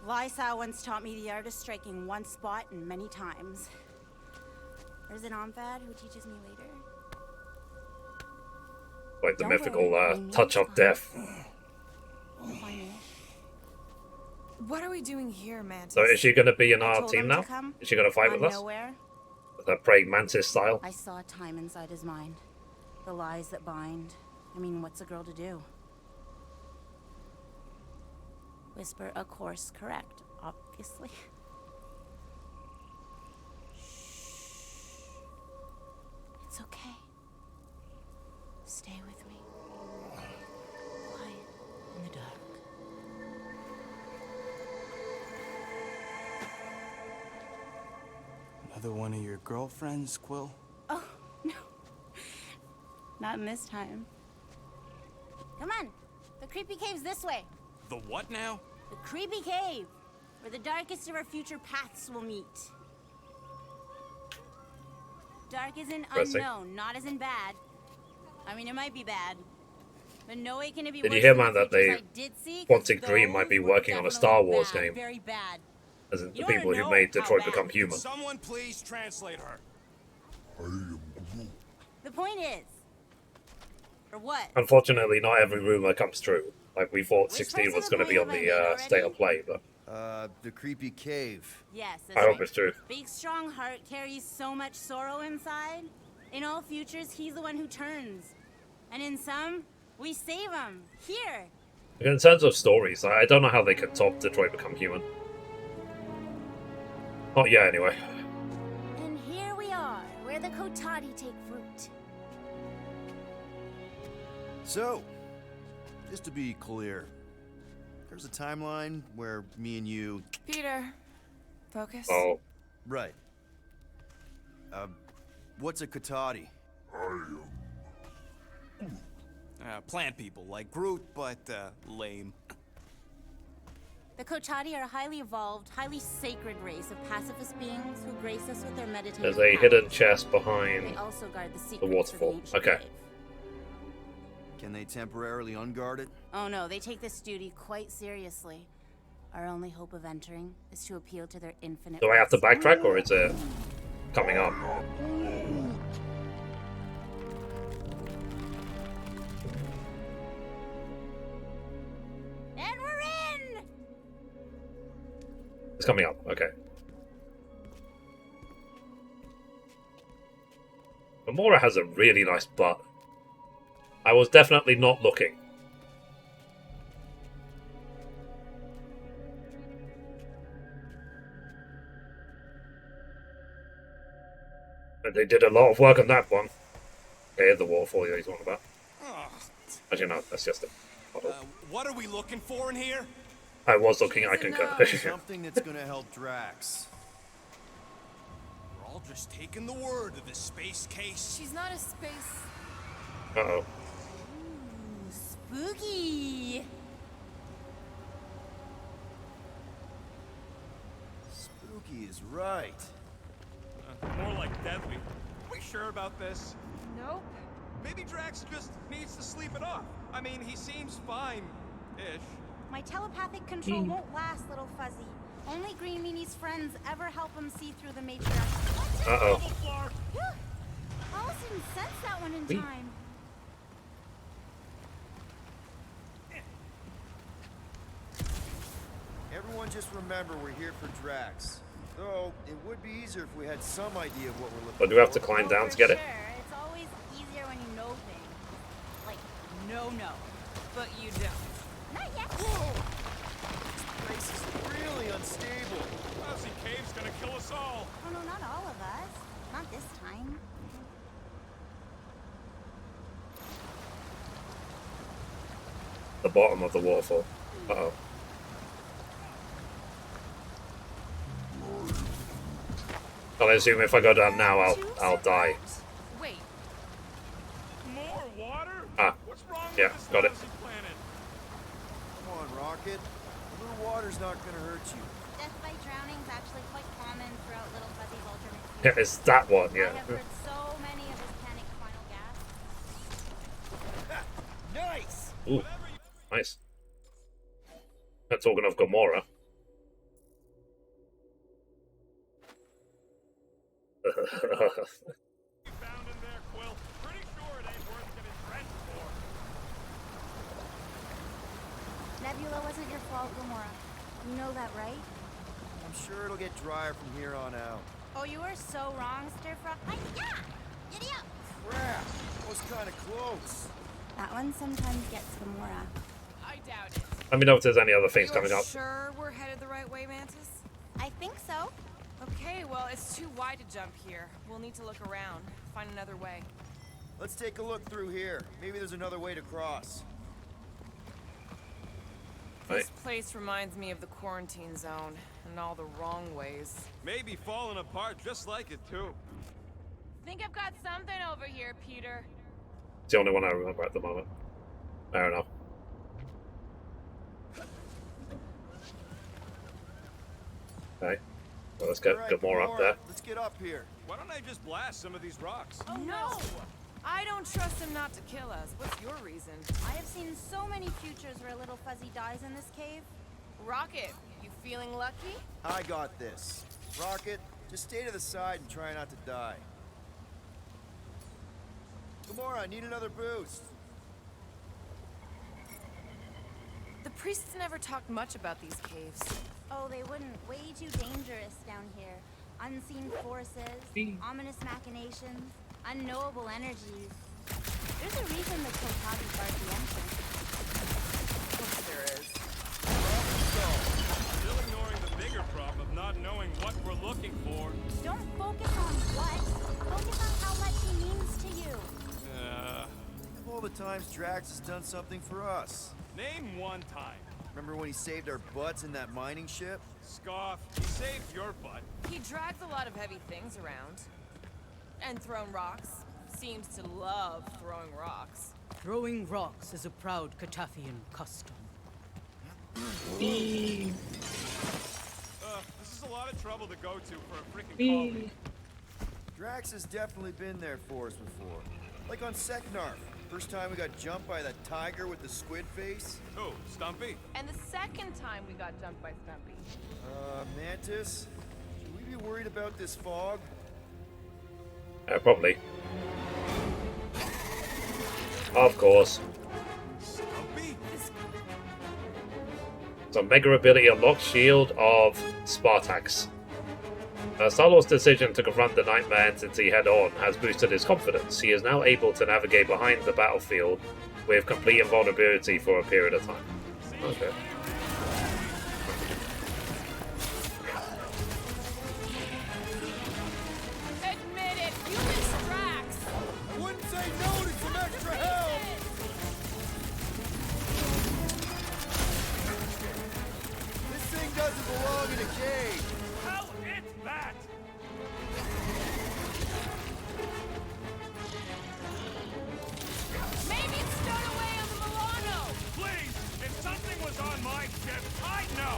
Lysa once taught me the art of striking one spot and many times. There's an Omphad who teaches me later. Like the Don't mythical worry, touch of death. What are we doing here, Mantis? So is she going to be in I our told team him now? to come Is she going to fight on with us? nowhere. That praying mantis style? I saw time inside his mind. The lies that bind. I mean, what's a girl to do? Whisper a course correct, obviously. Shh. It's okay. Stay with me. Quiet in the dark. Another one of your girlfriends, Quill? Oh, no. Not in this time. Come on. The creepy cave's this way. The what now? The creepy cave, where the darkest of our future paths will meet. Dark as in unknown, not as in bad. I mean, it might be bad, but no way can it be Did worse you hear, than man, the that futures they I did see, 'cause Quantic Dream those might be were working on a definitely Star Wars bad, game? Very bad. As in the You people wanna who know made how Detroit bad? Become Human. Someone please translate her. The point is, or what? Unfortunately, not every rumor comes true. Like, we thought Which 16 parts was of the going to be on plan the have I made state of already? play, but the creepy cave. Yes, I that's hope right. it's true. Big strong heart carries so much sorrow inside. In all futures, he's the one who turns. And in some, we save him. Here. In terms of stories, I don't know how they could top Detroit Become Human. Not yet, anyway. And here we are, where the Kotati take fruit. So, just to be clear, there's a timeline where me and you... Peter, focus. Oh. Right. What's a Kotati? Plant people, like Groot, but lame. The Kotati are a highly evolved, highly sacred race of pacifist beings who grace us with their meditative There's a powers. hidden chest behind They also guard the the secrets waterfall. of the ancient Okay. cave. Can they temporarily unguard it? Oh no, they take this duty quite seriously. Our only hope of entering is to appeal to their infinite Do I have to wisdom. backtrack, or is it coming up? And we're in! It's coming up, okay. Gamora has a really nice butt. I was definitely not looking. But they did a lot of work on that one. Okay, the waterfall he's talking about. Actually, no, that's just a model. What are we looking for in here? I was looking, I concur. Something that's gonna help Drax. We're all just taking the word of this space case. She's not a space. Uh-oh. Spooky! Spooky is right. More like deadly. Are we sure about this? Nope. Maybe Drax just needs to sleep it off. I mean, he seems fine-ish. My telepathic control won't last, little fuzzy. Only Green Meanie's friends ever help him see through the matriarch. Uh-oh. Almost didn't sense that one in time. Everyone just remember we're here for Drax. Though, it would be easier if we had some idea of what we're looking for. But do we have to climb down to get it? Sure, it's always easier when you know things. Like, no. But you don't. Not yet. This place is really unstable. Lousy cave's gonna kill us all. Oh no, not all of us. Not this time. The bottom of the waterfall. Uh-oh. I assume if I go down now, I'll die. Wait. More water? Ah, What's wrong yeah, with this got it. lousy planet? Come on, Rocket. A little water's not gonna hurt you. Death by drowning is actually quite common throughout Little Fuzzy's alternate Yeah, it's that one, yeah. I have heard so many of his panic final gasps. Nice! Ooh, nice. Talking of Gamora. Found in there, Quill. Pretty sure it ain't worth getting drenched for. Nebula wasn't your fault, Gamora. You know that, right? I'm sure it'll get drier from here on out. Oh, you are so wrong, Stirfrog. Yeah! Giddy up! Crap! That was kind of close. That one sometimes gets Gamora. I doubt it. Let me know if there's any other things coming up. Sure we're headed the right way, Mantis? I think so. Okay, well, it's too wide to jump here. We'll need to look around, find another way. Let's take a look through here. Maybe there's another way to cross. This place reminds me of the quarantine zone, and all the wrong ways. Maybe falling apart just like it, too. Think I've got something over here, Peter. It's the only one I remember at the moment. Fair enough. Okay. Well, let's get Gamora up there. Let's get up here. Why don't I just blast some of these rocks? Oh, no! I don't trust him not to kill us. What's your reason? I have seen so many futures where Little Fuzzy dies in this cave. Rocket, you feeling lucky? I got this. Rocket, just stay to the side and try not to die. Gamora, I need another boost. The priests never talked much about these caves. Oh, they wouldn't. Way too dangerous down here. Unseen forces, ominous machinations, unknowable energies. There's a reason the Kotabi barred the entrance. Of course there is. Still ignoring the bigger problem of not knowing what we're looking for. Don't focus on what. Focus on how much he means to you. Think of all the times Drax has done something for us. Name one time. Remember when he saved our butts in that mining ship? Scoff. He saved your butt. He drags a lot of heavy things around. And thrown rocks. Seems to love throwing rocks. Throwing rocks is a proud Katafian custom. This is a lot of trouble to go to for a freaking colony. Drax has definitely been there for us before. Like on Seknarf. First time we got jumped by that tiger with the squid face. Oh, Stumpy? And the second time we got jumped by Stumpy. Mantis? Should we be worried about this fog? Probably. Of course. Stumpy? So Mega Ability unlocks Shield of Spartax. Star-Lord's decision to confront the Nightmare entity head-on has boosted his confidence. He is now able to navigate behind the battlefield with complete invulnerability for a period of time. Okay. Admit it, you miss Drax! I wouldn't say no to some extra help! This thing doesn't belong in a cage. Hell, it's that! Maybe it's stowed away on the Milano! Please, if something was on my ship, I'd know!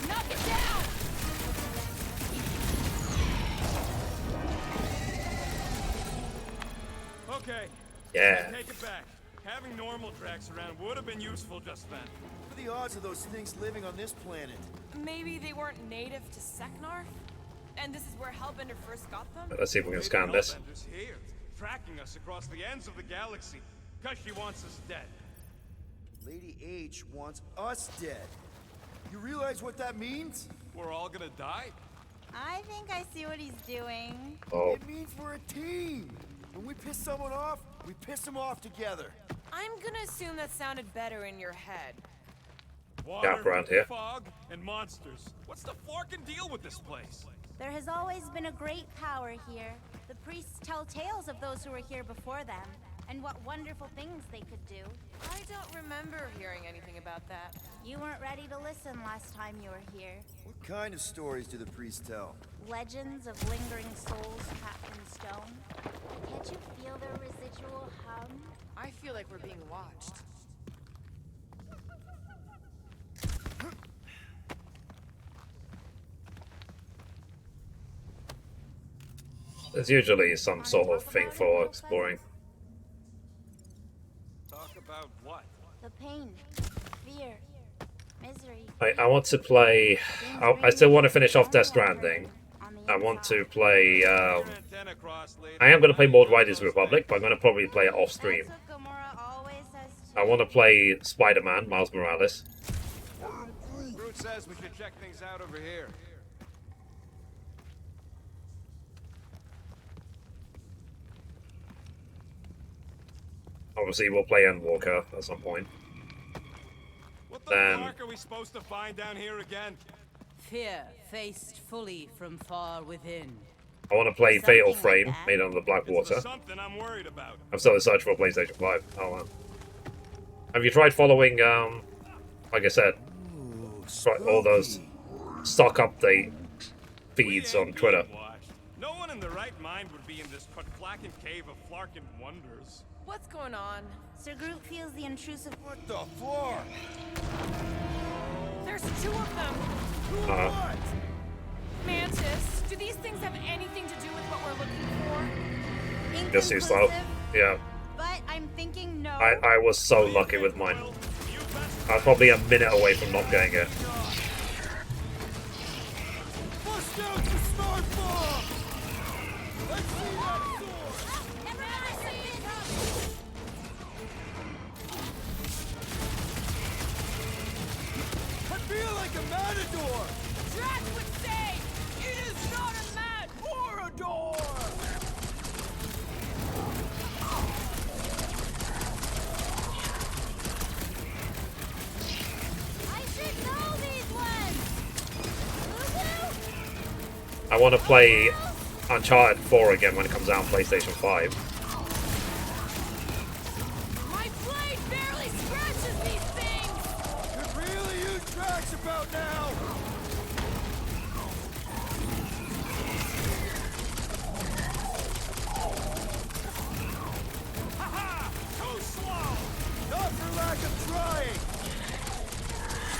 Knock it down! Okay. Yeah. Take it back. Having normal Drax around would have been useful just then. What are the odds of those things living on this planet? Maybe they weren't native to Seknarf? And this is where Hellbender first got them? Let's see if we can Maybe scan this. Hellbender's here, tracking us across the ends of the galaxy, because she wants us dead. Lady H wants us dead. You realize what that means? We're all gonna die? I think I see what he's doing. Oh. It means we're a team. When we piss someone off, we piss them off together. I'm gonna assume that sounded better in your head. Water, around here. fog, and monsters. What's the forking deal with this place? There has always been a great power here. The priests tell tales of those who were here before them, and what wonderful things they could do. I don't remember hearing anything about that. You weren't ready to listen last time you were here. What kind of stories do the priests tell? Legends of lingering souls trapped in stone. Can't you feel their residual hum? I feel like we're being watched. There's usually some sort of thing for exploring. Talk about what? The pain, fear, misery. I want to play... I still want to finish off Death Stranding. I want to play... I am going to play more Riders Republic, but I'm going to probably play it off stream. I want to play Spider-Man, Miles Morales. Groot says we should check things out over here. Obviously, we'll play Endwalker at some point. What the Then... fuck are we supposed to find down here again? Fear faced fully from far within. I want to play Fatal Frame, made on the Blackwater. Something I'm worried about. I'm still in search for a PlayStation 5. Oh, man. Have you tried following, like I said, all those stock update feeds on Twitter? No one in the right mind would be in this Flarkin cave of Flarkin wonders. What's going on? Sir Groot feels the intrusive. What the floor? There's 2 of them. Uh-huh. Mantis, do these things have anything to do with what we're looking for? Just too slow. Yeah. But I'm thinking no. I was so lucky with mine. I was probably a minute away from not getting it. Bust out the smart bomb! Let's see that sword! I feel like a matador! Drax would say, it is not a mat or a door! I should know these ones! I want to play Uncharted 4 again when it comes out on PlayStation 5. My blade barely scratches these things! Could really use Drax about now! Haha! Too slow! Not for lack of trying!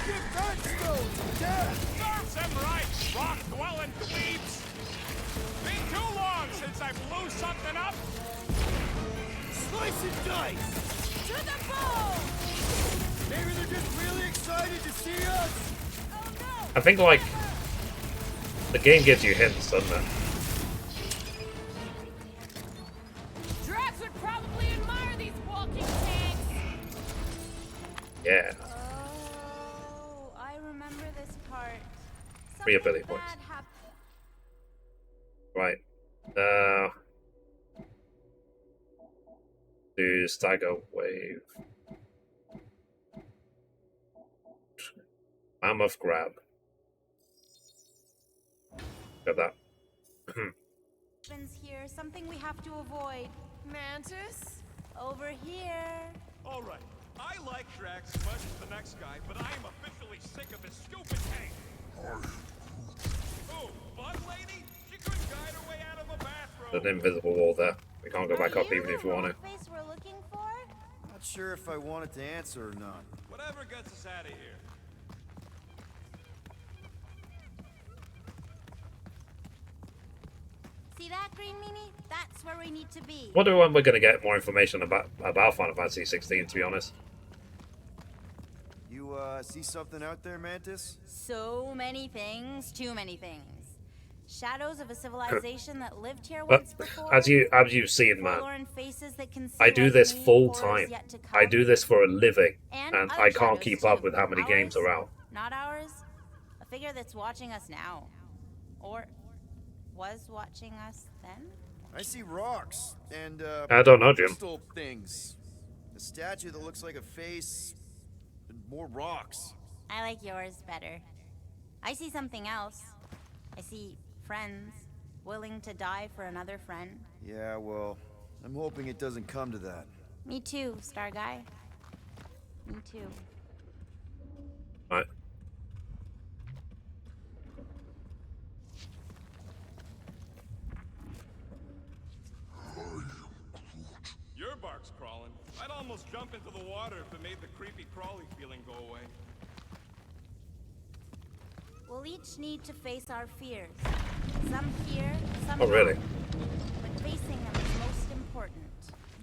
Skip that stone, death! Serves them right, rock-dwelling dweebs! Been too long since I blew something up! Slice and dice! To the bone! Maybe they're just really excited to see us! I think, like, the game gives you hints, doesn't it? Drax would probably admire these walking tanks! Yeah. Oh, I remember this part. 3 ability points. Right. Do Stagger Wave. Mammoth Grab. Got that. Happens here, something we have to avoid. Mantis? Over here. All right, I like Drax as much as the next guy, but I am officially sick of his stupid tank. Oh, Bud Lady? She couldn't guide her way out of a bathroom. There's an invisible wall there. We can't go back up even if you want to. Face we're looking for? Not sure if I wanted to answer or not. Whatever gets us out of here. See that, Green Meanie? That's where we need to be. Wonder when we're going to get more information about Final Fantasy 16, to be honest. You, see something out there, Mantis? So many things, too many things. Shadows of a civilization that lived here But once before. as you've seen, man, Forlorn faces that can see I do like this me, full horrors time. yet to I come. do this for a living, And and other I can't shadows, keep too. up with how many games Ours? are out. Not ours. A figure that's watching us now. Or was watching us then? I see rocks and I don't know, Jim. crystal things. A statue that looks like a face, and more rocks. I like yours better. I see something else. I see friends willing to die for another friend. Yeah, well, I'm hoping it doesn't come to that. Me too, Star Guy. Me too. Right. Your bark's crawling. I'd almost jump into the water if it made the creepy crawly feeling go away. We'll each need to face our fears. Some here, some Oh, really? not. But facing them is most important.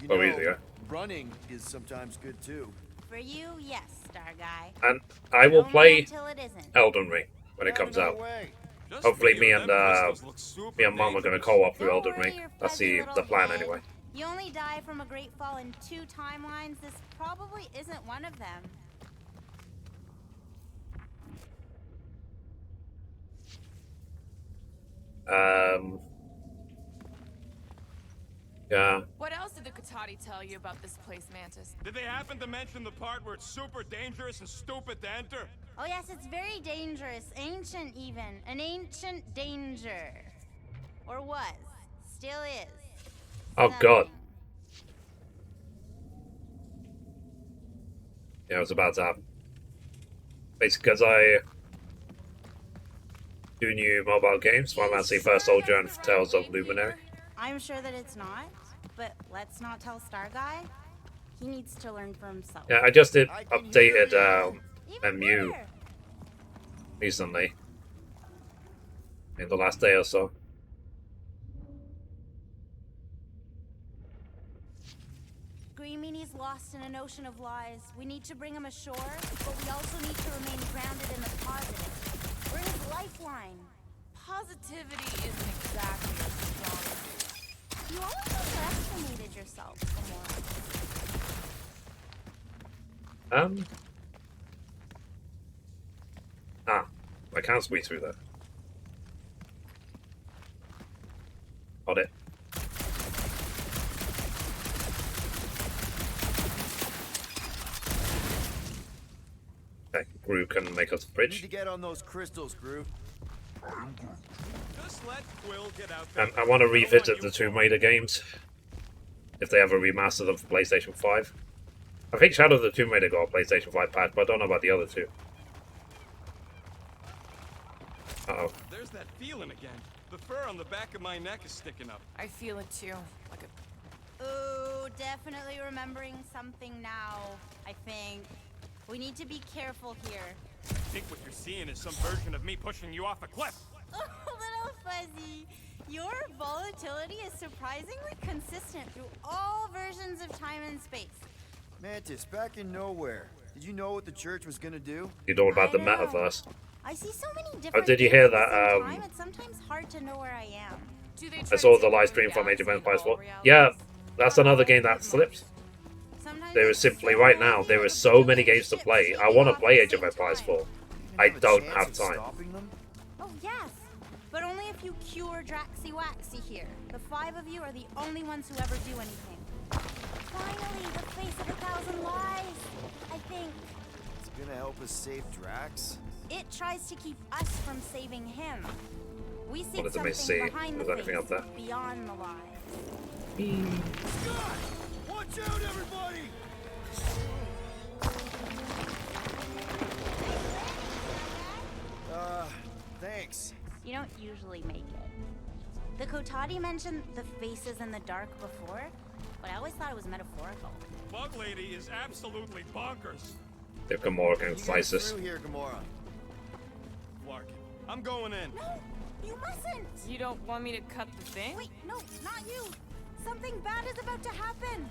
You Oh, know, easy, yeah. running is sometimes good too. For you, yes, Star Guy. And I will Only play until it isn't. Elden Ring when it comes out. Just Hopefully, for me you, and them crystals look super me and Mom are gonna dangerous. co-op through Don't Elden worry Ring. your That's fuzzy the little plan head. anyway. You only die from a great fall in 2 timelines. This probably isn't one of them. Yeah. What else did the Katati tell you about this place, Mantis? Did they happen to mention the part where it's super dangerous and stupid to enter? Oh yes, it's very dangerous. Ancient even. An ancient danger. Or was. Still is. Oh God. Yeah, it was about to happen. Basically, because I do new mobile games, Final Fantasy First Soldier and Tales of Luminary. I'm sure that it's not, but let's not tell Star Guy. He needs to learn for himself. Yeah, I just did updated MU recently, in the last day or so. Greemini's lost in an ocean of lies. We need to bring him ashore, but we also need to remain grounded in the positive. We're his lifeline. Positivity isn't exactly a strong suit. You almost underestimated yourself, Gamora. I can't squeeze through that. Got it. Okay, Groot can make us a Need bridge. to get on those crystals, Groot. Just let Quill get out there. And I want to revisit the Tomb Raider games, if they ever remaster them for PlayStation 5. I think Shadow of the Tomb Raider got a PlayStation 5 patch, but I don't know about the other two. Uh-oh. There's that feeling again. The fur on the back of my neck is sticking up. I feel it too. Like a... Ooh, definitely remembering something now, I think. We need to be careful here. I think what you're seeing is some version of me pushing you off a cliff. Oh, little Fuzzy. Your volatility is surprisingly consistent through all versions of time and space. Mantis, back in nowhere. Did you know what the church was gonna do? You know about the metaverse. I see so many different did you things hear at the that, same time, it's sometimes hard to know where I am. Do they I saw the live stream from Age of Empires 4. Yeah, that's another game that slips. There is simply, right now, there is so many games to play. I want to play Age of Empires 4. I don't have time. Oh, yes. But only if you cure Draxy Waxy here. The 5 of you are the only ones who ever do anything. Finally, the face of 1,000 lies, I think. It's gonna help us save Drax? It tries to keep us from saving him. We seek What does it mean, something see? behind There's the anything face, up there? beyond the lies. Scott! Watch out, everybody! Thanks. You don't usually make it. The Kotati mentioned the faces in the dark before, but I always thought it was metaphorical. Bug Lady is absolutely bonkers. If Gamora can slice us. Through here, Gamora. Larkin, I'm going in. No, you mustn't! You don't want me to cut the thing? Wait, no, not you! Something bad is about to happen!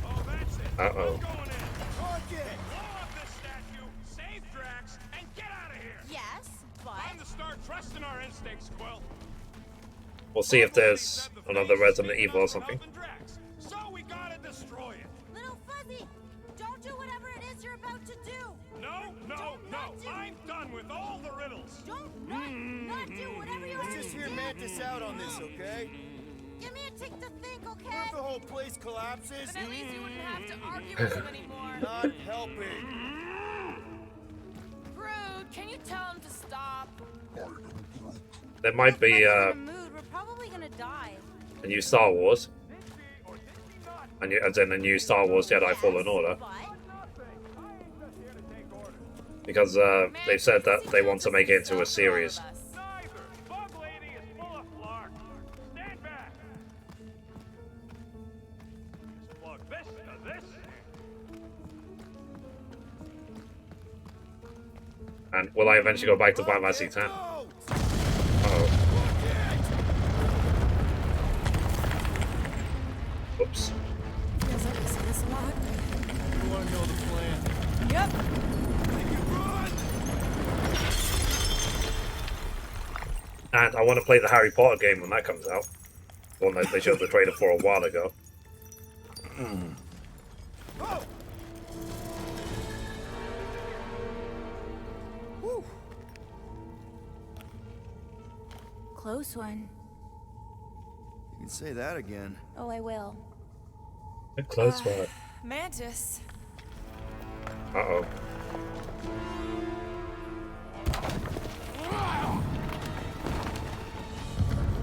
Oh, that's it. Uh-oh. I'm going in. Larkin! Blow up this statue, save Drax, and get out of here! Yes, but... Time to start trusting our instincts, Quill. We'll see if there's another Resident Evil or something. So we gotta destroy it. Little Fuzzy, don't do whatever it is you're about to do! No, no, no! I'm done with all the riddles! Don't not do whatever you're Let's just hear Mantis out on this, okay? Give me a tick to think, okay? What if the whole place collapses? Then at least you wouldn't have to argue with him anymore. Not helping. Groot, can you tell him to stop? There might be In a mood, we're probably gonna die. a new Star Wars. Or did we not As in a new Star Wars Jedi Fallen Order. Because they've said that they want to make it into a series. And will I eventually go back to Final Fantasy X? Uh-oh. Oops. Feels like I see this a lot. You want to know the plan? Yep. And I want to play the Harry Potter game when that comes out. One that they showed the trailer for a while ago. Oh! Whew. Close one. You can say that again. Oh, I will. A close one. Mantis. Uh-oh.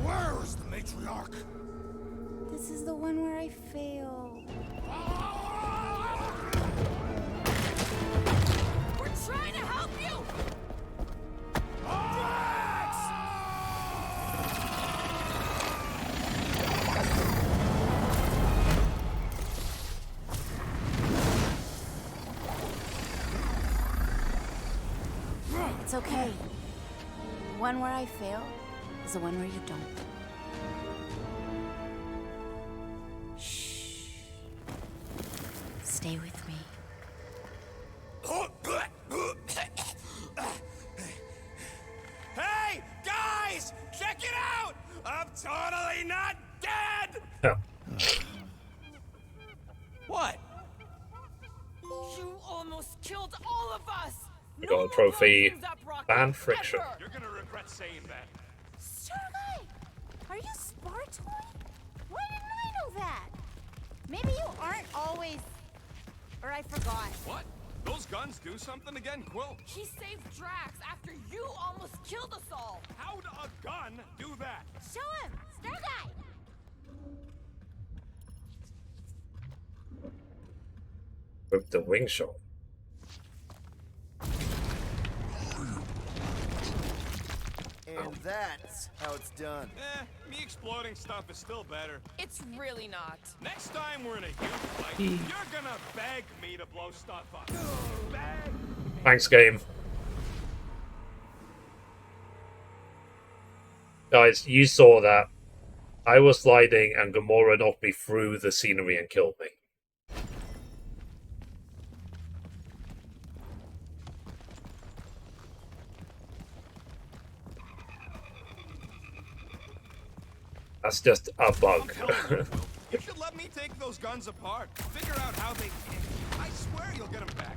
Where is the matriarch? This is the one where I fail. We're trying to help you! It's okay. The one where I fail is the one where you don't. Shh. Stay with me. Hey, guys! Check it out! I'm totally not dead! What? You almost killed all of us! We got a trophy. Ban friction. You're gonna regret saying that. Starguy! Are you Spartoy? Why didn't I know that? Maybe you aren't always... Or I forgot. What? Those guns do something again, Quill? He saved Drax after you almost killed us all. How'd a gun do that? Show him! Starguy! With the wing shot. And that's how it's done. Me exploding stuff is still better. It's really not. Next time we're in a huge fight, you're gonna beg me to blow stuff up. Beg. Thanks, game. Guys, you saw that. I was sliding and Gamora knocked me through the scenery and killed me. That's just a bug. You should let me take those guns apart. Figure out how they... I swear you'll get them back.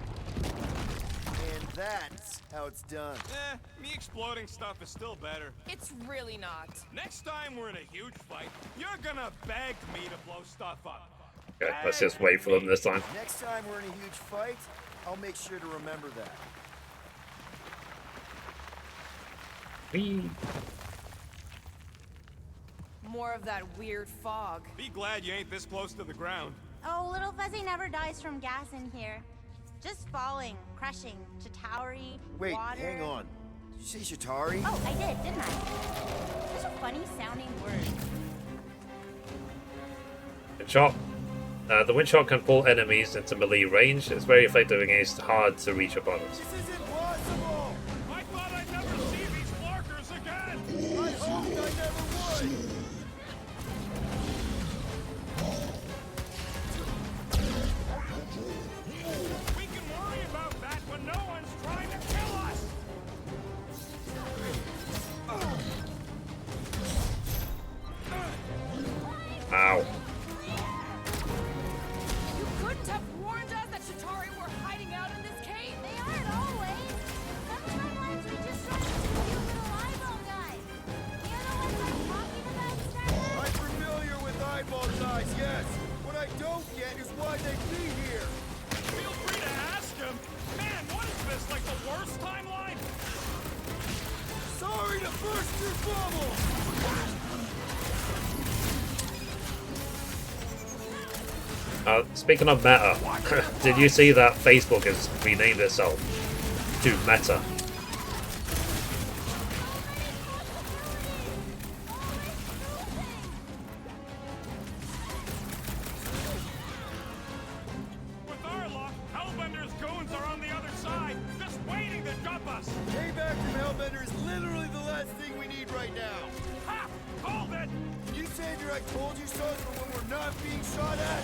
And that's how it's done. Me exploding stuff is still better. It's really not. Next time we're in a huge fight, you're gonna beg me to blow stuff up. Okay, let's just wait for them this time. Next time we're in a huge fight, I'll make sure to remember that. More of that weird fog. Be glad you ain't this close to the ground. Oh, Little Fuzzy never dies from gas in here. Just falling, crushing, Chitauri, Wait, water. hang on. Did you say Chitauri? Oh, I did, didn't I? Such a funny sounding word. Wind shot. The wind shot can pull enemies into melee range. It's very effective against hard to reach opponents. This is impossible! I thought I'd never see these markers again! I hoped I never would! We can worry about that when no one's trying to kill us! Ow. You couldn't have warned us that Chitauri were hiding out in this cave. They aren't always. Sometimes we just run into cute little eyeball guys. You know what I'm talking about, Starguy? I'm familiar with eyeball guys, yes. What I don't get is why they be here. Feel free to ask him. Man, what is this, like the worst timeline? Sorry to burst your bubble! Speaking of Meta, did you see that Facebook has renamed itself to Meta? With our luck, Hellbender's goons are on the other side, just waiting to jump us. Payback from Hellbender is literally the last thing we need right now. Ha! Hold it! You saved your I told you so for when we're not being shot at?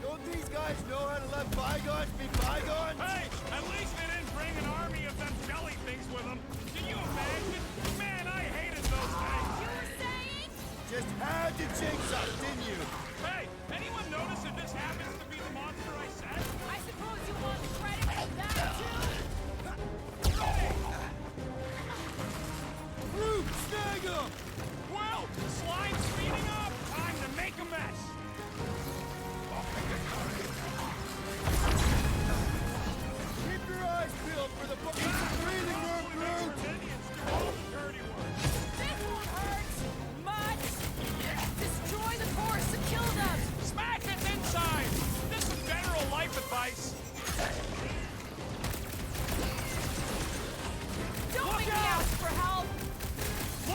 Don't these guys know how to let bygones be bygones? Hey, at least they didn't bring an army of them jelly things with them. Can you imagine? Man, I hated those things. You were saying? Just had to jinx us, didn't you? Hey, anyone notice if this happens to be the monster I said? I suppose you want credit for that, too? Groot, snag him! Well, slime's speeding up. Time to make a mess. Keep your eyes peeled for the breathing room, Groot! This won't hurt much. Destroy the force and kill them. Smash its inside. This is general life advice. Don't make me ask for help.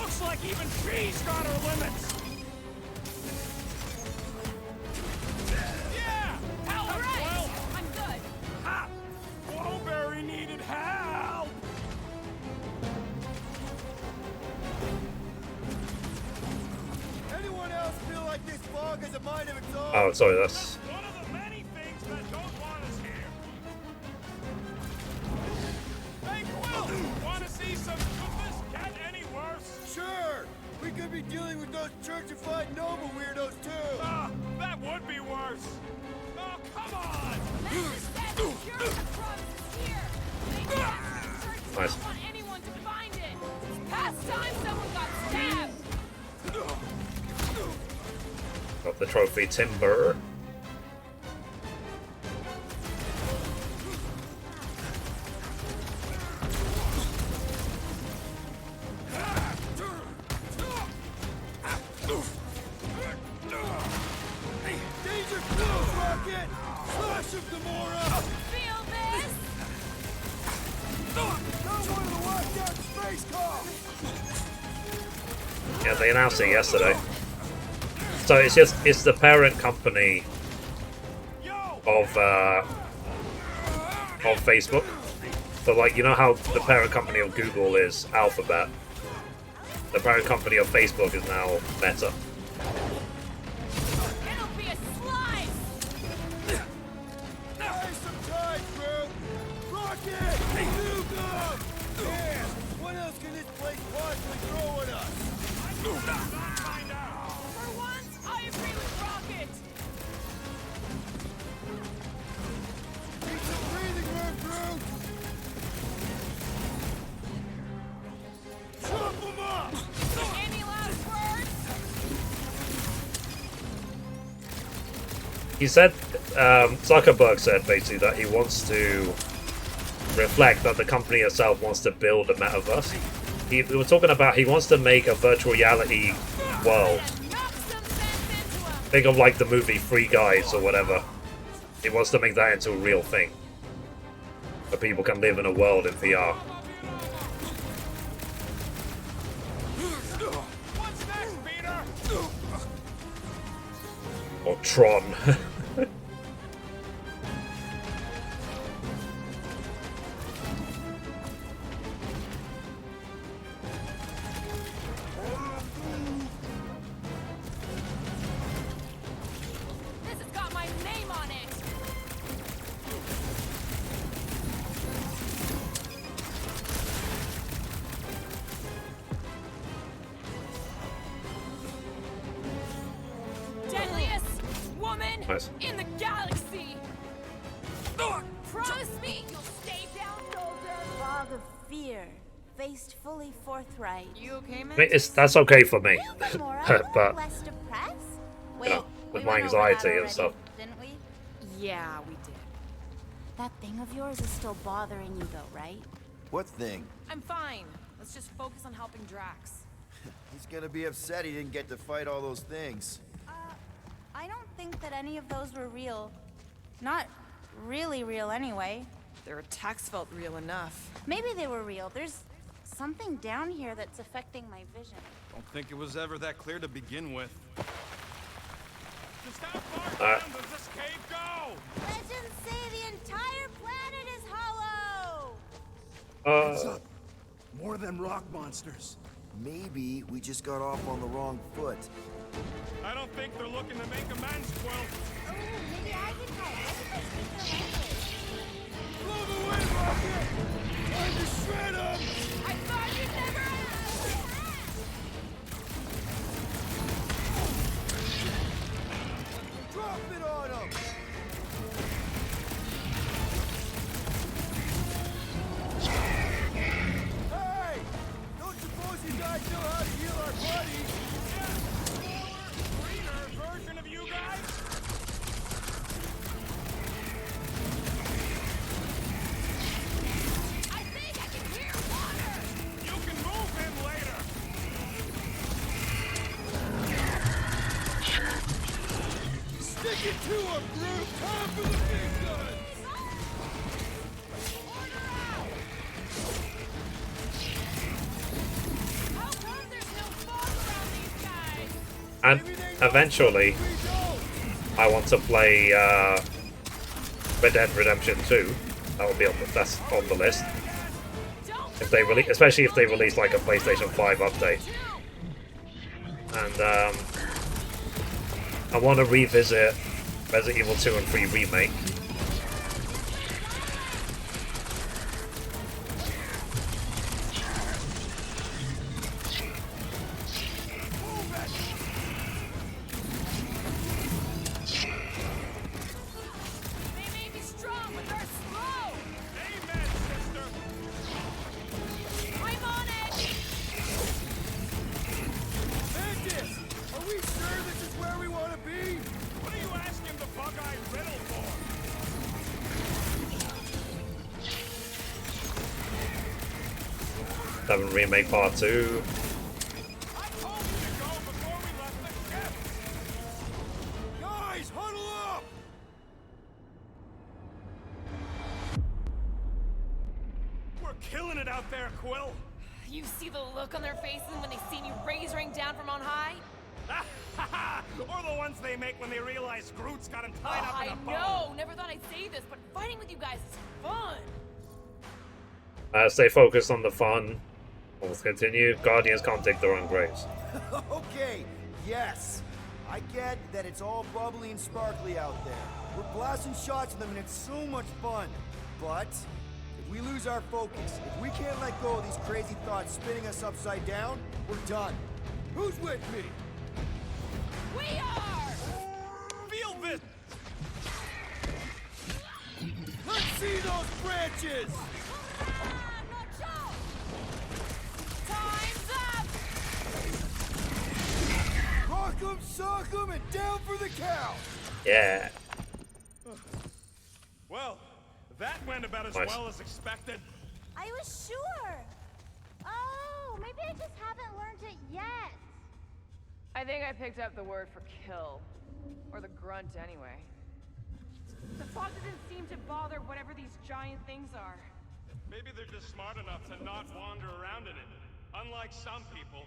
Looks like even she's got her limits. Yeah! Help! All right, Well, I'm good. ha! Wowberry needed help! Anyone else feel like this fog has a mind of its own? Oh, sorry, that's... One of the many things that don't want us here. Hey, Quill! Want to see some goodness get any worse? Sure! We could be dealing with those churchified noble weirdos, too! Ah, that would be worse. Oh, come on! Nice. Want anyone to find it. It's past time someone got stabbed. Got the trophy timber. Danger close, Rocket! Slash him, Gamora! Feel this? Not one of the lockdown space cops! Yeah, they announced it yesterday. So it's the parent company of Facebook. So like, you know how the parent company of Google is Alphabet? The parent company of Facebook is now Meta. It'll be a slice. Nice some time, Groot! Rocket! Nuke him! Man, what else can this place possibly throw at us? For once, I agree with Rocket. Need some breathing room, Groot! Chop him up! Any last words? He said, Zuckerberg said basically that he wants to reflect that the company itself wants to build a metaverse. We were talking about he wants to make a virtual reality world. Think of like the movie Free Guys or whatever. He wants to make that into a real thing. Where people can live in a world in VR. What's next, Peter? Or Tron. This has got my name on it. Deadliest woman Nice. in the galaxy. Promise me you'll stay down, soldier. Fog of fear, faced fully forthright. You okay, man? I mean, that's okay for me. But, Less depressed? you Wait, know, with we my went over that anxiety and already, stuff. didn't we? Yeah, we did. That thing of yours is still bothering you though, right? What thing? I'm fine. Let's just focus on helping Drax. He's gonna be upset he didn't get to fight all those things. I I don't think that any of those were real. Not really real anyway. Their attacks felt real enough. Maybe they were real. There's something down here that's affecting my vision. Don't think it was ever that clear to begin with. Just how far down does this cave go? Legends say the entire planet is hollow! What's up? More than rock monsters. Maybe we just got off on the wrong foot. I don't think they're looking to make amends, Quill. Oh, maybe I can help. I speak their language. Blow the wind, Rocket! Time to shred 'em! I thought you'd never ask! Drop it on 'em! Hey! Don't suppose you guys know how to heal our buddies? Greener version of you guys? I think I can hear water! You can move him later. Stick it to 'em, Groot! Time for the big guns! And eventually, I want to play Red Dead Redemption 2. That will be on that's on the list. If they release, especially if they release like a PlayStation 5 update. And I want to revisit Resident Evil 2 and 3 Remake. Having Remake Part 2. Guys, huddle up! We're killing it out there, Quill. You see the look on their faces when they see you rain down from on high? Or the ones they make when they realize Groot's got him tied up in a bow. I know! Never thought I'd say this, but fighting with you guys is fun! Stay focused on the fun. We'll continue. Guardians can't dig their own graves. Okay, yes. I get that it's all bubbly and sparkly out there. We're blasting shots at them and it's so much fun. But if we lose our focus, if we can't let go of these crazy thoughts spinning us upside down, we're done. Who's with me? We are! Feel this! Let's see those branches! Time's up! Rock 'em, sock 'em, and down for the count! Yeah. Well, that went about as Nice. well as expected. I was sure! Oh, maybe I just haven't learned it yet. I think I picked up the word for kill. Or the grunt, anyway. The fog doesn't seem to bother whatever these giant things are. Maybe they're just smart enough to not wander around in it. Unlike some people.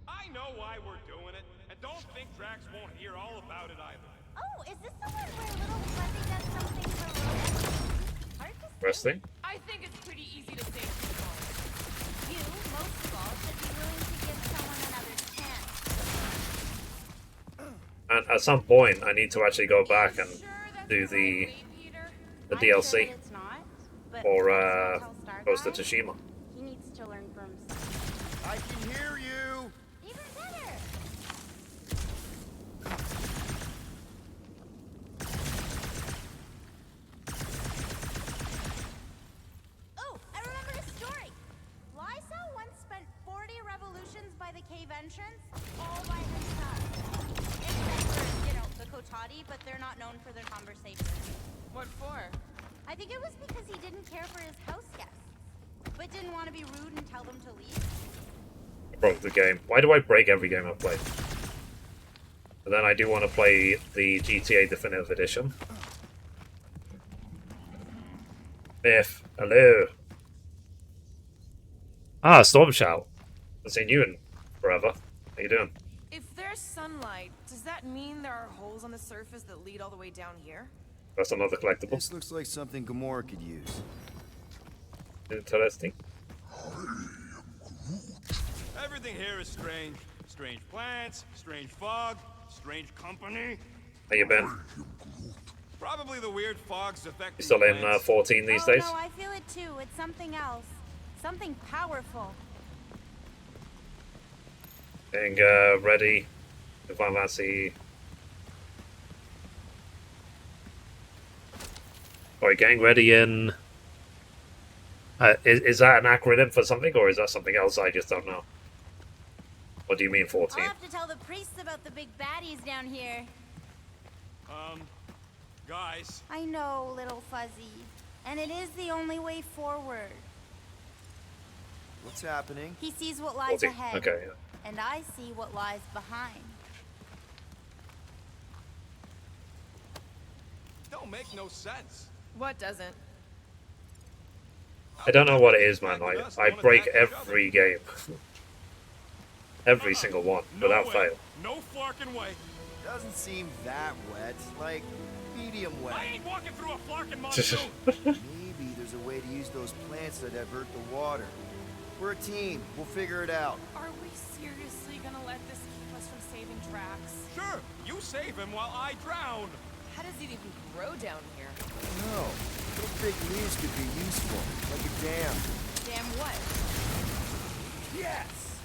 I know why we're doing it, and don't think Drax won't hear all about it either. Oh, is this the one where little Fuzzy does something for Roman? Hard to say. Resting. I think it's pretty easy to say You, most of all, should be willing to give someone another chance. And at some point, I need to actually go back and do the DLC It's not, but for Ghost of Tsushima. he needs to learn for himself. I can hear you! Even better! Oh, I remembered a story. Lysa once spent 40 revolutions by the cave entrance, all by himself. Except for, you know, the Kotati, but they're not known for their conversations. What for? I think it was because he didn't care for his house guests, but didn't want to be rude and tell them to leave. I broke the game. Why do I break every game I play? And then I do want to play the GTA Definitive Edition. Biff, hello. Ah, Storm Shout. I've seen you in forever. How you doing? If there's sunlight, does that mean there are holes on the surface that lead all the way down here? That's another collectible. This looks like something Gamora could use. Interesting. Everything here is strange. Strange plants, strange fog, strange company. How you been? Probably the weird fogs affecting You still in plants. 14 these days? No, I feel it too. It's something else. Something powerful. Getting ready. Final Fantasy. Alright, getting ready in. Is that an acronym for something, or is that something else I just don't know? What do you mean 14? I'll have to tell the priests about the big baddies down here. Guys. I know, little fuzzy. And it is the only way forward. What's happening? He sees what lies 14. ahead. Okay. And I see what lies behind. Don't make no sense. What doesn't? I don't know what it is, man. I break every game. Every single one, without fail. No flarkin' way. Doesn't seem that wet. Like, medium wet. I ain't walking through a flarkin' monsoon. Maybe there's a way to use those plants to divert the water. We're a team. We'll figure it out. Are we seriously gonna let this keep us from saving Drax? Sure, you save him while I drown. How does it even grow down here? No. Little big leaves could be useful. Like a dam. Damn what? Yes!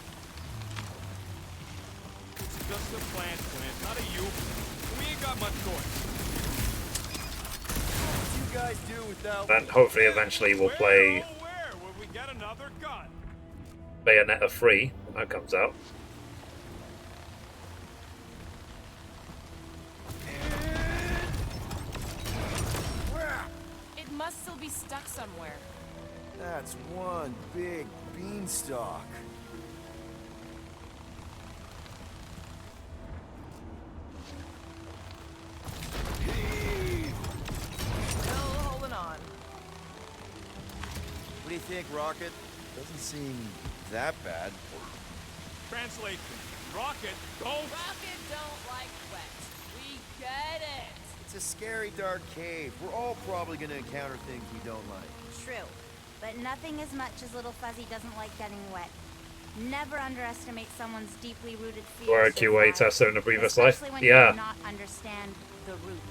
It's just a plant, not a you. We ain't got much choice. What do you guys do without... And hopefully eventually we'll play Where will we get another gun? Bayonetta 3 when that comes out. It must still be stuck somewhere. That's one big beanstalk. Still holding on. What do you think, Rocket? Doesn't seem that bad. Translation. Rocket, don't... Rocket don't like wet. We get it. It's a scary dark cave. We're all probably gonna encounter things we don't like. True. But nothing as much as little fuzzy doesn't like getting wet. Never underestimate someone's deeply rooted fears. Or a QA tester in a previous life. Especially when Yeah. you do not understand the root.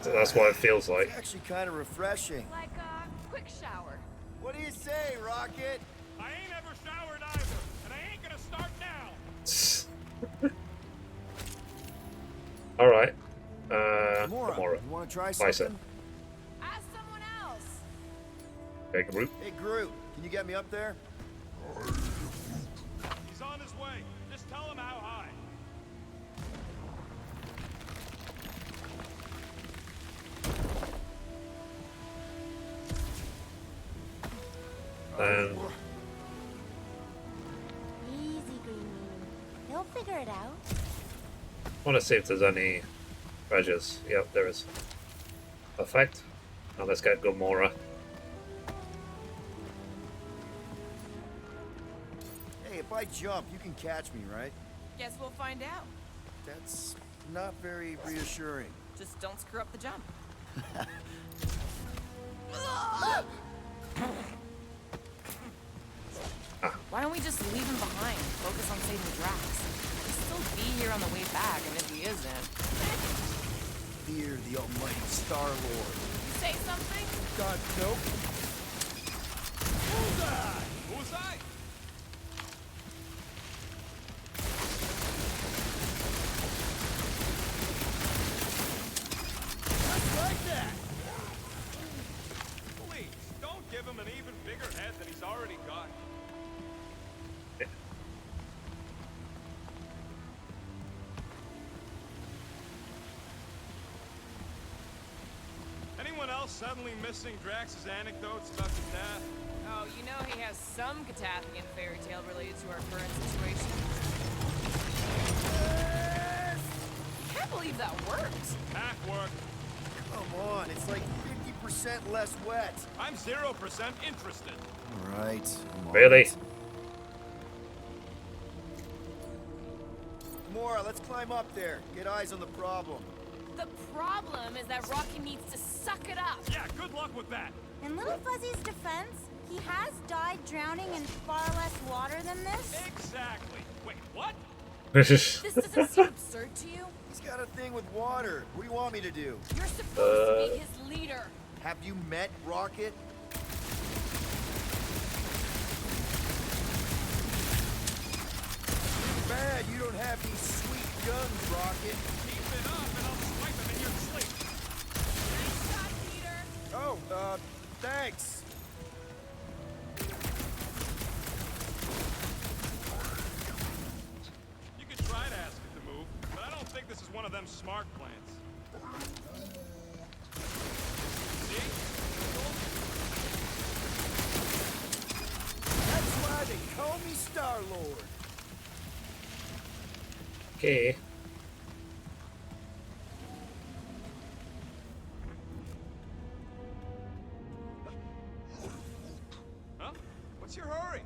So that's what it feels like. It's actually kind of refreshing. Like a quick shower. What do you say, Rocket? I ain't ever showered either, and I ain't gonna start now. Alright. Gamora, you want to try Bicep. something? Ask someone else. Okay, Groot. Hey, Groot, can you get me up there? He's on his way. Just tell him how high. And Easy, Green. He'll figure it out. I want to see if there's any treasures. Yep, there is. Perfect. Now let's get Gamora. Hey, if I jump, you can catch me, right? Guess we'll find out. That's not very reassuring. Just don't screw up the jump. Why don't we just leave him behind? Focus on saving Drax. He'll still be here on the way back, and if he isn't... Fear the almighty Star-Lord. Say something? God, nope. Who's that? Who's that? Just like that. Please, don't give him an even bigger head than he's already got. Anyone else suddenly missing Drax's anecdotes about the death? Oh, you know he has some Catathian fairy tale related to our current situation. can't believe that worked. Half work. Come on, it's like 50% less wet. I'm 0% interested. All right. Really? Gamora, let's climb up there. Get eyes on the problem. The problem is that Rocky needs to suck it up. Yeah, good luck with that. In Little Fuzzy's defense, he has died drowning in far less water than this. Exactly. Wait, what? This doesn't seem absurd to you? He's got a thing with water. What do you want me to do? You're supposed to be his leader. Have you met Rocket? Too bad you don't have these sweet guns, Rocket. Keep it up and I'll swipe him in your sleep. Nice shot, Peter. Oh, thanks. You could try to ask it to move, but I don't think this is one of them smart plants. See? That's why they call me Star-Lord. Okay. Huh? What's your hurry?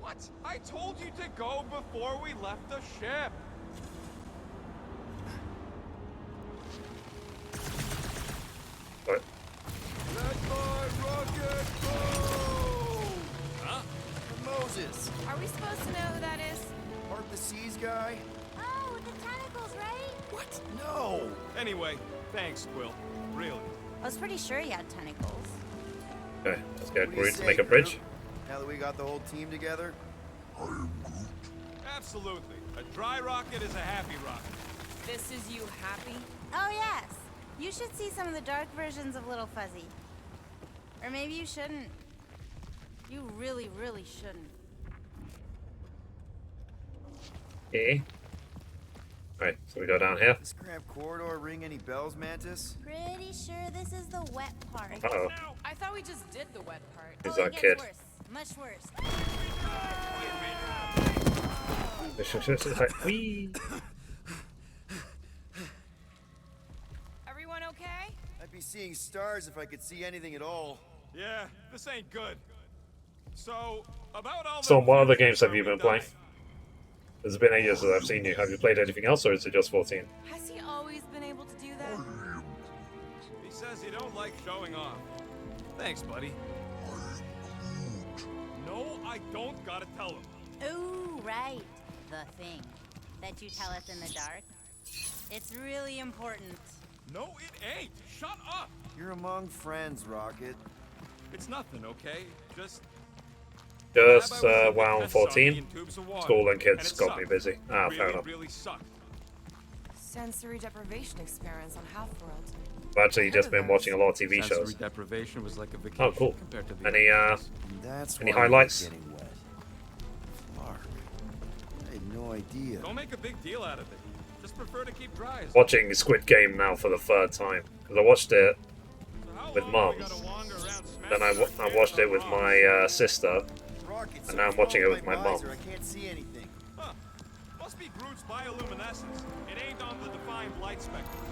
What? I told you to go before we left the ship. What? Let my rocket go! Huh? Moses. Are we supposed to know who that is? Part the Seas guy? Oh, with the tentacles, right? What? No! Anyway, thanks, Quill. Really. I was pretty sure he had tentacles. Okay, let's get What do you Groot to say, make a bridge. Groot? Now that we got the whole team together? Absolutely. A dry rocket is a happy rocket. This is you happy? Oh, yes. You should see some of the dark versions of Little Fuzzy. Or maybe you shouldn't. You really, really shouldn't. Okay. Alright, so we go down here. Does cramped corridor ring any bells, Mantis? Pretty sure this is the wet part. Uh-oh. I thought we just did the wet part. Who's Oh, that it kid? gets worse. Much worse. Like, whee! Everyone okay? I'd be seeing stars if I could see anything at all. Yeah, this ain't good. So, about all So the what other futures games have where you we been playing? died. It's been 8 years since I've seen you. Have you played anything else, or is it just 14? Has he always been able to do that? He says you don't like showing off. Thanks, buddy. No, I don't gotta tell him. Ooh, right. The thing that you tell us in the dark. It's really important. No, it ain't. Shut up. You're among friends, Rocket. It's nothing, okay? Just Just we WoW get tests on me 14. in tubes of water, School and kids and it got me sucked. busy. Ah, really, fair enough. really sucked. Sensory deprivation experiments on Half-World. I've actually just been watching a lot of TV Sensory shows. deprivation was like a vacation Oh, cool. compared to the Any other ones. That's any why I'm highlights? getting wet. Clark. I had no idea. Don't make a big deal out of it. Just prefer to keep dry. as- Watching Squid Game now for the third time because I watched it So how with long mom. we gotta wander around Then I smashing our watched kids it with on my sister, Rocket, and now I'm watching it with my mom. I can't see anything. Huh. Must be Groot's bioluminescence. It ain't on the defined light spectrum.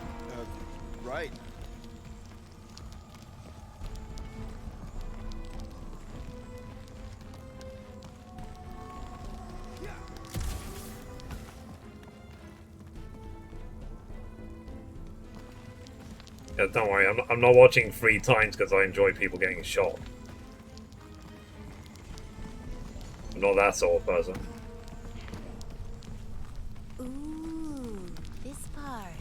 Right. Yeah, don't worry, I'm not watching 3 times because I enjoy people getting shot. I'm not that sort of person. Ooh, this part.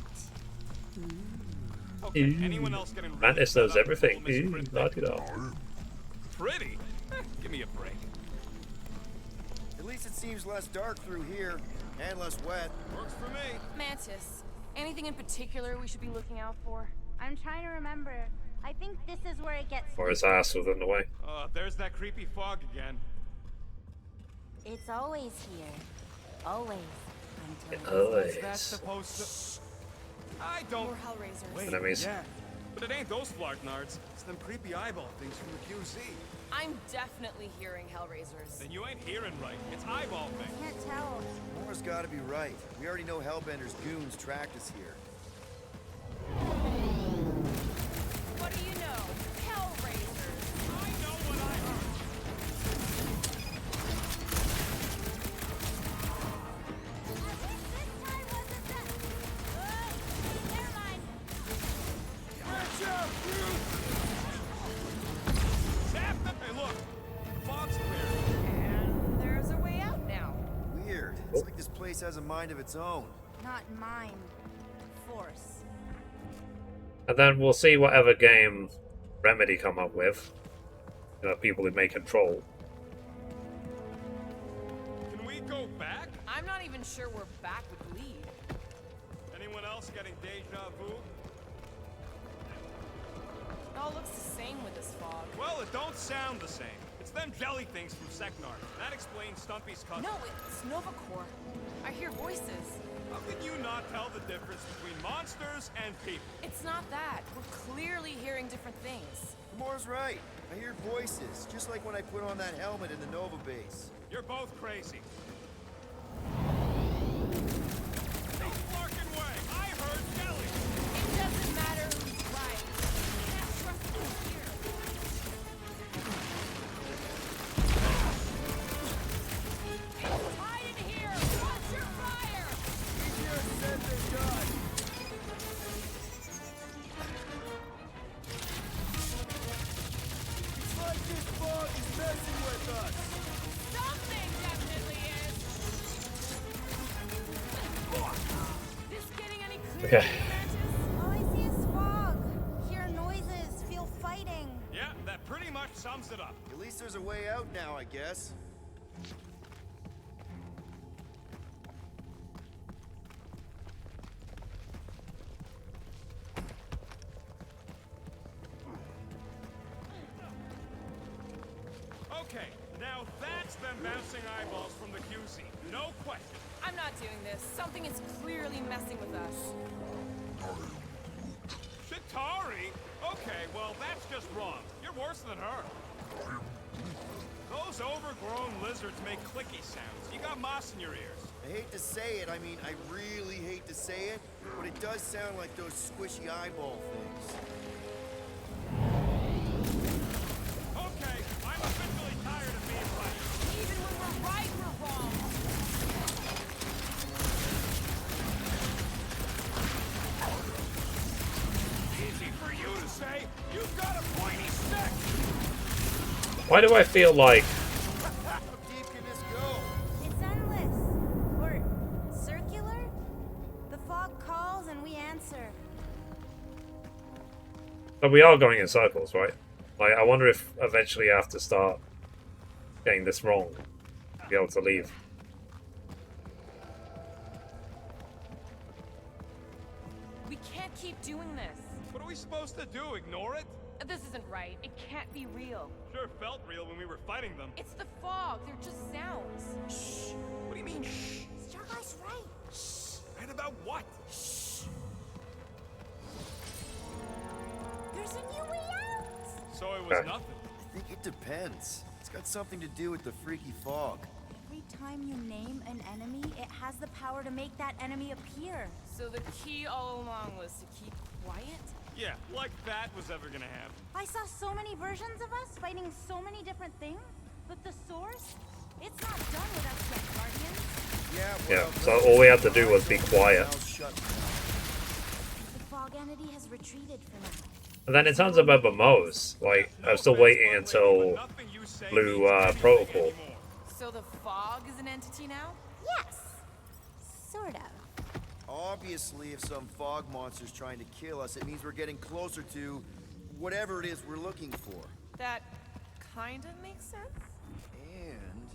Okay, Ooh. anyone else getting really Mantis fed knows up with everything. the whole Ooh, misprint knock thing? it off. Pretty? Give me a break. At least it seems less dark through here, and less wet. Works for me. Mantis, anything in particular we should be looking out for? I'm trying to remember. I think this is where it gets. Or his ass was in the way. There's that creepy fog again. It's always here. Always. Until Always. What's that supposed to... I don't... More Hellraisers. Wait, Enemies. yeah. But it ain't those flarknards. It's them creepy eyeball things from the QC. I'm definitely hearing Hellraisers. Then you ain't hearing right. It's eyeball thing. Can't tell. Gamora's gotta be right. We already know Hellbender's goons tracked us here. What do you know? Hellraisers. I know what I heard. Never mind. Watch out, Groot! Zap them. Hey, look. Fog's clear. And there's a way out now. Weird. It's like this place has a mind of its own. Not mine. Force. And then we'll see whatever game Remedy come up with. You know, people who may control. Can we go back? I'm not even sure where back would lead. Anyone else getting deja vu? It all looks the same with this fog. Well, it don't sound the same. It's them jelly things from Seknar. That explains Stumpy's cousin. No, it's Nova Corps. I hear voices. How can you not tell the difference between monsters and people? It's not that. We're clearly hearing different things. Gamora's right. I hear voices, just like when I put on that helmet in the Nova base. You're both crazy. No flarkin' way! I heard jelly! It doesn't matter who's right. You can't trust who's here. It's tied in here! Watch your fire! Easier said than done. It's like this fog is messing with us. Something definitely is. This getting any clearer, Okay. Mantis? All I see is fog. Hear noises, feel fighting. Yeah, that pretty much sums it up. At least there's a way out now, I guess. Okay, now that's them bouncing eyeballs from the QC. No question. I'm not doing this. Something is clearly messing with us. Chitauri? Okay, well, that's just wrong. You're worse than her. Those overgrown lizards make clicky sounds. You got moss in your ears. I hate to say it, I mean, I really hate to say it, but it does sound like those squishy eyeball things. Okay, I'm officially tired of being right. Even when we're right, we're wrong. Easy for you to say. You've got a pointy stick. Why do I feel like How deep can this go? It's endless. Or circular? The fog calls and we answer. but we are going in circles, right? Like, I wonder if eventually I have to start getting this wrong to be able to leave. We can't keep doing this. What are we supposed to do? Ignore it? This isn't right. It can't be real. Sure felt real when we were fighting them. It's the fog. They're just sounds. Shh. What do you mean, shh? Starguy's right. Shh. Right about what? Shh. There's a new way out. So it was nothing. I think it depends. It's got something to do with the freaky fog. Every time you name an enemy, it has the power to make that enemy appear. So the key all along was to keep quiet? Yeah, like that was ever gonna happen. I saw so many versions of us fighting so many different things, but the source, it's not done with us yet, Guardians. Yeah, so all we had to do was be quiet. The fog entity has retreated for now. And then in terms of MMOs, like, I'm still waiting until Blue Protocol. So the fog is an entity now? Yes. Sort of. Obviously, if some fog monster's trying to kill us, it means we're getting closer to whatever it is we're looking for. That kind of makes sense. And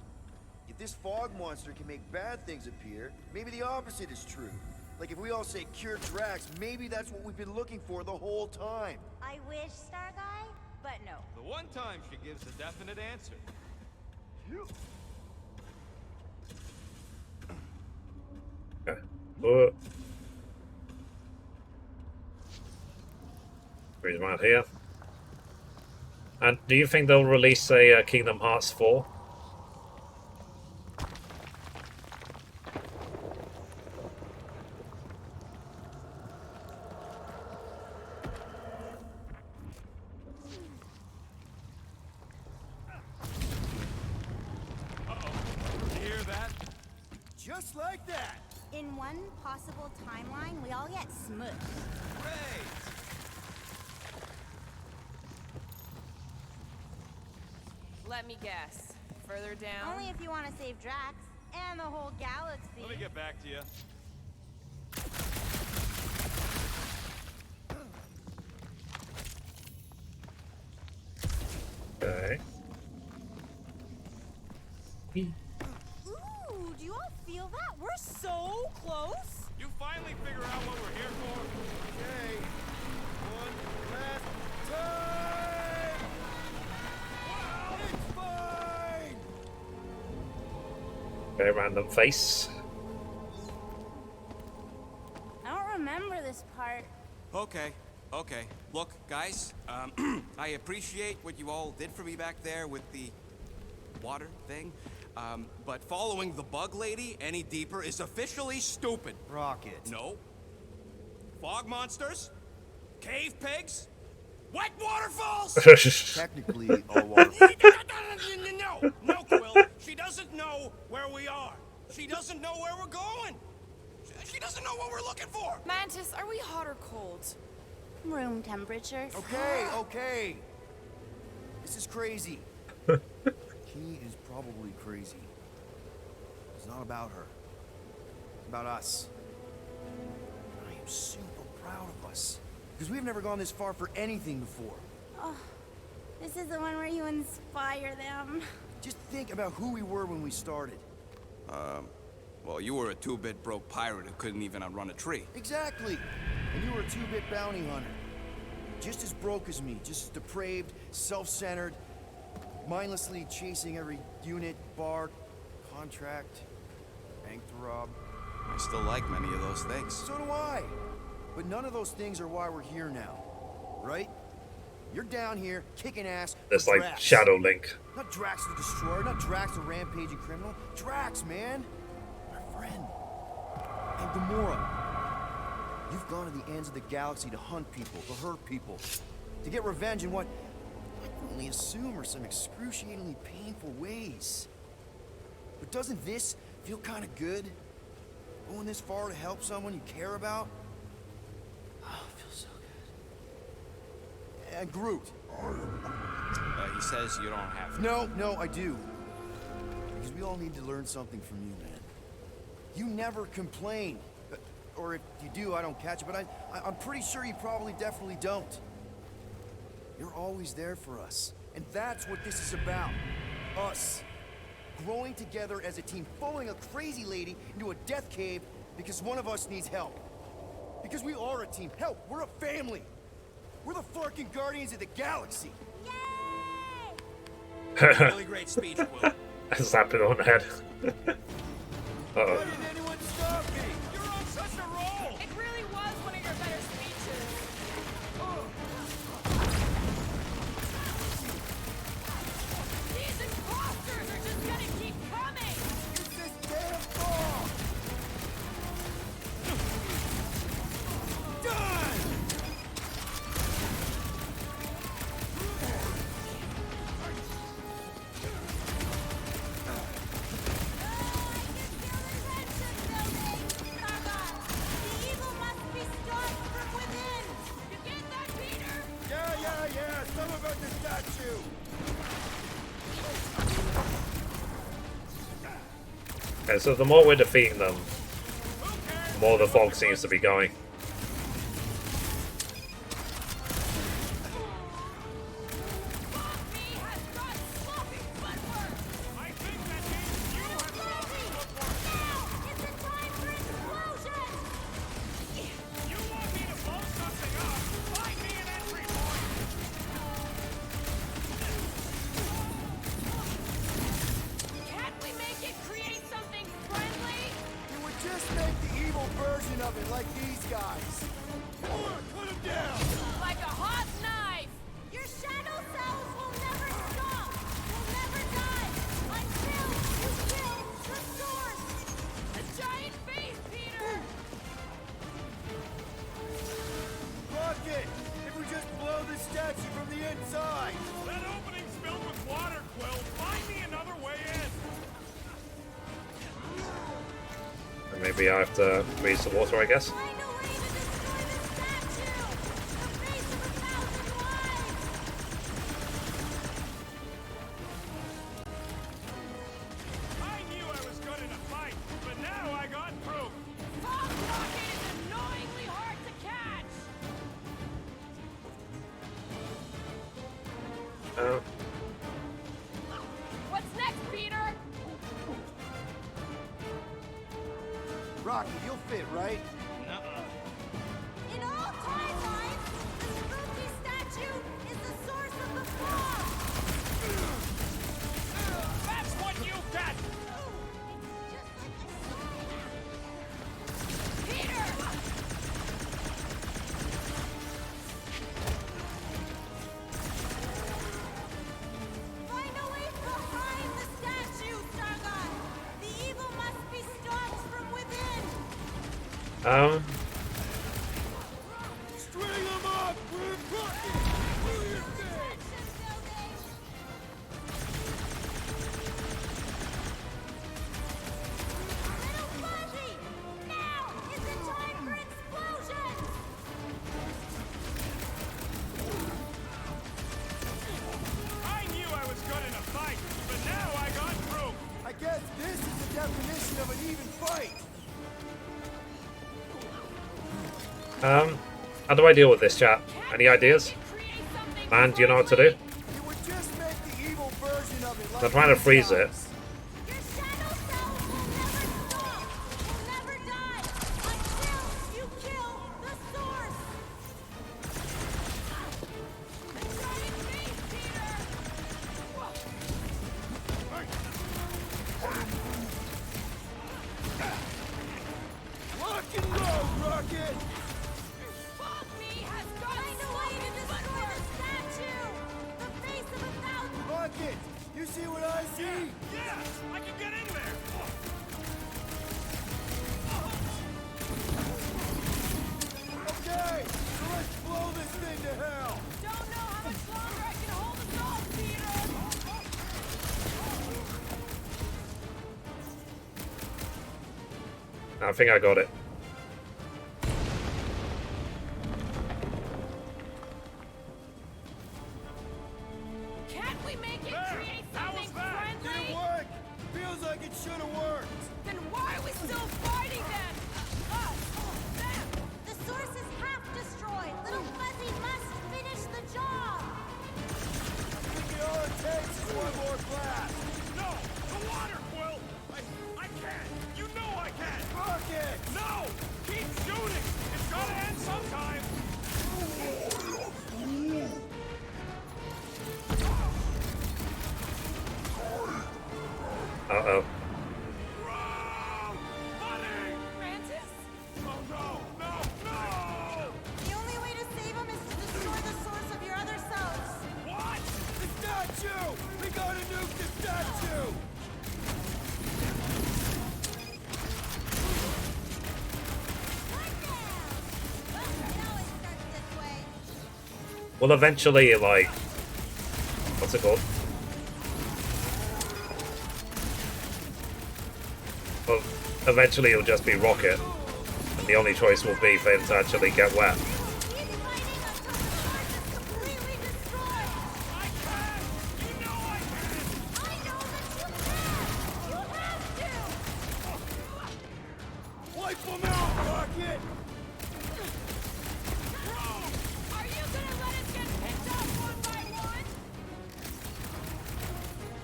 if this fog monster can make bad things appear, maybe the opposite is true. Like if we all say cure Drax, maybe that's what we've been looking for the whole time. I wish, Starguy, but no. The one time she gives a definite answer. Okay. Freeze him out here. And do you think they'll release a Kingdom Hearts 4? Just like that! In one possible timeline, we all get smushed. Great! Let me guess. Further down? Only if you want to save Drax and the whole galaxy. Let me get back to you. Okay. Ooh, do you all feel that? We're so close. You finally figure out what we're here for? Okay. One last time! It's fine! Very random face. I don't remember this part. Okay. Look, guys, I appreciate what you all did for me back there with the water thing, but following the bug lady any deeper is officially stupid. Rocket. No. Fog monsters? Cave pigs? Wet waterfalls? Technically, all water. No, Quill. She doesn't know where we are. She doesn't know where we're going. She doesn't know what we're looking for. Mantis, are we hot or cold? Room temperature. Okay. This is crazy. He is probably crazy. It's not about her. It's about us. I am super proud of us. Because we've never gone this far for anything before. Oh, this is the one where you inspire them. Just think about who we were when we started. Well, you were a 2-bit broke pirate who couldn't even outrun a tree. Exactly. And you were a 2-bit bounty hunter. Just as broke as me, just as depraved, self-centered, mindlessly chasing every unit, bar, contract, bank to rob. I still like many of those things. So do I. But none of those things are why we're here now. Right? You're down here, kicking ass. That's like Drax. Shadow Link. Not Drax the Destroyer, not Drax the rampaging criminal. Drax, man. Our friend. And Gamora. You've gone to the ends of the galaxy to hunt people, to hurt people, to get revenge in what I can only assume are some excruciatingly painful ways. But doesn't this feel kind of good? Going this far to help someone you care about? Oh, it feels so good. And Groot. He says you don't have to. No, I do. Because we all need to learn something from you, man. You never complain. Or if you do, I don't catch it, but I'm pretty sure you probably definitely don't. You're always there for us. And that's what this is about. Us. Growing together as a team, following a crazy lady into a death cave because one of us needs help. Because we are a team. Hell, we're a family. We're the fucking Guardians of the Galaxy. Really great speech, Will. Slap it on the head. Why didn't anyone stop me? You're on such a roll! It really was one of your better speeches. These imposters are just gonna keep coming! It's this damn ball! Done! Yeah, some about the statue! Okay, so the more we're defeating them, the more the fog seems to be going. Can't we make it create something friendly? It would just make the evil version of it like these guys. Cut him down! Like a hot knife! Your shadow cells will Maybe I have to freeze the water, I guess. What's next, Peter? Rocky, you'll fit, right? In all timelines, the spooky statue is the source of the fog. That's what you get! Peter! Find a way behind the statue, Stargod. The evil must be stopped from within. String them up! We're rocking! Do your thing! Little Fuzzy! Now is the time for explosions! I knew I was good in a fight, but now I got through. I guess this is the definition of an even fight! How do I deal with this, chat? Any ideas? Man, do you know what to do? It would just make the evil version of it like I'm trying to freeze it. Your shadow self will never stop! Will never die! Until you kill the source! The giant beast, Peter! Rock and roll, Rocket! Fuck me has got Find a way to destroy the statue! The face of 1,000... Rocket! You see what I see? Yeah, I can get in there. Okay, so let's blow this thing to hell! Don't know how much longer I can hold us off, Peter! I think I got it. Can't we make it create something friendly? Didn't work! Feels like it should have worked! Then why are we still fighting then? Us! Them! The source is half destroyed! Little Fuzzy must finish the job! Maybe all it takes is one more blast! No, the water, Quill. I can't. You know I can't. Rocket! No, keep shooting. It's gotta end sometime. Uh-oh. Francis? Oh no, no, no! The only way to save him is to destroy the source of your other selves! What? The statue! We gotta nuke the statue! Well, eventually, like... What's it called? Well, eventually it'll just be Rocket. And the only choice will be for him to actually get wet. Wipe them out, Rocket! Are you gonna let us get picked up one by one?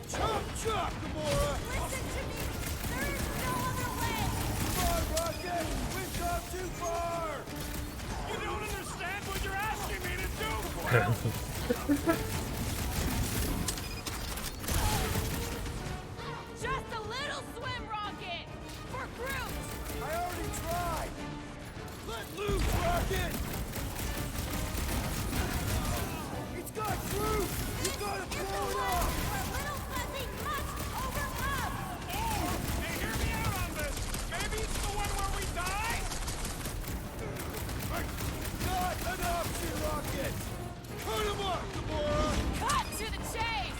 Chop, chop, Gamora! Listen to me! There is no other way! Come on, Rocket! We've gone too far! You don't understand what you're asking me to do, Quill. Just a little swim rocket! For Groot! I already tried! Let loose, Rocket! It's got Groot! You gotta blow it up! Little Fuzzy must overcome! Hey, hear me out on this. Maybe it's the one where we die? Not an option, Rocket! Cut him up, Gamora! Cut to the chase!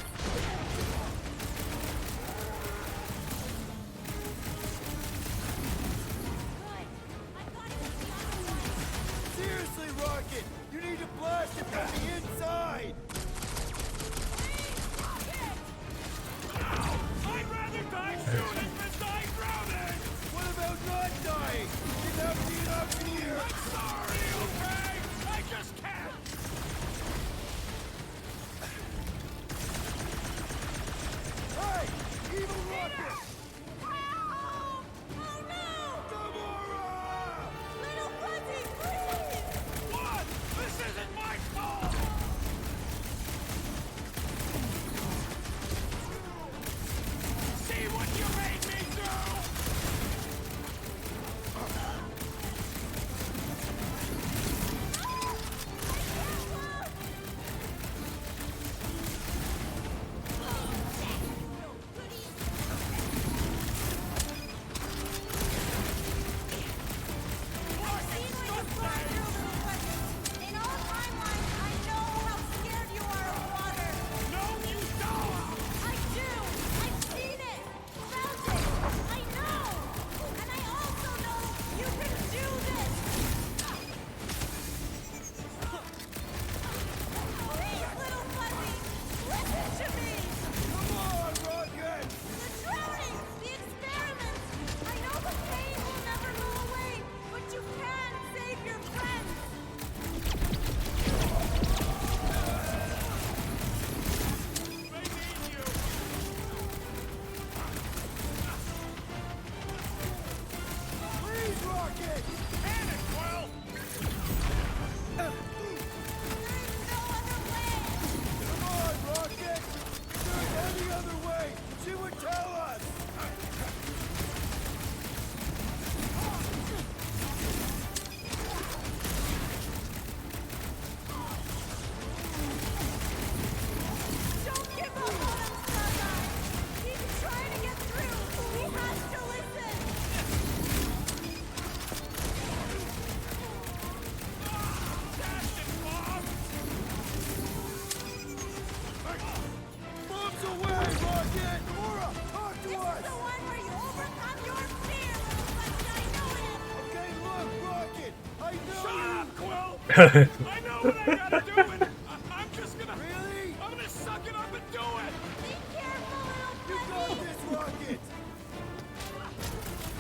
I know what I gotta do, and I'm just gonna... Really? I'm gonna suck it up and do it! Be careful, little buddy! You got this, Rocket!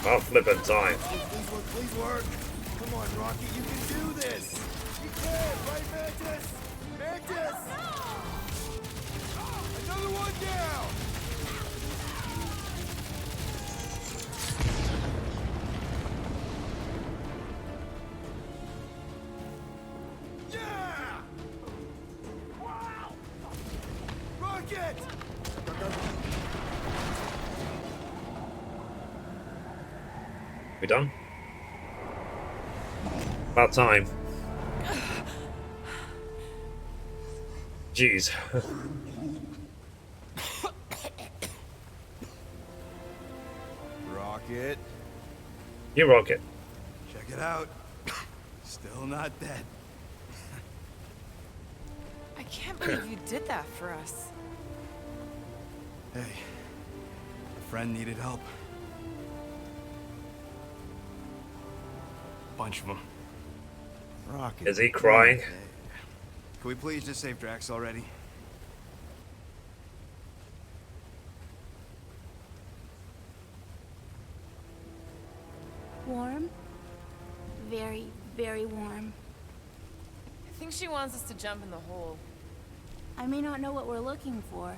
Oh, flippin' time. Please work, please work! Come on, Rocket, you can do this! You can, right, Mantis? Mantis! Another one down! Yeah! Wow! Rocket! We done? About time. Jeez. Rocket. You rock it. Check it out. Still not dead. I can't believe you did that for us. Hey, a friend needed help. Bunch of them. Rocket. Is he crying? Can we please just save Drax already? Warm? Very, very warm. I think she wants us to jump in the hole. I may not know what we're looking for,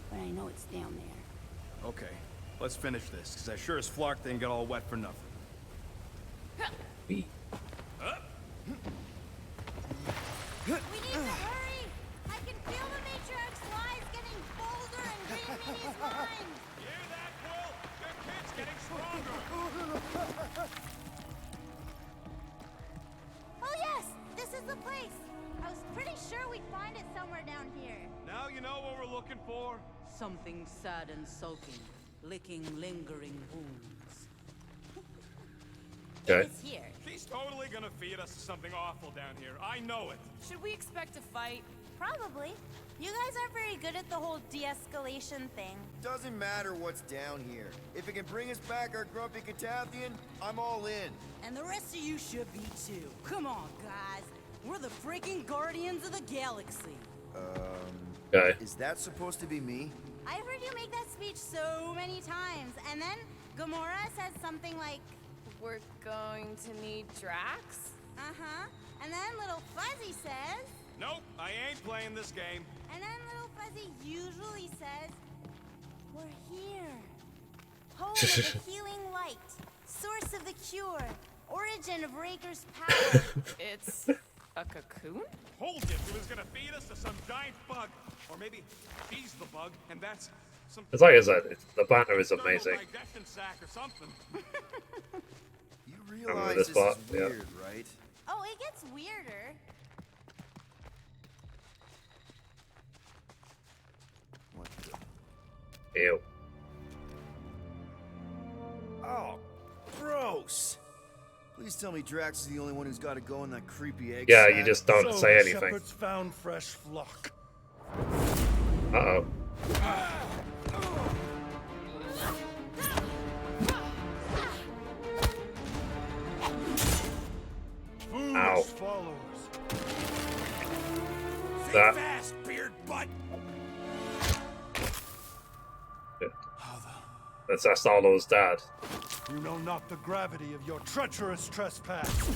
but I know it's down there. Okay, let's finish this, because I sure as Flark didn't get all wet for nothing. We need to hurry! I can feel the Matriarch's lies getting bolder and greening his mind! Hear that, Quill? Your kid's getting stronger. Oh yes! This is the place! I was pretty sure we'd find it somewhere down here. Now you know what we're looking for? Something sad and sulking, licking lingering wounds. Okay. It's here. She's totally gonna feed us something awful down here. I know it. Should we expect a fight? Probably. You guys aren't very good at the whole de-escalation thing. Doesn't matter what's down here. If it can bring us back our grumpy Catathian, I'm all in. And the rest of you should be too. Come on, guys. We're the freaking Guardians of the Galaxy. Okay. Is that supposed to be me? I've heard you make that speech so many times, and then Gamora says something like, We're going to need Drax? uh-huh, and then Little Fuzzy says, Nope, I ain't playing this game. and then Little Fuzzy usually says, we're here. Home of the healing light, source of the cure, origin of Raker's power. It's a cocoon? Hold it, it was gonna feed us to some giant bug. Or maybe she's the bug, and that's some... It's like I said, the banner is amazing. digestion sac or something. You remember realize this this part, is yeah. weird, right? Oh, it gets weirder. What the... Ew. Oh, gross! Please tell me Drax is the only one who's got to go in that creepy egg Yeah, sack. you just don't say anything. Shepherds found fresh flock. Uh-oh. Foolish Ow. followers. Stay That- fast, beard butt! That's Star-Lord's dad. You know not the gravity of your treacherous trespass.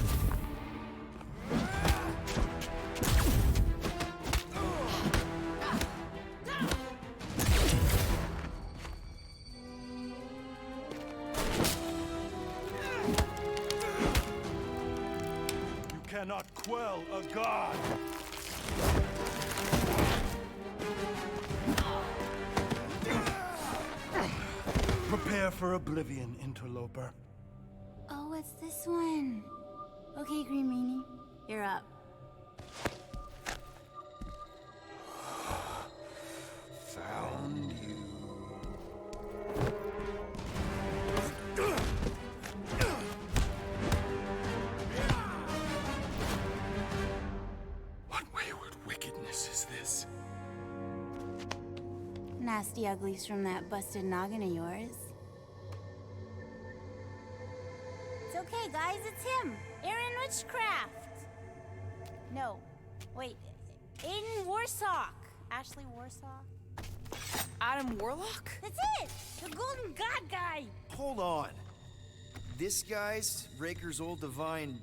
You cannot quell a god. Prepare for oblivion, interloper. Oh, it's this one. Okay, Green Meanie, you're up. Found you. What wayward wickedness is this? Nasty uglies from that busted noggin of yours. It's okay, guys, it's him, Aaron Witchcraft. No. Wait. Aiden Warsock. Ashley Warsaw. Adam Warlock? That's it! The Golden God guy! Hold on. This guy's Raker's old divine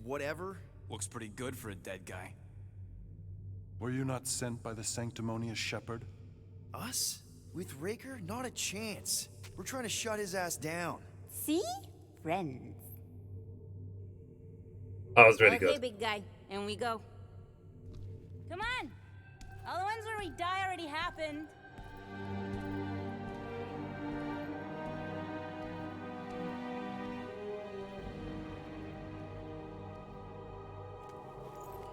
whatever? Looks pretty good for a dead guy. Were you not sent by the sanctimonious shepherd? Us? With Raker? Not a chance. We're trying to shut his ass down. See? Friends. That was really Okay, good. big guy. And we go. Come on! All the ones where we die already happened.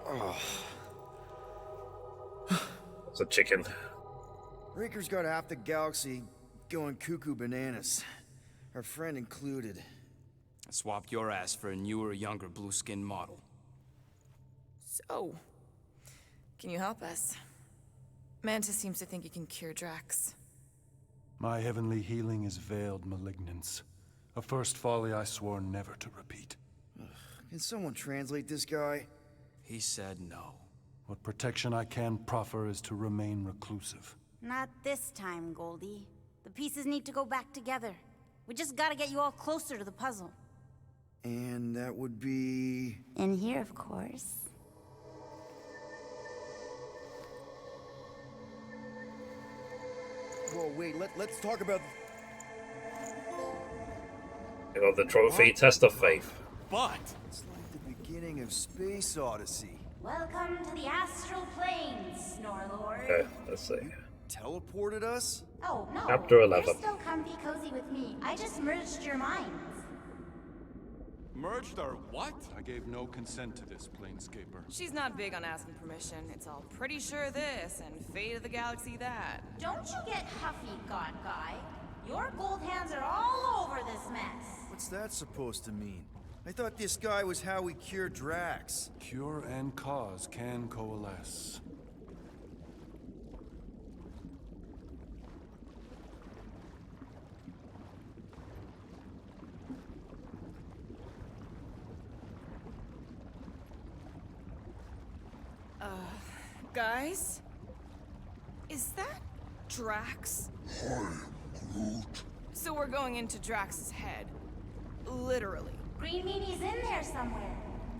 Oh. It's a chicken. Raker's got half the galaxy going cuckoo bananas. Our friend included. I swapped your ass for a newer, younger blue-skinned model. So, can you help us? Mantis seems to think you can cure Drax. My heavenly healing is veiled malignance. A first folly I swore never to repeat. Can someone translate this guy? He said no. What protection I can proffer is to remain reclusive. Not this time, Goldie. The pieces need to go back together. We just gotta get you all closer to the puzzle. And that would be... In here, of course. Whoa, wait, let's talk about... You got the trophy, Test of Faith. But... It's like the beginning of Space Odyssey. Welcome to the astral planes, Snorlord. Okay, let's see. Teleported us? Oh, no. Chapter 11. You're still comfy cozy with me. I just merged your minds. Merged our what? I gave no consent to this, Planescaper. She's not big on asking permission. It's all pretty sure this and fate of the galaxy that. Don't you get huffy, God Guy. Your gold hands are all over this mess. What's that supposed to mean? I thought this guy was how we cured Drax. Cure and cause can coalesce. Guys? Is that Drax? Hi, Groot. So we're going into Drax's head. Literally. Green Meanie's in there somewhere.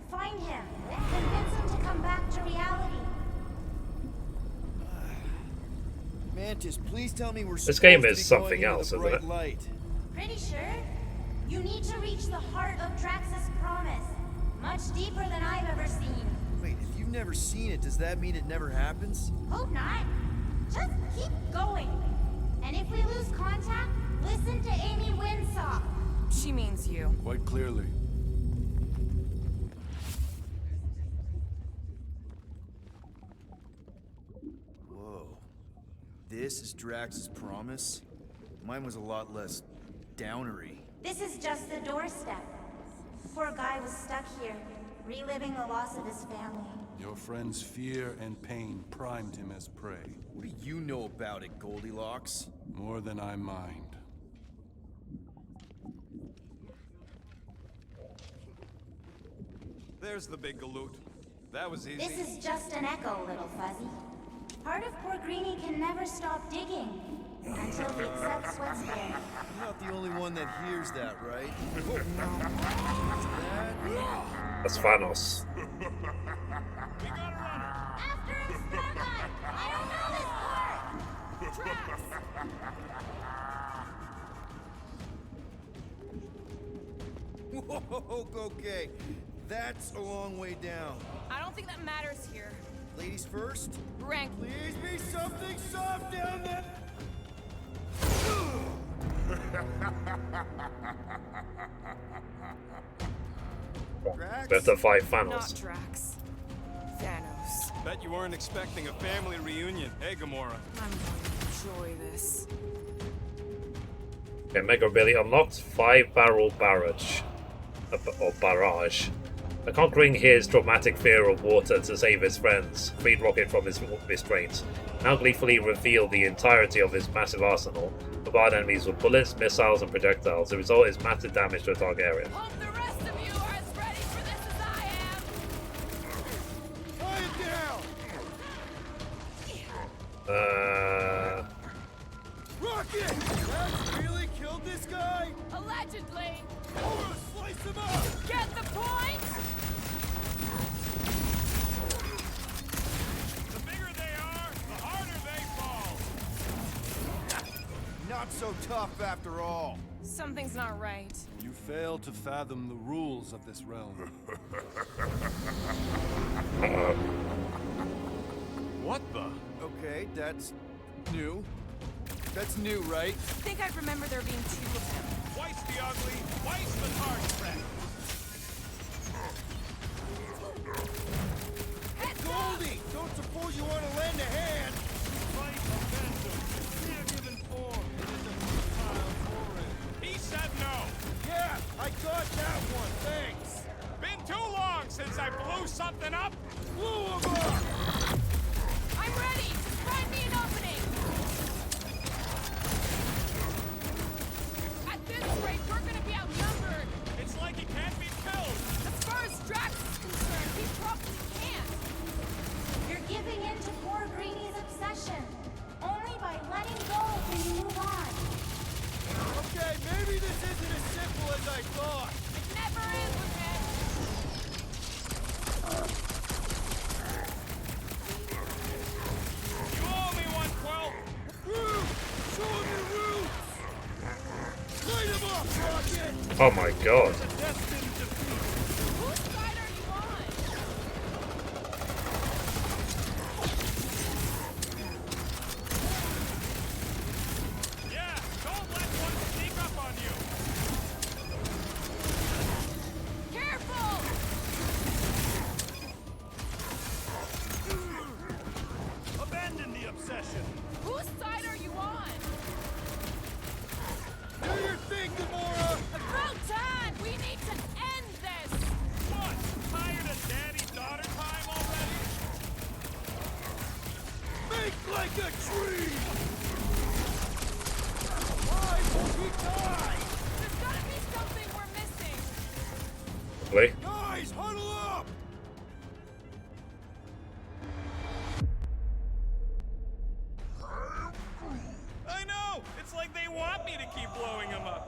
Find him. Convince him to come back to reality. Mantis, please tell me we're This game supposed is to be going something into else, the isn't bright it? light. Pretty sure. You need to reach the heart of Drax's promise. Much deeper than I've ever seen. Wait, if you've never seen it, does that mean it never happens? Hope not. Just keep going. And if we lose contact, listen to Amy Winsock. She means you. Quite clearly. Whoa. This is Drax's promise? Mine was a lot less downery. This is just the doorstep. Poor guy was stuck here, reliving the loss of his family. Your friend's fear and pain primed him as prey. What do you know about it, Goldilocks? More than I mind. There's the big galoot. That was easy. This is just an echo, little fuzzy. Part of poor Greenie can never stop digging until he accepts what's there. You're not the only one that hears that, right? That's Thanos. After him, Starlight! I don't know this part! Drax! Whoa, okay. That's a long way down. I don't think that matters here. Ladies first? Rank. Please be something soft down there! Drax? Better fight Not Thanos. Drax. Thanos. Bet you weren't expecting a family reunion, hey Gamora? I'm going to enjoy this. Okay, Mega Ability unlocked. 5-barrel barrage. Or barrage. The conquering his traumatic fear of water to save his friends, freed Rocket from his restraints, now gleefully revealed the entirety of his massive arsenal, bombard enemies with bullets, missiles, and projectiles. The result is massive damage to a target area. Hope the rest of you are as ready for this as I am. not so tough after all. Something's not right. You fail to fathom the rules of this realm. What the? Okay, that's new. That's new, right? I think I remember there being two of them. Twice the ugly, twice the target threat. Goldie, don't suppose you want to lend a hand? He said no. Yeah, I got that one, thanks. Been too long since I blew something up. Blew him up! I'm ready! Just find me an opening! At this rate, we're gonna be outnumbered! It's like he can't be killed! As far as Drax is concerned, he probably can't! You're giving in to poor Greeny's obsession. Only by letting go can you move on. Okay, maybe this isn't as simple as I thought. It never is with him! You owe me one, Quill! Groot! Show him your roots! Light him up, Rocket! Oh my god. Whose side are you on? Yeah, don't let one sneak up on you! Careful! Abandon the obsession! Whose side are you on? Do your thing, Gamora! About time! We need to end this! What? Tired of daddy-daughter time already? Make like a tree! Why won't he die? There's gotta be something we're missing! Really? Guys, huddle up! I know! It's like they want me to keep blowing them up.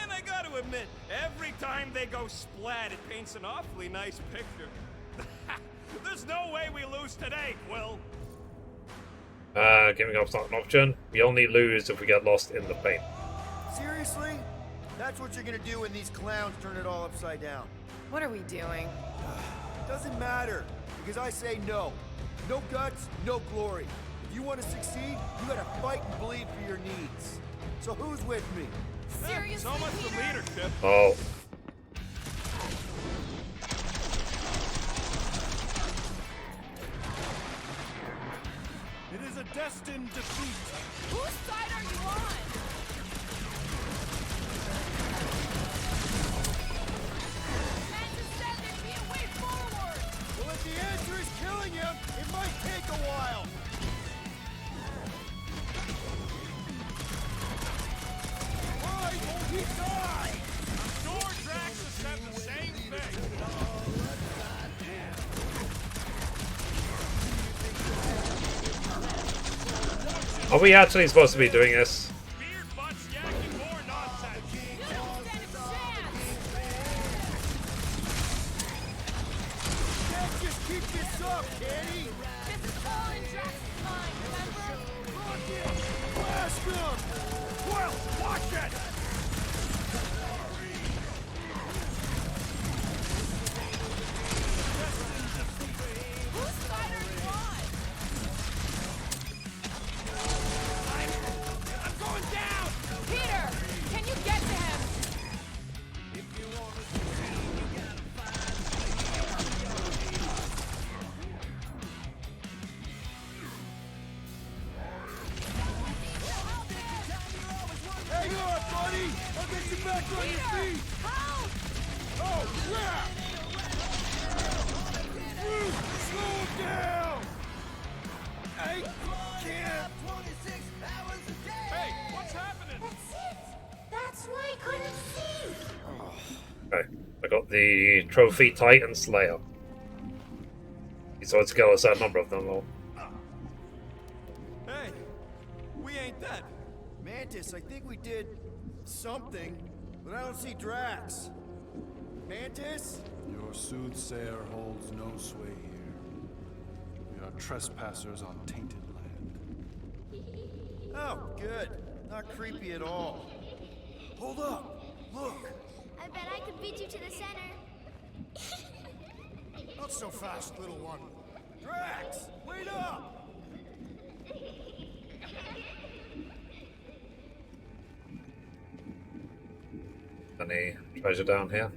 And I gotta admit, every time they go splat, it paints an awfully nice picture. There's no way we lose today, Quill. Giving up's not an option. We only lose if we get lost in the paint. Seriously? That's what you're gonna do when these clowns turn it all upside down. What are we doing? Doesn't matter, because I say no. No guts, no glory. If you want to succeed, you gotta fight and bleed for your needs. So who's with me? Seriously, So much for Peter? leadership. Oh. It is a destined defeat. Whose side are you on? Mantis said there'd be a way forward! Well, if the answer is killing him, it might take a while. Why won't he die? I'm sure Drax has said the same thing. Are we actually supposed to be doing this? Beard butts yakking more nonsense. You don't stand a chance! Can't just keep this up, can he? This is all in Drax's mind, remember? Blast him! Quill, watch it! Whose side are you on? I'm going down! Peter, can you get to him? Hang on, buddy! I'll get you back on your feet! Help! Oh, crap! Groot, slow him down! I can't! Hey, what's happening? That's it. That's why I couldn't see. Okay. I got the Trophy Titan Slayer. So let's kill a certain number of them though. Hey, we ain't dead. Mantis, I think we did something, but I don't see Drax. Mantis? Your soothsayer holds no sway here. We are trespassers on tainted land. Oh, good. Not creepy at all. Hold up! Look! I bet I could beat you to the center. Not so fast, little one. Drax! Wait up! Any treasure down here?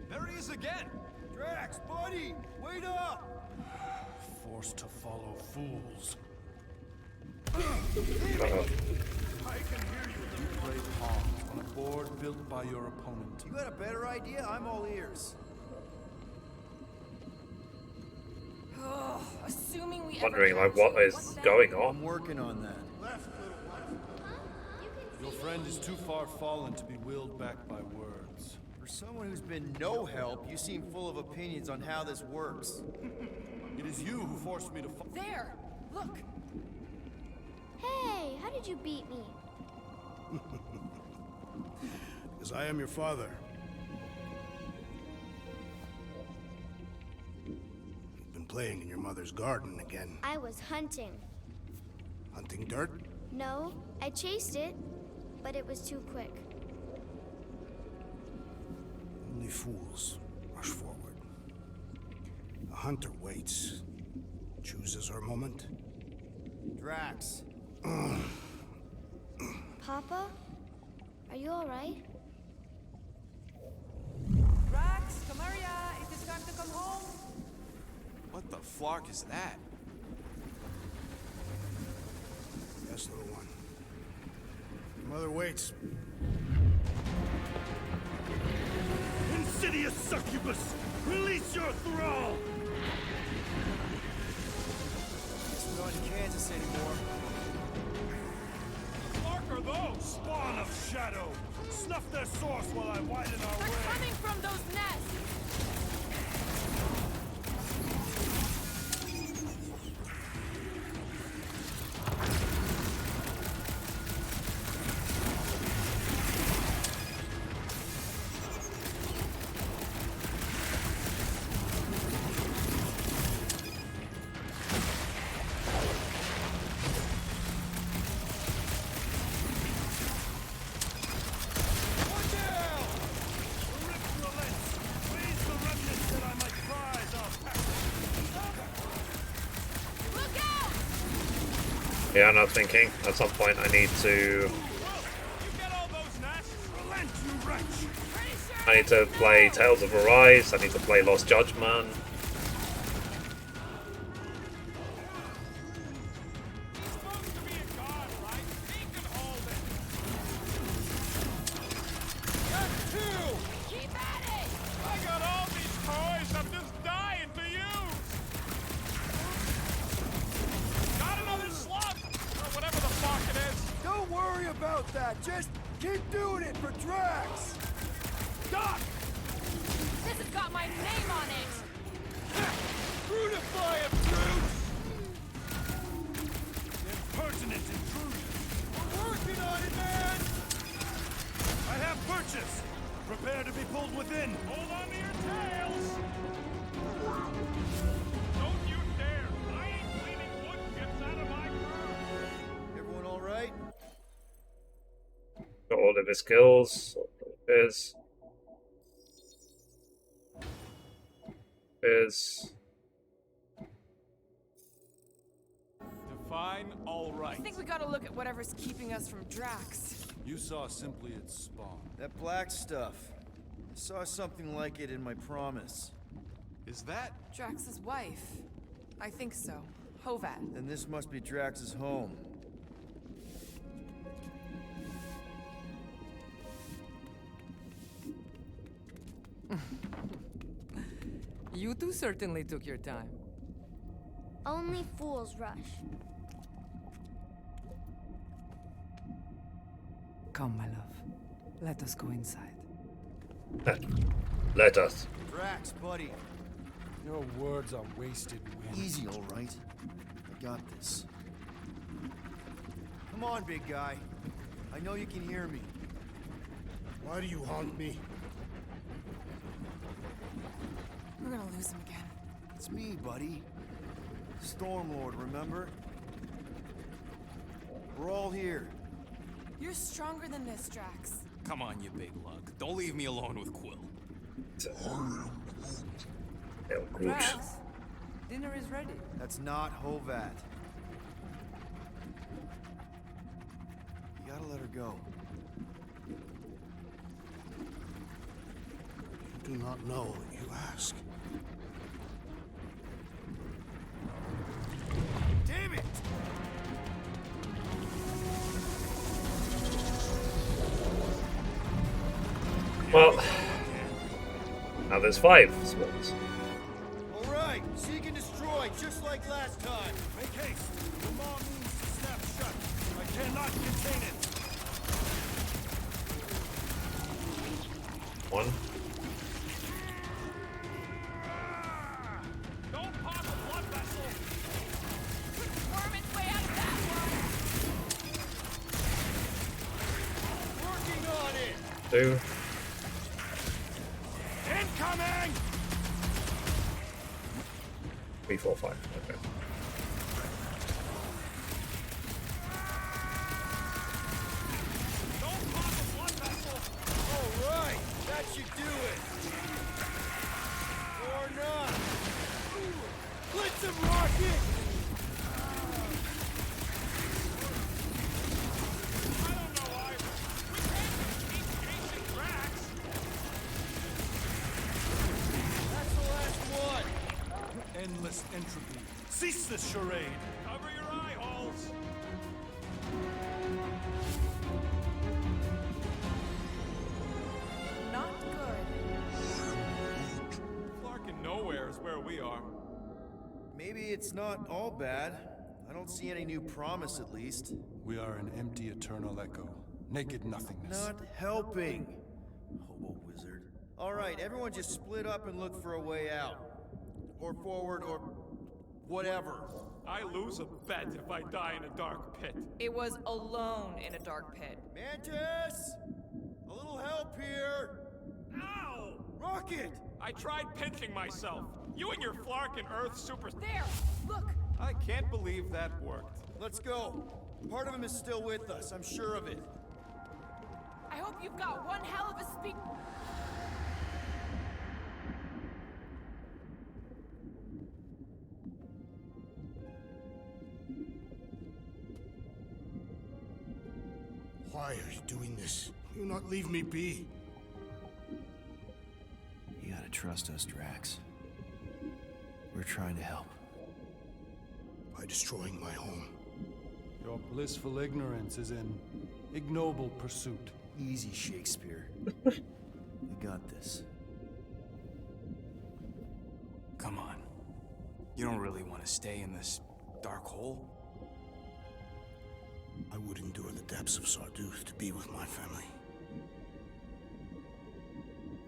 There he is again! Drax, buddy! Wait up! Forced to follow fools. Uh-oh. I can hear you. You play pawns on a board built by your opponent. You got a better idea? I'm all ears. Oh, assuming we Wondering ever like what is going on. I'm working on that. Left, little one. Your friend is too far fallen to be willed back by words. For someone who's been no help, you seem full of opinions on how this works. It is you who forced me to fall. There! Look! Hey, how did you beat me? Because I am your father. You've been playing in your mother's garden again. I was hunting. Hunting dirt? No, I chased it, but it was too quick. Only fools rush forward. A hunter waits, chooses her moment. Drax. Papa? Are you alright? Drax, come here, it is time to come home. What the flark is that? Yes, little one. Your mother waits. Insidious succubus! Release your thrall! Guess we're not in Kansas anymore. Mark are those? Spawn of shadow! Snuff their source while I widen our They're way! coming from those nests! Yeah, I'm not thinking. At some point I need to... I need to play Tales of Arise, I need to play Lost Judgment. Just keep doing it for Drax! Doc! This has got my name on it! Brutify him, Groot! Impertinent intrusion! We're working on it, man! I have purchase! Prepare to be pulled within! Hold on to your tails! Don't you dare! I ain't cleaning wood chips out of my car! Everyone alright? Got all of his skills. Define all right. I think we gotta look at whatever's keeping us from Drax. You saw simply its spawn. That black stuff. I saw something like it in my promise. Is that Drax's wife? I think so. Hovat. Then this must be Drax's home. You two certainly took your time. Only fools rush. Come, my love. Let us go inside. Let us. Drax, buddy. Your words are wasted wind. Easy, alright? I got this. Come on, big guy. I know you can hear me. Why do you haunt me? We're gonna lose him again. It's me, buddy. Stormlord, remember? We're all here. You're stronger than this, Drax. Come on, you big lug. Don't leave me alone with Quill. Drax, dinner is ready. That's not Hovat. You gotta let her go. You do not know what you ask. Damn it! Well, now there's 5 swans. All right, seek and destroy, just like last time. Make haste. The maw means to snap shut. I cannot contain it. 1. Don't pop a blood vessel. Worm its way out of that one. Working on it. 2. Incoming! 3, 4, 5. Okay. Don't pop a blood vessel. All right, that should do it. Or not. Blitz him, Rocket! I don't know either. We can't keep chasing Drax. That's the last one. Endless entropy. Cease this charade. Cover your eye holes. Not good. Flarkin' nowhere is where we are. Maybe it's not all bad. I don't see any new promise, at least. We are an empty eternal echo. Naked nothingness. Not helping. Hobo wizard. All right, everyone just split up and look for a way out. Or forward, or whatever. I lose a bet if I die in a dark pit. It was alone in a dark pit. Mantis! A little help here! Ow! Rocket! I tried pinching myself. You and your Flarkin' Earth super... There! Look! I can't believe that worked. Let's go. Part of him is still with us, I'm sure of it. I hope you've got one hell of a speed... Why are you doing this? Will you not leave me be? You gotta trust us, Drax. We're trying to help. By destroying my home. Your blissful ignorance is an ignoble pursuit. Easy, Shakespeare. We got this. Come on. You don't really want to stay in this dark hole? I would endure the depths of Sarduth to be with my family.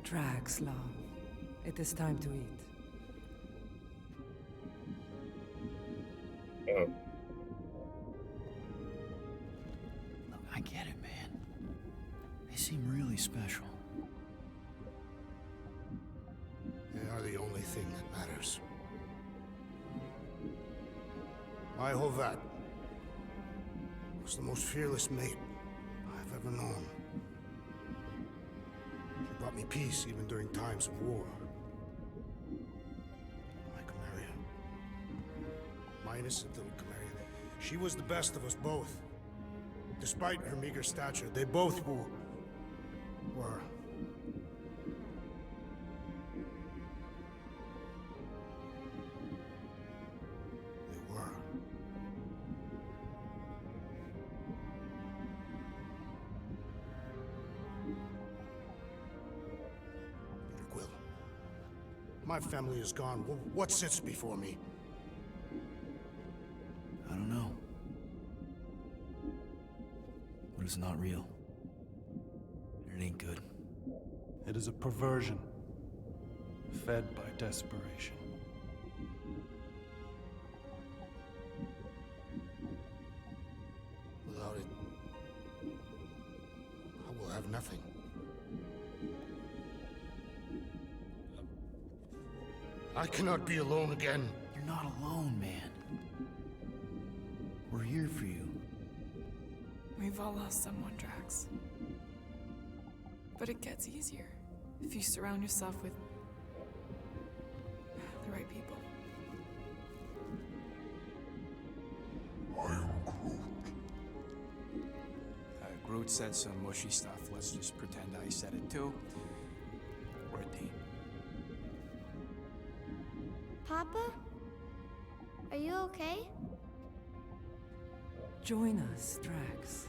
Drax, love. It is time to eat. Oh. Look, I get it, man. They seem really special. They are the only thing that matters. My Hovat was the most fearless mate I've ever known. She brought me peace even during times of war. My Gamora. My innocent little Gamora. She was the best of us both. Despite her meager stature, they both were. Peter Quill. My family is gone. What sits before me? I don't know. But it's not real. It ain't good. It is a perversion, fed by desperation. Without it, I will have nothing. I cannot be alone again. You're not alone, man. We're here for you. We've all lost someone, Drax. But it gets easier if you surround yourself with the right people. I am Groot. Groot said some mushy stuff. Let's just pretend I said it too. We're a team. Papa? Are you okay? Join us, Drax.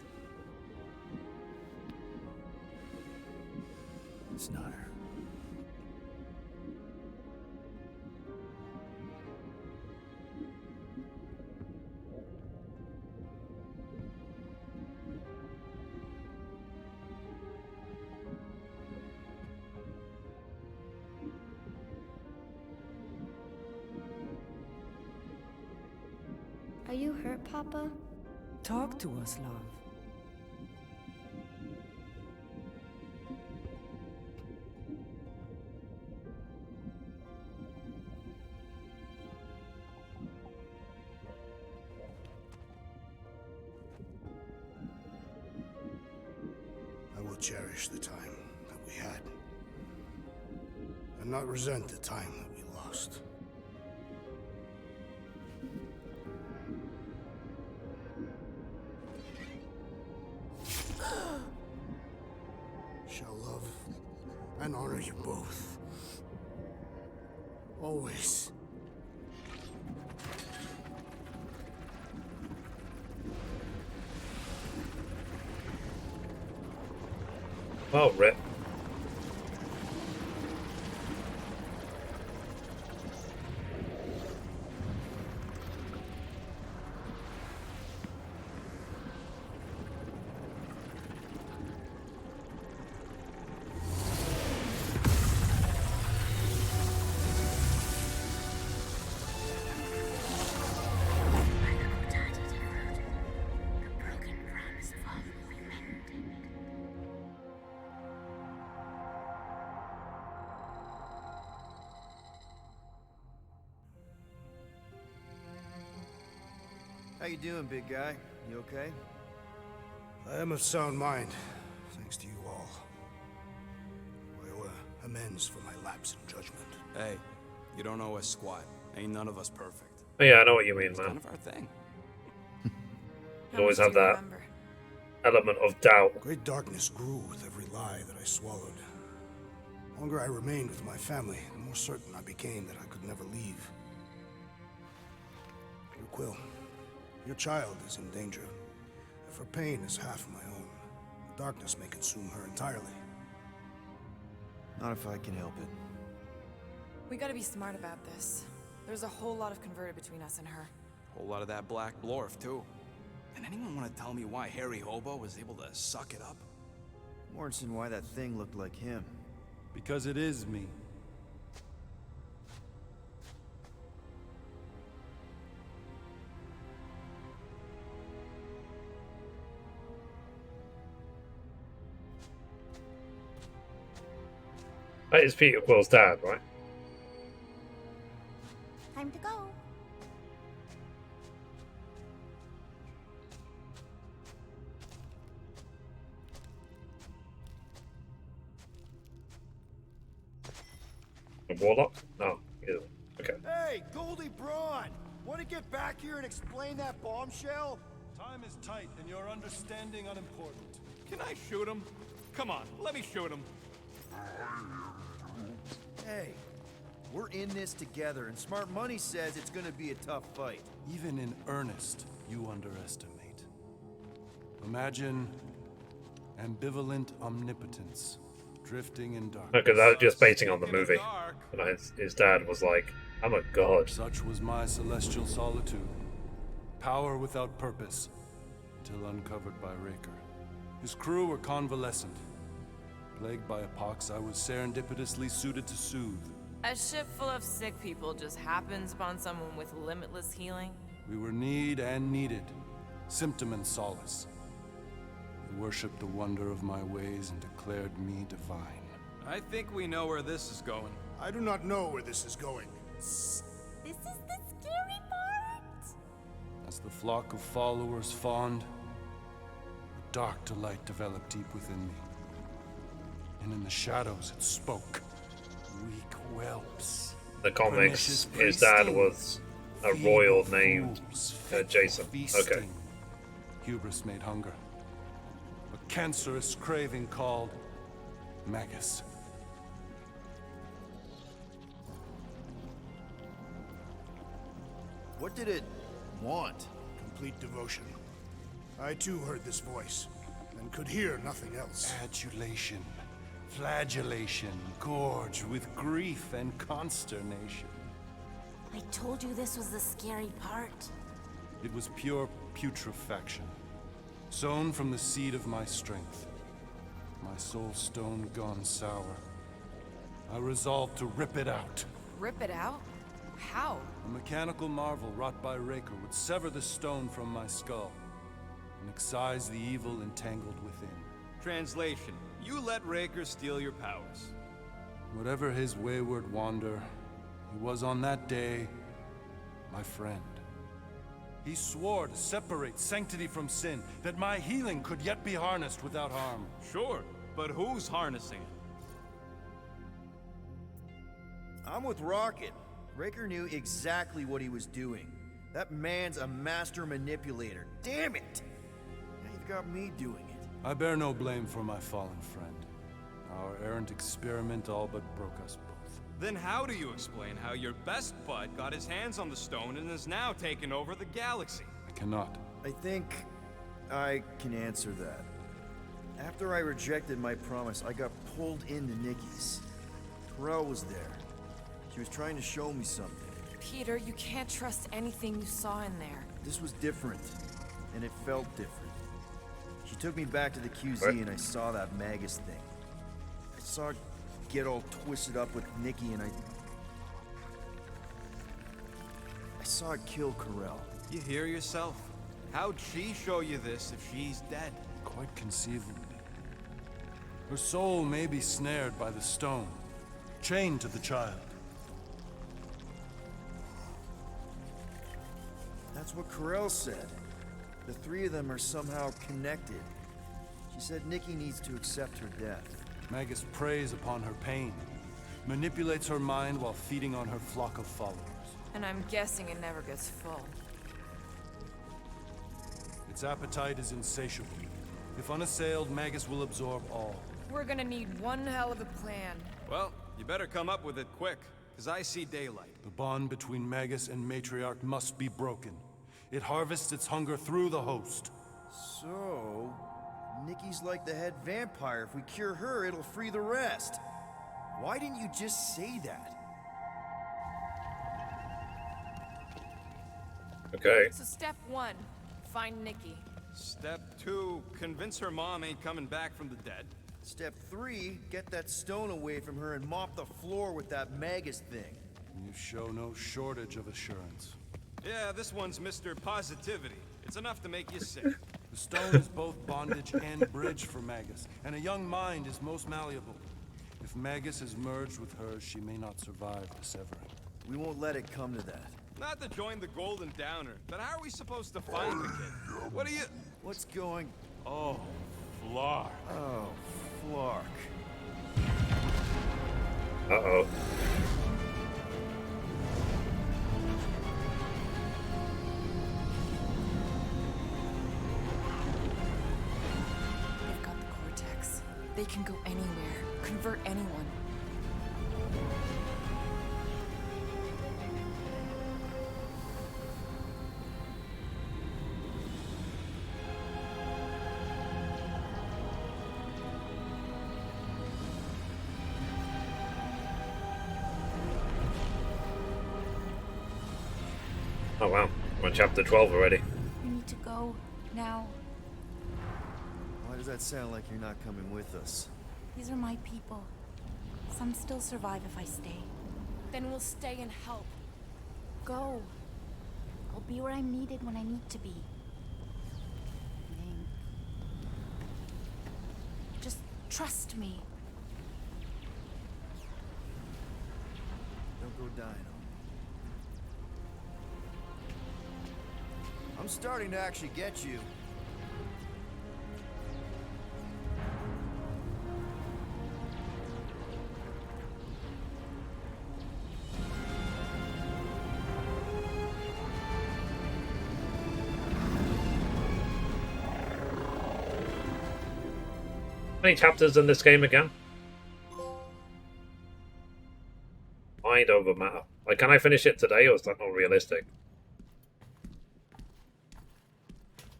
It's not her. Are you hurt, Papa? Talk to us, love. I will cherish the time that we had, and not resent the time that we lost. Shall love and honor you both. Always. Oh, rip. How you doing, big guy? You okay? I am of sound mind, thanks to you all. I owe amends for my lapse in judgment. Hey, you don't owe us squat. Ain't none of us perfect. Oh, yeah, I know what you mean, It's man. kind of our thing. You always have that element of doubt. Great darkness grew with every lie that I swallowed. The longer I remained with my family, the more certain I became that I could never leave. Peter Quill, your child is in danger. If her pain is half my own, the darkness may consume her entirely. Not if I can help it. We gotta be smart about this. There's a whole lot of converted between us and her. Whole lot of that black blorf, too. And anyone want to tell me why Harry Hobo was able to suck it up? Morrison, why that thing looked like him. Because it is me. That is Peter Quill's dad, right? Time to go. A warlock? No. Yeah. Okay. Hey, Goldie Braun! Want to get back here and explain that bombshell? Time is tight and your understanding unimportant. Can I shoot him? Come on, let me shoot him. Hey, we're in this together, and Smart Money says it's gonna be a tough fight. Even in earnest, you underestimate. Imagine ambivalent omnipotence, drifting in darkness. Because I was just basing on the movie. And his dad was like, I'm a god. Such was my celestial solitude. Power without purpose, till uncovered by Raker. His crew were convalescent. Plagued by a pox, I was serendipitously suited to soothe. A ship full of sick people just happens upon someone with limitless healing? We were need and needed, symptom and solace. They worshipped the wonder of my ways and declared me divine. I think we know where this is going. I do not know where this is going. This is the scary part. As the flock of followers fawned, the dark delight developed deep within me. And in the shadows it spoke. Weak whelps. The comics, his dad was a royal named Jason. Okay. Hubris made hunger. A cancerous craving called Magus. What did it want? Complete devotion. I too heard this voice, and could hear nothing else. Adulation, flagellation, gorged with grief and consternation. I told you this was the scary part. It was pure putrefaction, sown from the seed of my strength. My soul stone gone sour. I resolved to rip it out. Rip it out? How? A mechanical marvel wrought by Raccoon would sever the stone from my skull and excise the evil entangled within. Translation: you let Raccoon steal your powers. Whatever his wayward wander, he was on that day my friend. He swore to separate sanctity from sin, that my healing could yet be harnessed without harm. Sure, but who's harnessing it? I'm with Rocket. Raker knew exactly what he was doing. That man's a master manipulator. Damn it! Now you've got me doing it. I bear no blame for my fallen friend. Our errant experiment all but broke us both. Then how do you explain how your best bud got his hands on the stone and is now taking over the galaxy? I cannot. I think I can answer that. After I rejected my promise, I got pulled into Nikki's. Terrell was there. She was trying to show me something. Peter, you can't trust anything you saw in there. This was different, and it felt different. She took me back to the QZ and I saw that Magus thing. I saw it get all twisted up with Nikki and I saw it kill Corell. You hear yourself? How'd she show you this if she's dead? Quite conceivably. Her soul may be snared by the stone, chained to the child. That's what Corell said. The three of them are somehow connected. She said Nikki needs to accept her death. Magus preys upon her pain, manipulates her mind while feeding on her flock of followers. And I'm guessing it never gets full. Its appetite is insatiable. If unassailed, Magus will absorb all. We're gonna need one hell of a plan. Well, you better come up with it quick, because I see daylight. The bond between Magus and Matriarch must be broken. It harvests its hunger through the host. So, Nikki's like the head vampire. If we cure her, it'll free the rest. Why didn't you just say that? Okay. So step 1, find Nikki. Step 2, convince her mom ain't coming back from the dead. Step 3, get that stone away from her and mop the floor with that Magus thing. You show no shortage of assurance. Yeah, this one's Mr. Positivity. It's enough to make you sick. The stone is both bondage and bridge for Magus, and a young mind is most malleable. If Magus is merged with hers, she may not survive the severing. We won't let it come to that. Not to join the Golden Downer, but how are we supposed to find the kid? What are you... What's going... Oh, Flark. Oh, Flark. Uh-oh. They've got the cortex. They can go anywhere, convert anyone. Oh wow, we're on chapter 12 already. We need to go now. Why does that sound like you're not coming with us? These are my people. Some still survive if I stay. Then we'll stay and help. Go. I'll be where I'm needed when I need to be. Just trust me. Don't go dying on me. I'm starting to actually get you. many chapters in this game again? Mind over matter. Like, can I finish it today, or is that not realistic?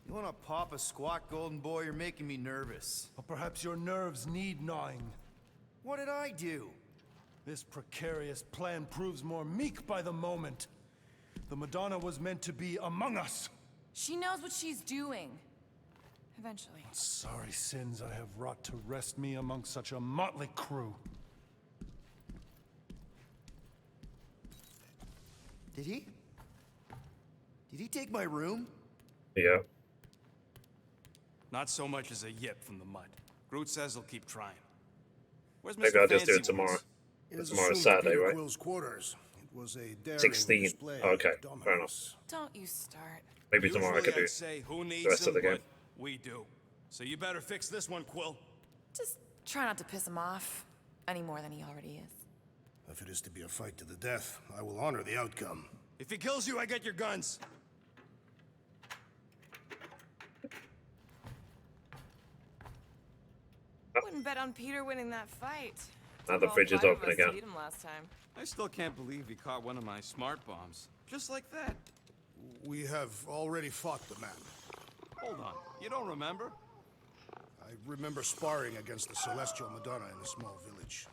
You wanna pop a squat, golden boy? You're making me nervous. Or perhaps your nerves need gnawing. What did I do? This precarious plan proves more meek by the moment. The Madonna was meant to be among us. She knows what she's doing. Eventually. Sorry sins I have wrought to wrest me among such a motley crew. Did he? Did he take my room? Yeah. Not so much as a yip from the mud. Groot says he'll keep trying. Where's Mr. Maybe I'll just do it Fancy tomorrow. Ones? It was Tomorrow's assumed Saturday, Peter right? Quill's quarters. It was a daring 16. display of Okay, fair enough. dominance. Don't you start. Maybe tomorrow I could Usually do I'd say who needs the rest of the them, game. but we do. So you better fix this one, Quill. Just try not to piss him off any more than he already is. If it is to be a fight to the death, I will honor the outcome. If he kills you, I get your guns. Wouldn't bet on Peter winning that fight. Now the All fridge is five of open us again. Beat him last time. I still can't believe he caught one of my smart bombs. Just like that. We have already fought the man. Hold on. You don't remember? I remember sparring against the Celestial Madonna in a small village.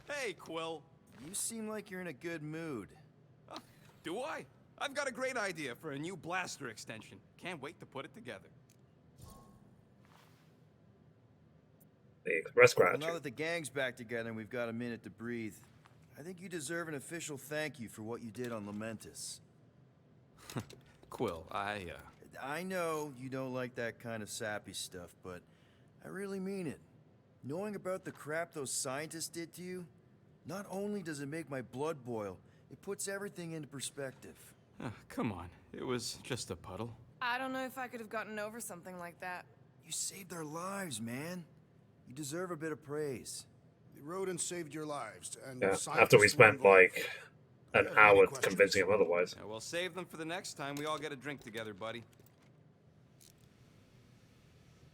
Hey, Quill. You seem like you're in a good mood. Huh, do I? I've got a great idea for a new blaster extension. Can't wait to put it together. The rest Well, scratch. now that the gang's back together and we've got a minute to breathe, I think you deserve an official thank you for what you did on Lamentus. Quill, I know you don't like that kind of sappy stuff, but I really mean it. Knowing about the crap those scientists did to you, not only does it make my blood boil, it puts everything into perspective. Come on. It was just a puddle. I don't know if I could have gotten over something like that. You saved our lives, man. You deserve a bit of praise. The rodents saved your lives, and Yeah, scientists after we were spent involved. like an hour convincing him otherwise. Yeah, we'll save them for the next time we all get a drink together, buddy.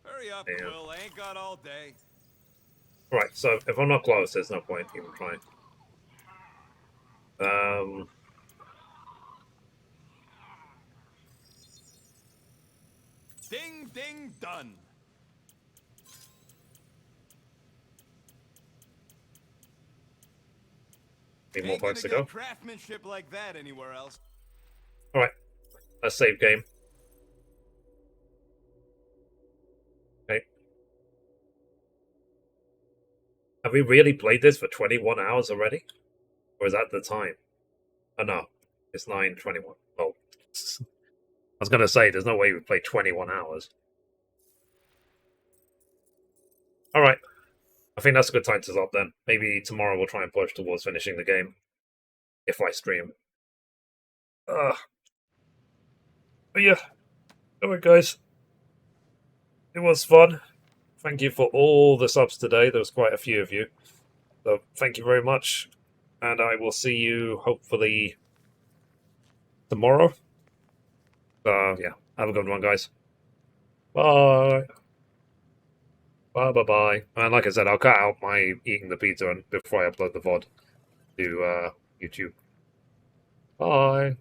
Hurry up, Damn. Quill. I ain't got all day. Right, so if I'm not close, there's no point even trying. Ding, ding, done. Need more Ain't gonna points to get go. craftsmanship like that anywhere else. Alright, let's save game. Okay. Have we really played this for 21 hours already? Or is that the time? Oh no, it's 9:21. Oh, I was going to say, there's no way we played 21 hours. Alright, I think that's a good time to stop then. Maybe tomorrow we'll try and push towards finishing the game. If I stream. But yeah. Alright guys. It was fun. Thank you for all the subs today. There was quite a few of you. So thank you very much. And I will see you hopefully tomorrow. Yeah. Have a good one, guys. Bye. Bye. And like I said, I'll cut out my eating the pizza before I upload the VOD to YouTube. Bye.